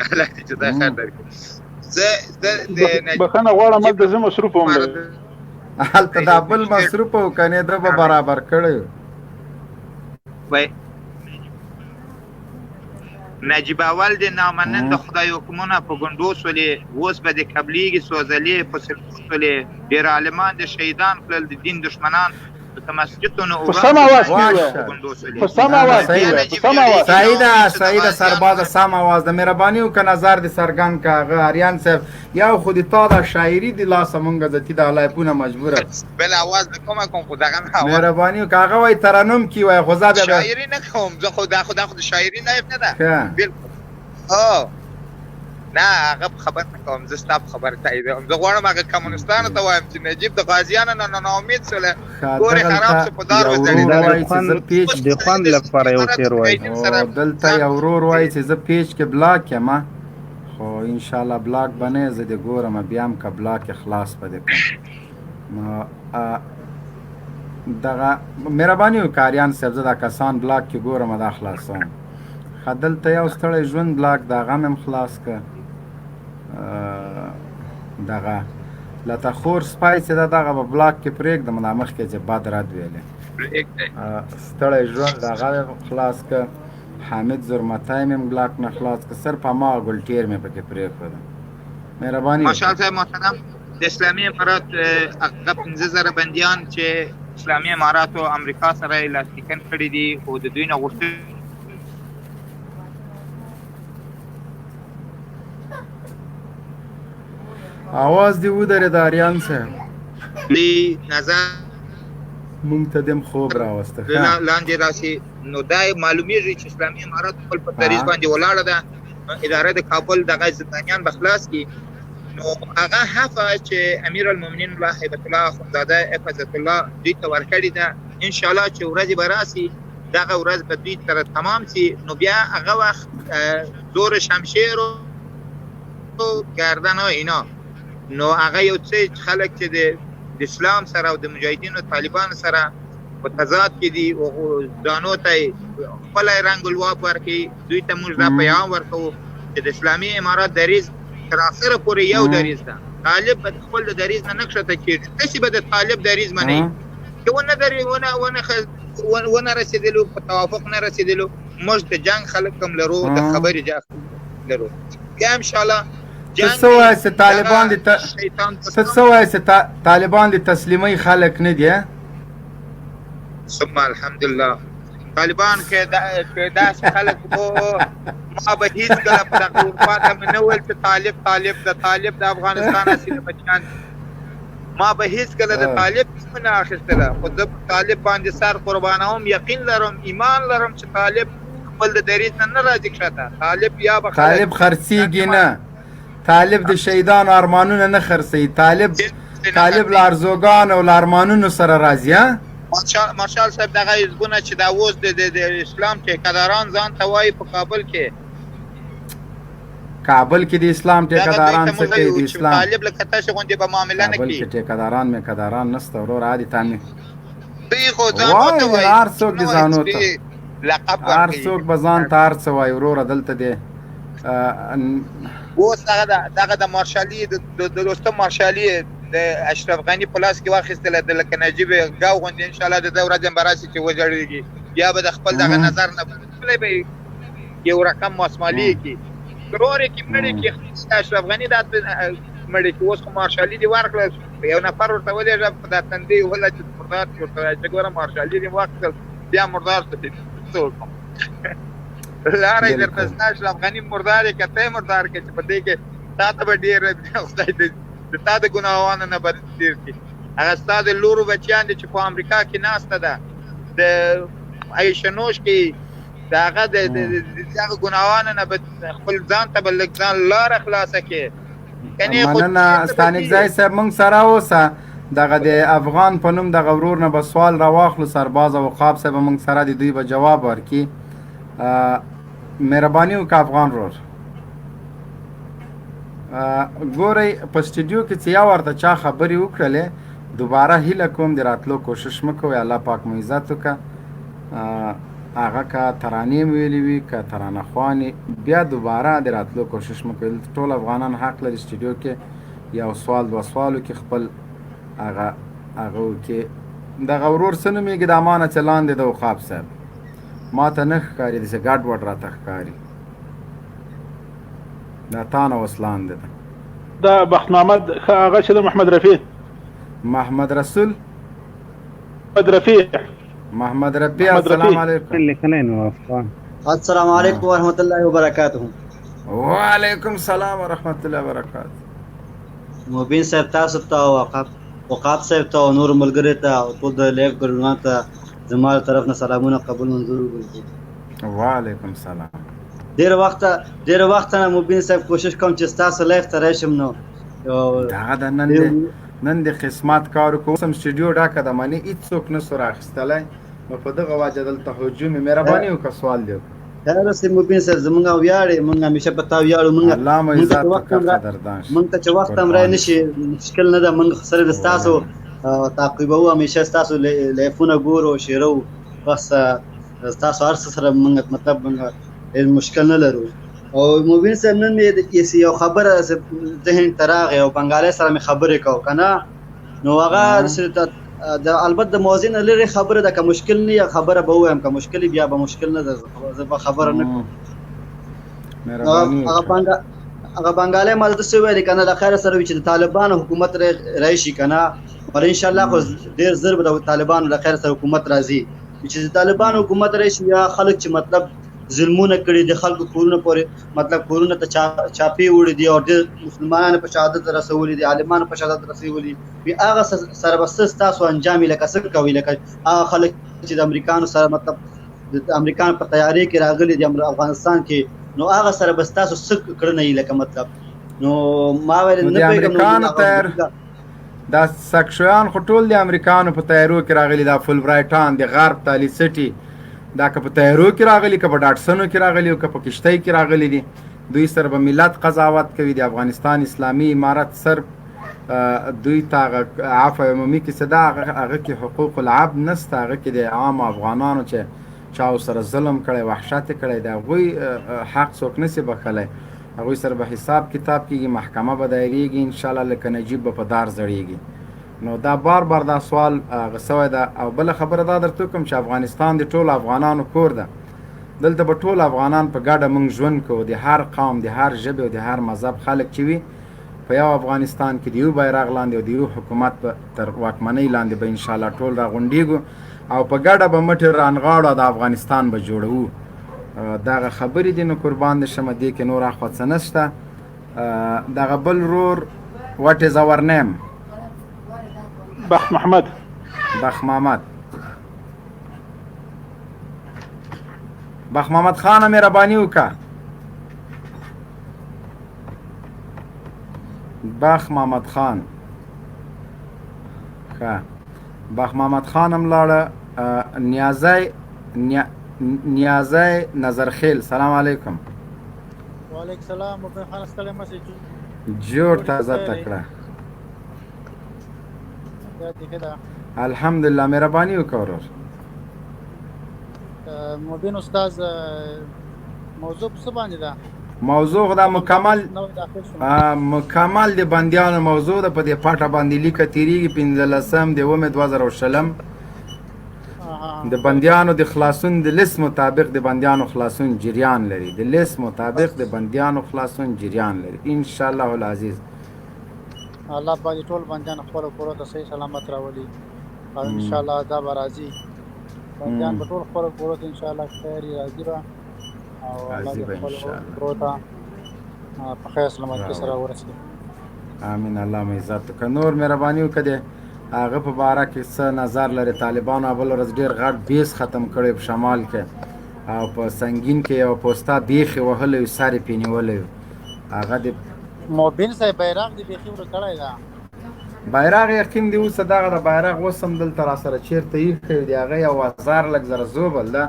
الله دې جدا خیر درکړي. زه د بخښنه غواړم هلته زه مصروف وم. هلته دا بل مصروف و کنې ده به برابر کړی وای نجیب اول د نامنند خدای حکمونه په ګوندو سولې اوس به د قبلیږي سوځلې په سلسلې ډېر عالمان د شهیدان کړل د دین دشمنان په مسجدونو په سم اواز سعیده سربازه سم اواز د مهرباني وکړه نظر دې څرګند که هغه اریان صاحب یو خو د تا دا شاعري د لاسه مونږ ځتي دا لایپونه مجبوره بل اواز به کومه کوم خو دغه مهرباني وکړه هغه وایي ترنم کې وایي خو زه بیا شاعري نه کوم زه خو دا خو د شاعري نایب نه ده بالکل نه هغه خبر نه کوم زه ستا په خبره تاییدوم. زه غواړم هغه کمونستانو ته وایم چې نجیب د غازیانو نه ناامید شوله ګورې خراب شو په دار د خوند لپاره یو شعر وایي دلته یو ورور وایي چې زه پیج کې بلاک یم خو انشاءالله بلاک به نه زه دې ګورم بیا هم که بلاک خلاص به دې کړم. دغه مهرباني وکړه اریان صاحب زه دا کسان بلاک کې ګورم دا خلاصوم. ښه دلته یو ستړی ژوند بلاک د هغه هم خلاص که دغه لته خور سپای چې ده دغه به بلاک کې پرېږدم دا مخکې چې بد رد ویلې ستړی ژوند د هغه خلاص که حامد زرمتی مې بلاک نه خلاص که صرف هماغه ګلټیر مې پکې پرېښودم. مهرباني ماشاءالله صاحب محترم د اسلامي امارات هغه 15,000 بندیان چې اسلامي اماراتو امریکا سره یې لاسلیکن کړي دي خو د دوی نه غوښتل آواز دی ودرېد اریان صاحب نظر مونږ ته دم خوب راوسته لاندې راشي نو دا معلومیږي چې اسلامي امارات خپل په دریځ باندې ولاړه ده اداره د کابل دغه زندانیان به خلاص کړي. نو هغه هفه چې امیر المؤمنین الله هیبت الله اخندزاده حفظه الله دوی ته ورکړې ده انشاءالله چې ورځې به راسي دغه ورځ به دوی سره تمام سي نو بیا هغه وخت زور شمشیر و گردن و اینا نو هغه یو څه خلک چې د اسلام سره او د مجاهدینو طالبانو سره په تضاد کې دي او ځانو ته خپل رنګ الواف ورکړي دوی ته موږ دا پیغام ورکوو چې د اسلامي امارات دریځ تر اخره پورې یو دریځ ده. طالب به خپل د دریځ نه نښته کېږي تاسې به د طالب دریځ منئ چې ونه رسېدلو په توافق نه رسېدلو موږ د جنګ خلک هم لرو د خبرې لرو بیا انشاءالله ته څه وایې چې طالبان د تسلیمۍ خلک نه دي ثم الحمدلله طالبان کې داسې خلک ما به هېڅکله په دغه اروپا ته مې نه ویل چې طالب د افغانستان اصلي بچیان ما به هېڅکله د طالب اسم نه اخیستله خو زه په طالب باندې سر قربانوم یقین لرم ایمان لرم چې طالب خپل د دریځ نه نه راځي کښته طالب یا به طالب خرڅېږي نه طالب د شهیدانو ارمانونه نه خرڅوي طالب له ارزوګانو او له ارمانونو سره راځي مارشال صاحب دغه حزبونه چې دا اوس د اسلام ټیکهداران ځان ته وایي په کابل کې د اسلام ټیکهداران څه کوي د اسلام طالب لکه تاسې غوندې به معامله نه کوي کابل کې ټیکهداران میکهداران نشته ورور عادي تامې دوی خو ځانو ته وایي هر څوک د ځانو ته هر څوک به ځان ته هر څه وایي وروره دلته دی اوس دغه د مارشالي د دوستم مارشالي د اشرف غني په لاس کې واخیستله د لکه نجیب ګاو غوندې انشاءالله د ده ورځ هم به راسي چې وژړېږي بیا به د خپل دغه نظر نه بلی به یو رقم ماسمالي کړي ورور یې کې مړې کړي اشرف غني دا مړې کړي اوس خو مارشالي دې ورکړه یو نفر ورته ولېږه په دا تندې وله چې مردار شي ورته وایي چې ګوره مارشالي دې واخیستل بیا مردار شو څه وکړم لاره یې درته ستا اشرف غني مردار یې که ته یې مردار کړې چې په دې کې تا ته به ډېر خدای د تا د ګناهوانو نه به تېر کړي هغه ستا د لورو بچیان دي چې په امریکا کې ناسته ده د عیشنوش کې د هغه د دغه ګناوانو نه به خپل ځان ته به لږ ځان لاره خلاصه کړې. مننه ستانکزی صاحب، موږ سره اوسه. دغه د افغان په نوم دغه ورور نه به سوال راواخلو، سرباز وقاف صاحب موږ سره د دوی به جواب ورکړي. مهرباني وکړه افغان ورور. ګورئ په سټوډیو کې چې یا ورته چا خبرې وکړلې، دوباره هیله کوم د راتلو کوشش مه کوئ. الله پاک مو عزت وکړه. هغه که ترانې مو ویلې وي که ترانه خوانې، بیا دوباره د راتلو کوشش مه کوئ. ټول افغانان حق لري سټوډیو کې یو سوال دوه سوال وکړي، خپل هغه وکړي. دغه ورور څه نومېږي؟ د امانه چې لاندې د وقاف صاحب ما ته نه ښکاري، داسې ګډ وډ راته ښکاري. دا تا نه اوس لاندې ده. دا بخت محمد هغه چې د محمد رفیع محمد رسول محمد رفیع السلام علیکم. السلام علیکم ورحمۃ اللہ وبرکاتہ. وعلیکم السلام ورحمۃ اللہ وبرکاتہ. مبین صاحب تاسو ته وقاف صاحب ته نور ملګری ته او ټول د لیف ګرونان ته زما طرف نه سلامونه قبول منظور وګورئ. وعلیکم السلام. ډېر وخت نه مبین صاحب کوشش کوم چې تاسو لیف ته راشم. نو دا د نن د قسمت کار کوم سټوډیو ډاکه د معنی هیڅوک نه سره اخیستلی، نو په دغه وجه دلته هجوم مهرباني وکړه سوال دی. خیر اوسې مبین صاحب زمونږ ویاړې، مونږ همیشه په تا ویاړو. مونږ ته چې وخت هم رای نشي مشکل نه ده، مونږ سره د ستاسو تعقیبوو، همیشه ستاسو لیفونه ګورو شیرو، بس ستاسو هر څه سره مونږ مطلب مونږ مشکل نه لرو. او مبین صاحب نن مې یو خبره ذهن ته راغی او بنګالۍ سره مې خبرې کوو که نه، نو هغه البته د موضوع نه لرې خبره ده. که مشکل نه یا خبره به ووایم، که مشکل بیا به مشکل نه ده، زه به خبره نه کوم. هغه بنګالۍ ما درته څه ویلې که نه، د خیر سره وي چې د طالبانو حکومت راشي که نه، پر انشاءالله خو ډېر زر به د طالبانو د خیر سره حکومت راځي. چې د طالبانو حکومت راشي، یا خلک چې مطلب ظلمونه کړي د خلکو کورونه پورې مطلب کورونه ته چاپې وړي دي او ډېر مسلمانانو په شهادت رسولي دي، عالمانو په شهادت رسولي وي، هغه سره به ستاسو انجام وي. لکه څه کوي؟ لکه هغه خلک چې د امریکانو سره مطلب د امریکان په تیارې کې راغلي دي افغانستان کې، نو هغه سره به ستاسو څه کړنه وي لکه مطلب. نو ما ویل نه پوهېږم دا سکشویان خو ټول د امریکانو په تیارو کې راغلي، دا فل برایټان د غرب تالی سټي دا که په تیارو کې راغلي، که په ډاټسنو کې راغلي او که په کشتۍ کې راغلي دي، دوی سره به ملت قضاوت کوي. د افغانستان اسلامي امارت صرف دوی ته هغه عفو عمومي کې څه ده، هغه کې حقوق العبد نشته، هغه کې د عام افغانانو چې چا سره ظلم کړی، وحشت کړی، د هغوی حق څوک نشي بخلی. هغوی سره به حساب کتاب کېږي، محکمه به دایریږي انشاءالله، لکه نجیب به په دار زړیږي. نو دا بار دا سوال غسوی ده. او بله خبره دا درته کوم چې افغانستان د ټولو افغانانو کور ده. دلته به ټول افغانان په ګډه موږ ژوند کوو، د هر قوم، د هر ژبې او د هر مذهب خلک چې وي په یو افغانستان کې د یو بیرغ لاندې او د یو حکومت تر واکمنۍ لاندې به انشاءالله ټول راغونډېږو او په ګډه به مټې رانغاړو او د افغانستان به جوړوو. دغه خبرې دي. نو قربان دې شمه، دې کې نور اخوا څه نشته. دغه بل ورور what is our name؟ بخت محمد. بخت محمد خانه مهرباني وکړه. بخت محمد خان ښه، بخت محمد خان هم لاړه. نیازی نظرخیل سلام علیکم. وعلیکم السلام. مبین خان ستړی مشې جوړ تازه تکړه. الحمدلله مهرباني وکړه ورور. مبین استاد موضوع څه باندې ده؟ موضوع دا مکمل د بندیانو موضوع ده. په دې پاټه باندې لیکه تیریږي 15 د 2020 د بندیانو د خلاصون د لیست مطابق د بندیانو خلاصون جریان لري. د لیست مطابق د بندیانو خلاصون جریان لري ان شاء الله العزیز. الله پاک ټول بندیان خپل کور ته صحیح سلامت راولي او ان شاء الله دا به راځي. بندیان به ټول خپل کور ته ان شاء الله خیر راځي به او الله دې خپل کور ته په خیر سلامت سره ورسوي. امين. الله مې عزت وکړي. نور مهرباني وکړي هغه په باره کې څه نظر لري؟ طالبانو بل ورځ ډېر غټ بیس ختم کړی په شمال کې او په سنګین کې یو پوسته بیخي وهلی و، سر یې پرې نیولی و. هغه د مبین صاحب بیرغ دې بیخي ورک کړی ده. بیرغ یقین دی اوس دغه د بیرغ اوس هم دلته راسره چېرته ایښی دی. هغه یو 1000 لږ زره زوبل ده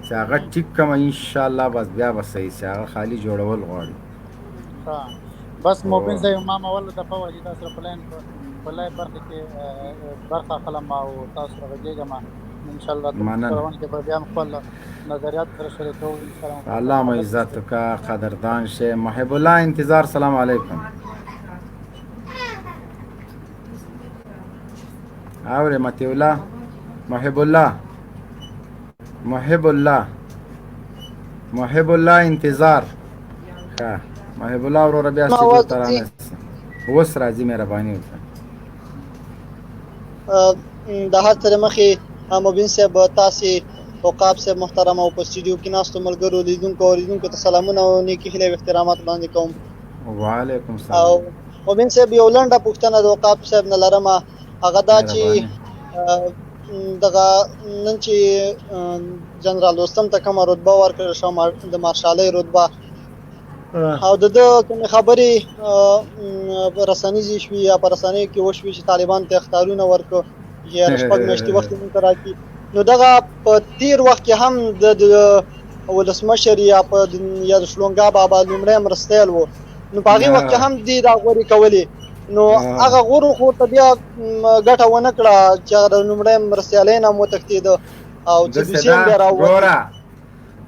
چې هغه ټیک کړمه انشاءالله، بس بیا به صحیح شي. هغه خالي جوړول غواړي. بس مبین صاحب ما اوله دفعه وه چې تاسو سره په لایف برخه کې برخه اخلم او تاسو سره غږېږم. انشاءالله روان کې به بیا هم خپل نظریات سره شریکوو انشاءالله. الله مو عزت وکړه، قدردان شئ. محب الله انتظار. سلام علیکم. اورې مطیع الله، محب الله، محب الله، محب الله انتظار. ښه محب الله وروره بیا سیدو ته رانیسه. اوس راځي، مهرباني وکړه. د هر تر مخې مبین صاحب تاسې عقاب صاحب محترم او په سټوډیو کې ناستو ملګرو لیدونکو اوریدونکو ته سلامونه او نیکې هیلې او احترامات وړاندې کوم. وعلیکم السلام. او مبین صاحب یو لنډه پوښتنه د عقاب صاحب نه لرم، هغه دا چې دغه نن چې جنرال رستم ته کومه رتبه ورکړل شوه، د مارشالۍ رتبه، او د ده کومې خبرې رسنیزې شوي یا په رسنیو کې وشوي چې طالبان ته اخطارونه ورکړه یا 6 میاشتې وخت یې موږ ته راکړي، نو دغه په تېر وخت کې هم د ولسمشر یا د شلونګا بابا لومړی مرستیال و، نو په هغې وخت کې هم دې دا غورې کولې، نو هغه غورو خو ته بیا ګټه ونه کړه چې هغه د لومړی مرستیالۍ نه هم وتښتېده او چې دوسیې هم بیا راووتل.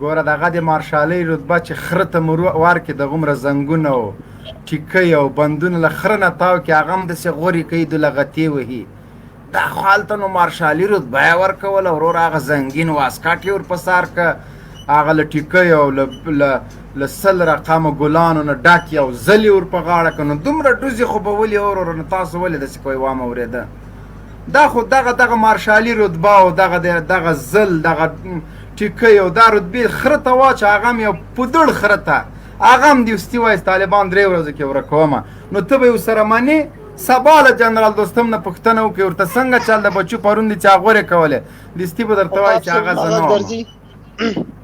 ګوره دغه د مارشالۍ رتبه چې خره ته ورکړي د غومره زنګونه او ټیکۍ او بندونه له خره نه تاو کړي، هغه هم داسې غورې کوي د لغتې وهي. دا خو هلته نو مارشالي رتبه یې ورکوله، ورور هغه زنګین واسکټ یې ورپه سار که، هغه له ټیکۍ او له 100 رقمه ګلانو نه ډک یو زل یې ورپه غاړه که، نو دومره ډوزې خو به ولې وروره، نو تاسو ولې داسې کوئ وام اورېده؟ دا خو دغه مارشالي رتبه او دغه زل دغه ټیکۍ او دا رتبې خره ته واچه، هغه هم یو پودړ خره ته، هغه هم دوستي وایست طالبان 3 ورځو کې ورکومه، نو ته به یې ورسره منې؟ سبا له جنرال دوستم نه پوښتنه وکړې ورته څنګه چل د بچو پرون دي چې هغه غورې کولې، دستي به درته وایي چې هغه زه نه وم.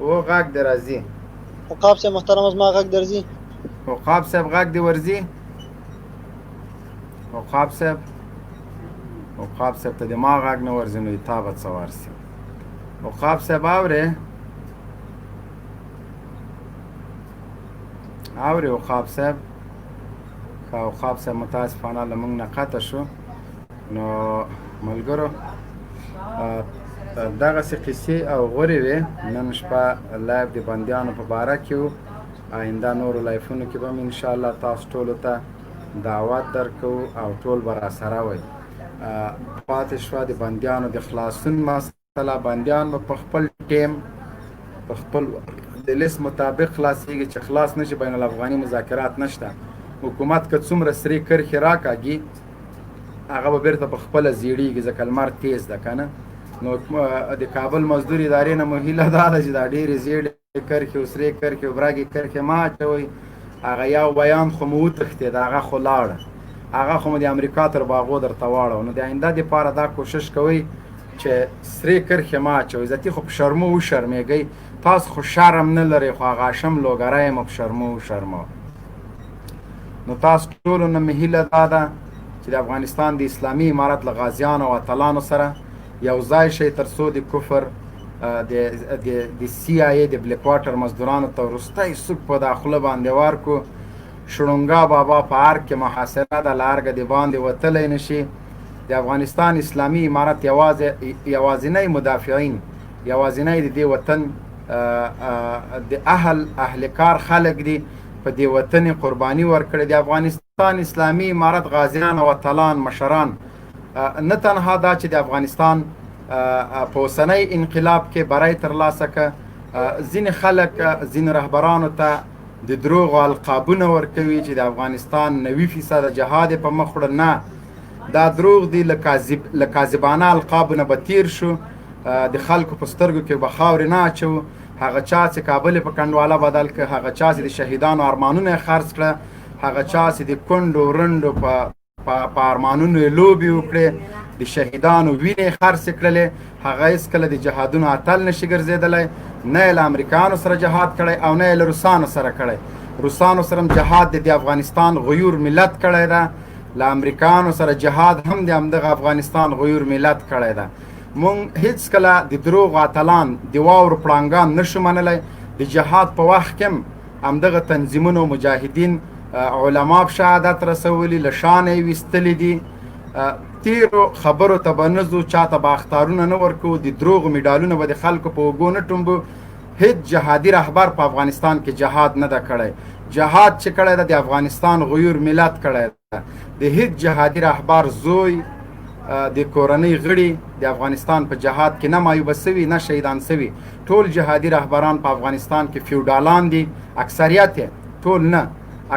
او غږ دې راځي. عقاب صاحب محترم زما غږ درځي؟ عقاب صاحب غږ دې ورځي؟ عقاب صاحب ته د ما غږ نه ورځي، نو تا به څه ورسي؟ عقاب صاحب اورې؟ عقاب صاحب؟ عقاب صاحب متاسفانه له موږ نه قطع شو. نو ملګرو دغسې قصې او غورې وې نن شپه لایف د بندیانو په باره کې و. آینده نورو لایفونو کې به هم انشاءالله تاسو ټولو ته دعوت درکوو او ټول به راسره وئ. پاتې شوه د بندیانو د خلاصون مسله. بندیان به په خپل ټیم په خپل د لیست مطابق خلاصېږي، چې خلاص نه شي بین الافغاني مذاکرات نشته. حکومت که څومره سرې کرښې راکاږي هغه به بیرته په خپله زیړېږي، ځکه لمر تیز ده که نه. نو د کابل مزدور ادارې نه مو هیله دا ده چې دا ډېرې زیړې کرښې او سرې کرښې او برګې کرښې مه اچوئ. هغه یو بیان خو مو وتښتېد، هغه خو لاړه، هغه خو مو د امریکا تر باغو درته واړو. نو د آینده دپاره دا کوشش کوئ چې سرې کرښې مه اچوئ. ذاتي خو په شرمو وشرمېږئ، تاسو خو شرم نه لرئ، خو هغه اشم لوګری یم په شرمو وشرمو. نو تاسو ټولو نه مې هیله دا ده چې د افغانستان د اسلامي امارت له غازیانو او اتلانو سره یو ځای شئ، تر څو د کفر د CIA د بلیک واټر مزدورانو ته وروستی سوک په داخله باندې ورکو. شړونګا بابا په ارګ کې محاصره ده، له ارګه د باندې وتلی نه شي. د افغانستان اسلامي امارت یوازینی مدافعین، یوازینی د دې وطن د اهل کار خلک دي، په دې وطن قرباني ورکړې. د افغانستان اسلامي امارت غازیان او اتلان مشران نه تنها دا چې د افغانستان په اوسنی انقلاب کې بری ترلاسه که، ځینې خلک ځینې رهبرانو ته د دروغو القابونه ورکوي چې د افغانستان 90% جهاد په مخ وړه. نه، دا دروغ دي، له کاذبانه القابونه به تیر شو، د خلکو په سترګو کې به خاورې نه اچو. هغه چا چې کابل په کنډواله بدل کړ، هغه چا چې د شهیدانو ارمانونه یې خرڅ کړه، هغه چا چې د کونډو رنډو په ارمانونو یې لوبې وکړې، د شهیدانو وینې خرڅې کړلې، هغه هېڅکله د جهادونو اتل نشي ګرځېدلی، نه یې له امریکایانو سره جهاد کړی او نه یې له روسانو سره کړی. روسانو سره هم جهاد د افغانستان غیور ملت کړی ده، له امریکایانو سره جهاد هم د همدغه افغانستان غیور ملت کړی ده. مونږ هېڅکله د دروغو اتلان د واورو پړانګان نشو منلی. د جهاد په وخت کې هم همدغه تنظیمونو مجاهدین علما په شهادت رسولي، له شانه یې ویستلي دي. تیرو خبرو ته به نه ځو، چاته به اخطارونه نه ورکوو، د دروغو میډالونه به د خلکو په اوږو نه ټومبو. هیڅ جهادي رهبر په افغانستان کې جهاد نه ده کړی. جهاد چې کړی ده د افغانستان غیور ملت کړی ده. د هیڅ جهادي رهبر زوی د کورنۍ غړي د افغانستان په جهاد کې نه مایوبه سوي نه شهیدان سوي. ټول جهادي رهبران په افغانستان کې فیوډالان دي. اکثریت ټول نه،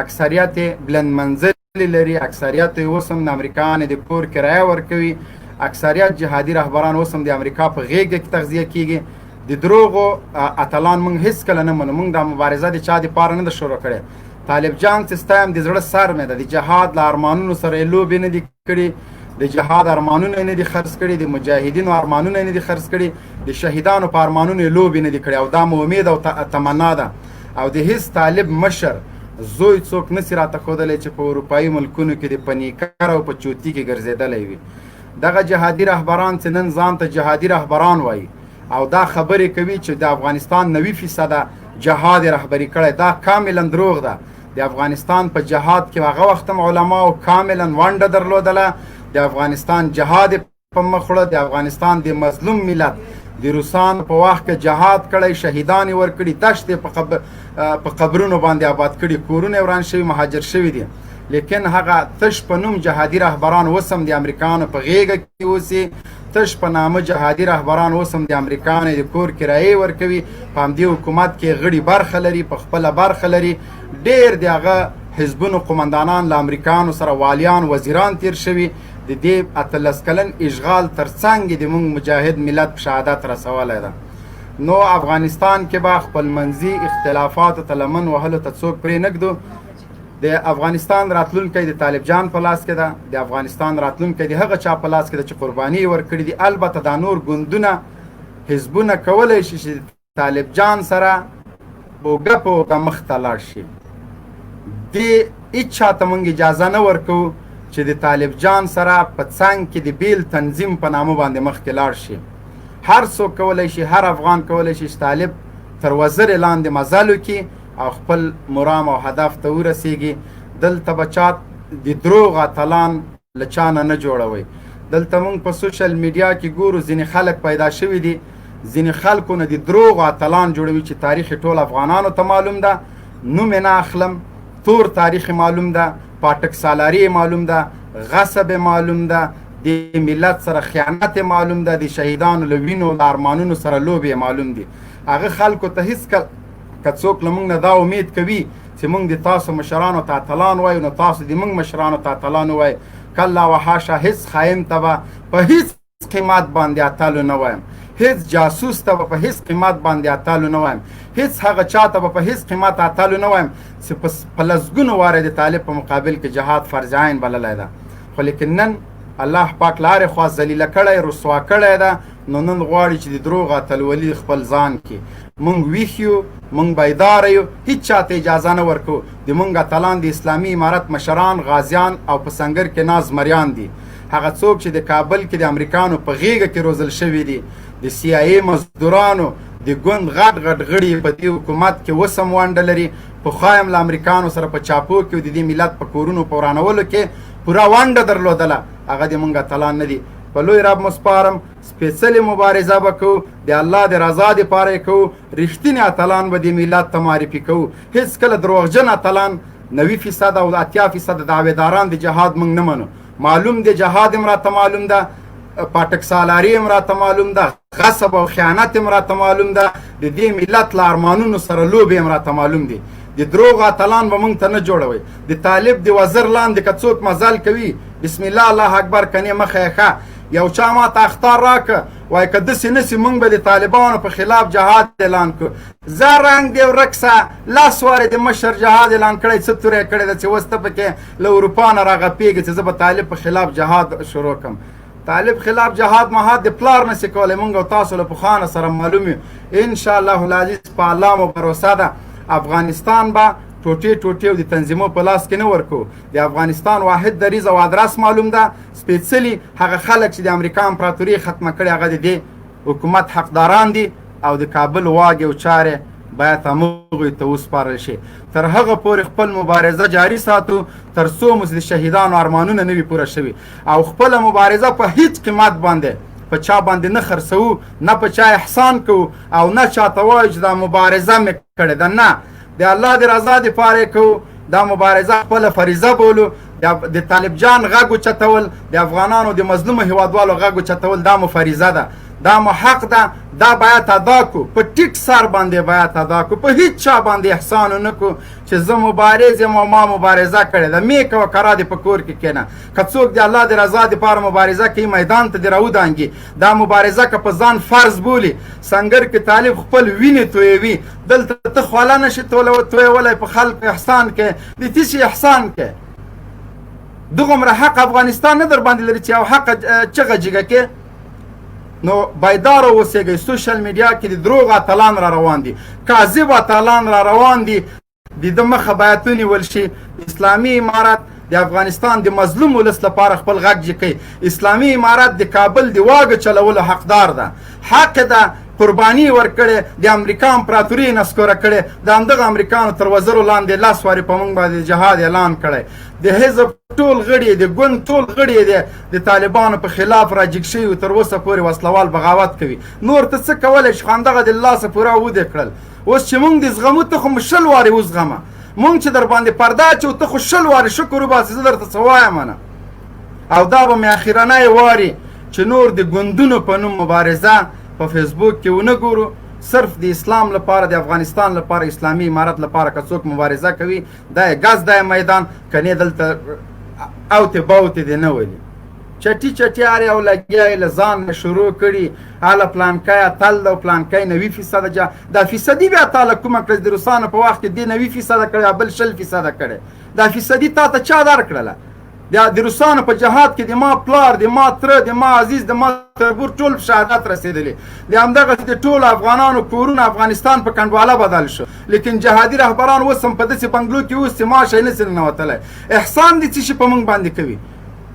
اکثریت بلند منزل لري، اکثریت اوس هم د امریکایانو د کور کرایه ورکوي. اکثریت جهادي رهبران اوس هم د امریکا په غېږه کې تغذیه کیږي. د دروغو اتلان موږ هېڅکله نه منو. موږ دا مبارزه د چا دپاره نه ده شروع کړې. طالب جان سیستم د زړه سر مې ده. د جهاد له ارمانونو سره یې لوبې نه دي کړي، د جهاد ارمانونه یې نه دي خرڅ کړي، د مجاهدینو ارمانونه یې نه دي خرڅ کړي، د شهیدانو په ارمانونو یې لوبې نه دي کړي. او دا مو امید او تمنا ده. او د هیڅ طالب مشر زوی څوک نسي راته ښودلی چې په اروپایي ملکونو کې د پنیکر او په چوتي کې ګرځېدلی وي. دغه جهادي رهبران چې نن ځان ته جهادي رهبران وایي او دا خبرې کوي چې د افغانستان 90% جهاد رهبري کړی، دا کاملا دروغ ده. د افغانستان په جهاد کې هغه وخت هم علماو کاملا ونډه درلودله. د افغانستان جهاد په مخ وړه. د افغانستان د مظلوم ملت د روسان په وخت کې جهاد کړی، شهیدان یې ورکړي، دشتې په قبرونو باندې آباد کړي، کورونه یې وران شوي، مهاجر شوي دي. لیکن هغه تش په نوم جهادي رهبران اوس هم د امریکایانو په غېږه کې اوسي. تش په نامه جهادي رهبران اوس هم د امریکایانو د کور کرایې ورکوي. په همدې حکومت کې غړي برخه لري، په خپله برخه لري. ډېر د هغه حزبونو قمندانان له امریکایانو سره والیان وزیران تیر شوي. د دې 18 کلن اشغال ترڅنګ د موږ مجاهد ملت په شهادت رسولی ده. نو افغانستان کې به خپل منځي اختلافاتو ته لمن وهلو ته څوک پرې نږدو. د افغانستان راتلونکی د طالب جان په لاس کې ده. د افغانستان راتلونکی د هغه چا په لاس کې ده چې قرباني یې ورکړي دي. البته دا نور ګوندونه حزبونه کولی شي چې طالب جان سره اوږه په اوږه مخ ته لاړ شي. دې هېڅ چاته موږ اجازه نه ورکوو چې د طالب جان سره په څنګ کې د بیل تنظیم په نامه باندې مخکې لاړ شي. هر څوک کولی شي، هر افغان کولی شي چې طالب تر وزرې لاندې مزل وکړي او خپل مرام او هدف ته ورسیږي. دلته به چا د دروغ اتلان له چا نه جوړوئ. دلته موږ په سوشل میډیا کې ګورو ځینې خلک پیدا شوي دي، ځینې خلکو نه د دروغ اتلان جوړوي چې تاریخ ټول افغانانو ته معلوم ده. نوم یې نه اخلم، تور تاریخ معلوم ده، پاټک سالاري معلوم ده، غصب معلوم ده، د ملت سره خیانت معلوم ده، د شهیدانو له وینو له ارمانونو سره لوبې معلوم دي. هغه خلکو ته هېڅکله که څوک له موږ نه دا امید کوي چې موږ د تاسو مشرانو ته اتلان وایو، نو تاسو د موږ مشرانو ته اتلان ووایئ. کله وحاشه هېڅ خاین ته به په هېڅ قیمت باندې اتلو نه وایم، هېڅ جاسوس ته به په هېڅ قیمت باندې اتلو نه وایم، هېڅ هغه چا ته به په هېڅ قیمت اتلو نه وایم چې په لسګونو واره د طالب په مقابل کې جهاد فرض عین بللی ده. خو لیکن نن الله پاک لارې خوا ذلیله کړی، رسوا کړی ده. نو نن غواړي چې د دروغ اتلولي خپل ځان کې. مونږ ویښ یو، مونږ بیداره یو، هېڅ چاته اجازه نه ورکو. د مونږ اتلان د اسلامي امارت مشران، غازیان او په سنګر کې ناز مریان دي. هغه څوک چې د کابل کې د امریکانو په غېږه کې روزل شوي دي، د CIA مزدورانو د ګوند غټ غټ غړي په دې حکومت کې اوس هم ونډه لري. پخوا هم له امریکانو سره په چاپو کې د دې ملت په کورونو په ورانولو کې پوره ونډه درلودله. هغه د مونږ اتلان نه دي. په لوی رب مسپارم، سپېڅلې مبارزه به کوو، د الله د رضا دپاره یې کوو. رښتینې اتلان به دې ملت ته معرفي کوو. هېڅکله دروغجن اتلان 90% او 80% دعویداران د جهاد موږ نه منو. معلوم دی جهاد هم راته معلوم ده، پاټک سالاري هم راته معلوم ده، غصب او خیانت هم راته معلوم ده، د دې ملت له ارمانونو سره لوبې هم راته معلوم دي. د دروغ اتلان به موږ ته نه جوړوئ. د طالب د وزر لاندې که څوک مزل کوي، بسم الله الله اکبر کنې مخه یې ښه. یو چا ما ته اخطار راکه وایي که داسې نسي موږ به د طالبانو په خلاف جهاد اعلان کړو. زه رنګ دې ورک سه، لاس وارې د مشر جهاد اعلان کړی، څه توره یې کړې ده چې اوس ته پکې له اروپا نه راغپېږي چې زه به طالب په خلاف جهاد شروع کړم. طالب خلاف جهاد مهاد د پلار نشي کولی. موږ او تاسو له پخوا نه سره معلوم یو ان شاء الله العزیز په الله مو بروسه ده. افغانستان به ټوټې ټوټې او د تنظیمو په لاس کې نه ورکو. د افغانستان واحد دریځ او ادرس معلوم ده. سپېڅلي هغه خلک چې د امریکا امپراتوري ختمه کړې هغه د دې حکومت حقداران دي او د کابل واګې او چارې باید همغوی ته وسپارل شي. تر هغه پورې خپل مبارزه جاري ساتو تر څو مو د شهیدانو ارمانونه نه وي پوره شوي او خپله مبارزه په هیڅ قیمت باندې په چا باندې نه خرڅوو، نه په چا احسان کوو او نه چاته وایو چې دا مبارزه مې کړې ده. نه، د الله د رضا دپاره یې کوو. دا مبارزه خپله فریضه بولو. د طالب جان غږ اوچتول، د افغانانو د مظلومو هیوادوالو غږ اوچتول دا مو فریضه ده، دا مو حق ده. دا باید ادا کو، په ټیټ سر باندې باید ادا کو، په هیڅ چا باندې احسان ونه کو چې زه مبارز یم او ما مبارزه کړې ده. مې کوه کرا دې په کور کې کښېنه. که څوک د الله د رضا دپاره مبارزه کوي میدان ته دې راودانګي. دا مبارزه که په ځان فرض بولي، سنګر کې طالب خپل وینې تویوي، دلته ته خوله نشي تویولی په خلکو احسان کې. د څه شي احسان کې؟ دغومره حق افغانستان نه در باندې لري چې یو حق چغه جګه کې. نو بیدار اوسېږئ. سوشل میډیا کې د دروغ اتلان را روان دي، کاذب اتلان را روان دي. د ده مخه باید ونیول شي. اسلامي امارت د افغانستان د مظلوم ولس لپاره خپل غږ جګوي. اسلامي امارت د کابل د واګه چلولو حقدار ده، حق ده. قرباني ورکړې، د امریکا امپراتوري نسکوره کړې. د همدغه امریکانو تر وزرو لاندې لاس وارې په موږ باندې جهاد اعلان کړی. د حزب ټول غړي، د ګوند ټول غړي د طالبانو په خلاف راجګ شوي تر اوسه پورې وسلوال بغاوت کوي. نور ته څه کولی شي؟ خو همدغه د لاسه پوره ودې کړل. اوس چې موږ د زغمو ته خو مو شل وارې وزغمه. موږ چې در باندې پرده اچو ته خو شل وارې شکر وباسې. زه درته څه وایم نه. او دا به مې اخرنی واري چې نور د ګوندونو په نوم مبارزه په فیسبوک کې ونه ګورو. صرف د اسلام لپاره، د افغانستان لپاره، اسلامي امارت لپاره که څوک مبارزه کوي دا یې ګز، دا یې میدان، کنې دلته اوتې باوتې دې نه ولي. چټي چټیارې او لګیا یې له ځان نه شروع کړي. هله پلانکی اتل ده او پلانکی 90% دا فیصدي بیا تا له کومه کړه؟ د روسانو په وخت کې دې 90% کړی یا بل 0% کړی. دا فیصدي تا ته چا درکړله؟ د روسانو په جهاد کې د ما پلار، د ما تره، د ما عزیز، د ما تربور ټول شهادت رسېدلي. د همدغسې د ټولو افغانانو کورونه افغانستان په کنډواله بدل شو. لیکن جهادي رهبران اوس هم په داسې بنګلو کې اوس چې معاش یې نسي ننوتلی. احسان دې څه شي په موږ باندې کوي؟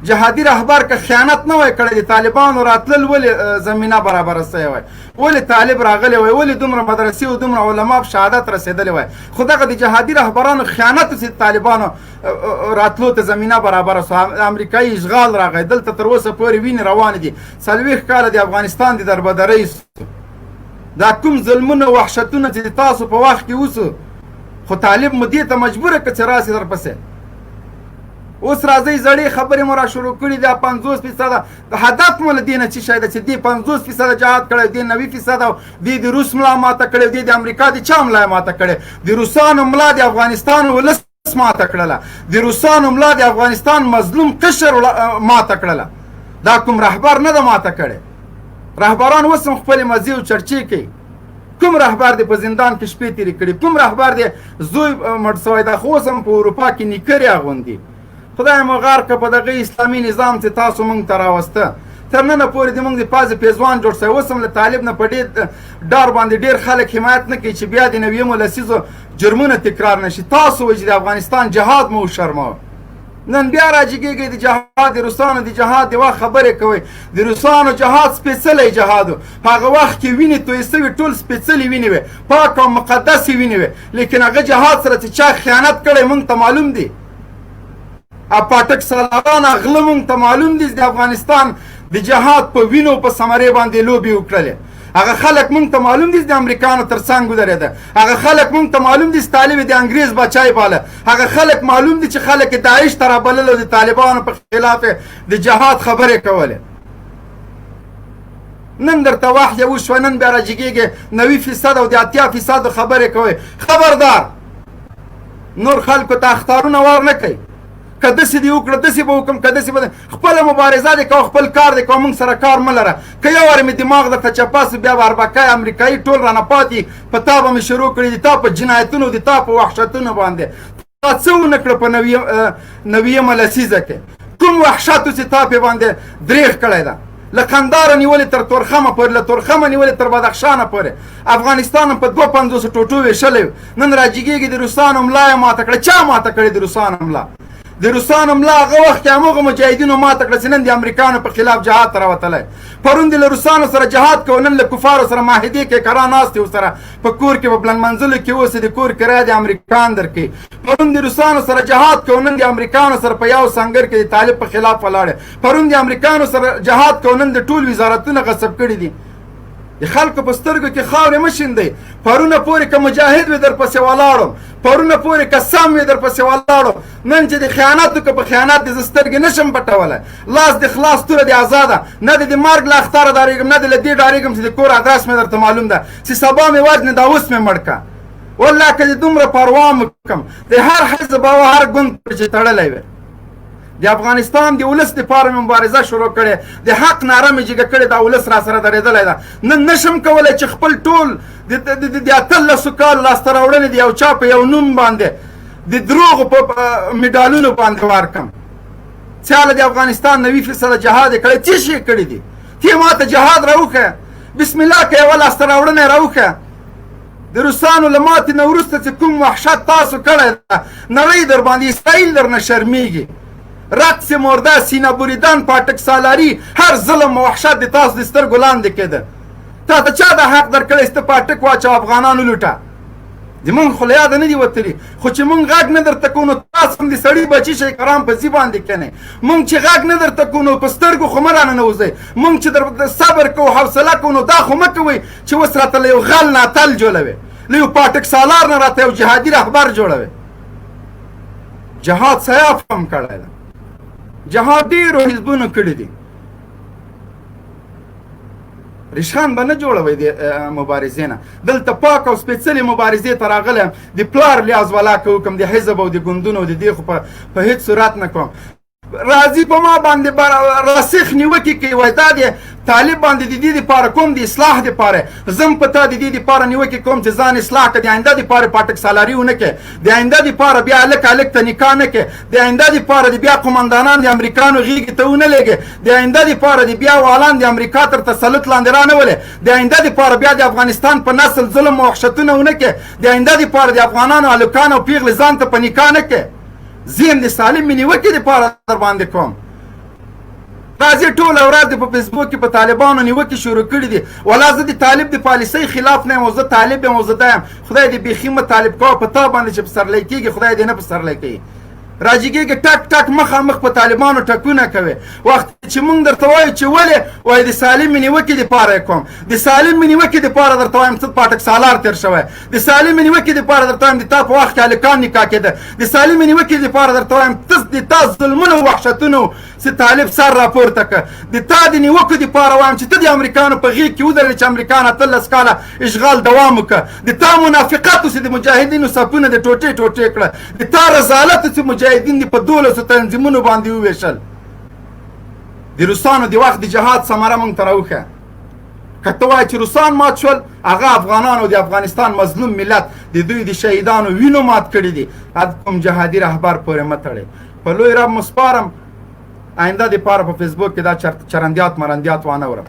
جهادي رهبر که خیانت نه وای کړی، د طالبانو راتلل ولې زمینه برابره سوی وای؟ ولې طالب راغلی وای؟ ولې دومره مدرسې او دومره علما په شهادت رسېدلی وای؟ خو دغه د جهادي رهبرانو خیانت چې طالبانو راتلو ته زمینه برابره سوه. امریکایي اشغال راغی، دلته تر اوسه پورې وینې روانې دي. 40 کاله د افغانستان د دربدرۍ دا کوم ظلمونه وحشتونه چې تاسو په وخت کې اوسو، خو طالب مو دې ته مجبوره کړه چې راسي درپسې. اوس راځئ زړې خبرې مو را شروع کړي دي. 50% هدف مو له دې نه څه شی ده چې دې 50% جهاد کړی، دې 90% او دې د روس ملا ماته کړې، دې د امریکا د چا ملا ماته کړې؟ د روسانو ملا د افغانستان ولس ماته کړله، د روسانو ملا د افغانستان مظلوم قشر ماته کړله. دا کوم رهبر نه ده ماته کړې. رهبران اوس هم خپلې مزې او چرچې کوي. کوم رهبر دې په زندان کې شپې تېرې کړي؟ کوم رهبر دې زوی مړ سوی ده؟ خو اوس هم په اروپا کې نیکرې اغوندي. خدای مو غار که په دغه اسلامي نظام چې تاسو موږ ته راوسته، تر ننه پورې د موږ د پازې پیزوان جوړ شوی. اوس هم له طالب نه په ډېر ډار باندې ډېر خلک حمایت نه کوي چې بیا د 90مو لسیزو جرمونه تکرار نه شي. تاسو وایئ چې د افغانستان جهاد مو وشرموه. نن بیا راجګېږئ د جهاد، د روسانو د جهاد د وخت خبرې کوئ. د روسانو جهاد سپېڅلی جهاد و. په هغه وخت کې وینې تویې سوي ټول سپېڅلې وینې وې، پاک او مقدسې وینې وې. لیکن هغه جهاد سره چې چا خیانت کړی موږ ته معلوم دی. پاټک سالاران اغله موږ ته معلوم دي. د افغانستان د جهاد په وینو په ثمرې باندې لوبې وکړلې. هغه خلک موږ ته معلوم دي د امریکانو تر څنګ ودرېده. هغه خلک موږ ته معلوم دي طالب د انګریز بچای باله. هغه خلک معلوم دي چې خلک داعش ته رابلل او د طالبانو په خلاف د جهاد خبرې کولې. نن درته وحی وشوه، نن بیا راجګېږي 90% او د 80% خبرې کوئ. خبردار نور خلکو ته اخطارونه ور نه کوي. که داسې دې وکړه داسې به وکړم، که داسې به خپله مبارزه دې کوه، خپل کار دې کوه، موږ سره کار مه لره. که یو وارې مې دماغ درته چپه سو بیا به اربکی امریکایي ټول رانه پاتې په تا به مې شروع کړي د تا په جنایتونو، د تا په وحشتونو باندې. تا څه ونه کړه په 90مه لسیزه کې؟ کوم وحشتو چې تا پې باندې دریغ کړی ده، له قنداره نیولې تر تورخمه پورې، له تورخمه نیولې تر بدخشانه پورې افغانستان هم په 250 ټوټو ویشلی، نن راجګېږي د روسانو ملا یې ماته کړه. چا ماته کړې د روسانو ملا؟ د روسانو ملا هغه وخت کې همغه مجاهدینو ماته کړه چې نن د امریکانو په خلاف جهاد ته راوتلی. پرون دې له روسانو سره جهاد کوو، نن له کفارو سره معاهدې کې کرا ناست یو سره په کور کې په بلند منزلو کې اوسې د کور کرایه د امریکان درکوي. پرون د روسانو سره جهاد کوو، نن د امریکانو سره په یو سنګر کې د طالب په خلاف ولاړې. پرون د امریکانو سره جهاد کوو، نن د ټول وزارتونه غصب کړي دي. د خلکو په سترګو کې خاورې مه شیندئ. پرونه پورې که مجاهد وي در پسې ولاړم، پرونه پورې که سم وي در پسې ولاړم. نن چې د خیانت وکړه په خیانت دې زه سترګې نشم پټولی. لاس دې خلاص توره دې ازاده، نه دې د مرګ له اختاره ډارېږم، نه دې له دې ډارېږم چې د کور ادرس مې درته معلوم ده چې سبا مې وژنې دا اوس مې مړ که. والله که دې دومره پروا مه کړم د هر حزب او هر ګوند پرې چې تړلی وي. د افغانستان د ولس دپاره مې مبارزه شروع کړې، د حق ناره مې جګه کړې، دا ولس را سره درېدلی ده. نن نشم کولی چې خپل ټول د 18 کالو لاسته راوړنې د یو چا په یو نوم باندې د دروغو په مډالونو باندې ورکړم. سیاله د افغانستان 90% جهاد یې کړی. څه شی یې کړي دي؟ ته ما ته جهاد راوښیه، بسم الله که یوه لاسته راوړنه یې راوښیه. د روسانو له ماتې نه وروسته چې کوم وحشت تاسو کړی ده، نړۍ در باندې اسرائیل در نه شرمېږي. رقص مرده، سینه بریدن، پاټک سالاري، هر ظلم و وحشت د تاسو د سترګو لاندې کېده. تا ته چا دا حق درکړی چې ته پاټک واچوه افغانان ولوټه؟ زمونږ خو له یاده نه دي وتلي، خو چې مونږ غږ نه درته کوو نو تاسو هم د سړي بچي شئ کرام په ځي باندې کښېنئ. مونږ چې غږ نه درته کوو نو په سترګو خو مه راننوځئ. مونږ چې صبر کوو حوصله کوو نو دا خو مه کوئ چې اوس راته له یو غل نه اتل جوړوئ، له یو پاټک سالار نه راته یو جهادي رهبر جوړوئ. جهاد سیاف هم کړی ده، جهاد ډېرو حزبونو کړي دي. ریشخان به نه جوړوئ د مبارزې نه. دلته پاک او سپېڅلې مبارزې ته راغلی یم. د پلار لیاز ولاکه وکړم، د حزب او د ګوندونو د دې خو په هېڅ صورت نه کوم. راځي په ما باندې راسخ نیوکې کوي، وایي دا د طالب باندې د دې دپاره کوم د اصلاح دپاره، زم په تا د دې دپاره نیوکې کوم چې ځان اصلاح کړه، د آینده دپاره پاټک سالاري ونه کړې، د آینده دپاره بیا هلک هلک ته نکاح نه کړې، د آینده دپاره د بیا قمندانان د امریکانو غېږې ته ونه لېږې، د آینده دپاره د بیا والان د امریکا تر تسلط لاندې رانولې، د آینده دپاره بیا د افغانستان په نسل ظلم او وحشتونه ونه کړې، د آینده دپاره د افغانانو هلکان او پیغلې ځان ته په نکاح نه کړې. زیم د سالم مې نیوکې دپاره در باندې کوم. راځي ټوله ورځ په فیسبوک کې په طالبانو نیوکې شروع کړي دي. ولا زه د طالب د پالیسۍ خلاف نه یم، او زه طالب یم او زه دا یم. خدای دې بیخي مه طالب کوه په تا باندې چې پسرلی کېږي، خدای دې نه پسرلی کوي. راجګېږي ټک ټک مخامخ په طالبانو ټکونه کوي. وخت چې مونږ درته وایو چې ولې، وایي د سالم مې نیوکې دپاره یې کوم، د سالم مې نیوکې دپاره درته وایم څه پاټک سالار تېر شوی، د سالم مې نیوکې دپاره درته وایم د تا په وخت کې هلکان نکاح کېده، د سالم مې نیوکې دپاره درته وایم د تا ظلمونو وحشتونو چې طالب سر راپورته کړه، د تا د نیوکو دپاره وایم چې ته د امریکانو په غېږ کې ودرېدې چې امریکا 18 کاله اشغال دوام وکړه، د تا منافقتو چې د مجاهدینو صفونه د ټوټې ټوټې کړه، د تا رضالتو چې مجاهدین دي په 12 تنظیمونو باندې وویشل. د روسانو د وخت د جهاد ثمره مونږ ته راوښیه. که ته وایې چې روسان مات شول، هغه افغانان او د افغانستان مظلوم ملت د دوی د شهیدانو وینو مات کړي دي. کوم جهادي رهبر پورې مه تړئ. په لوی رب مو سپارم، آینده دپاره په فیسبوک کې دا چرندیات مرندیات وانه ورم.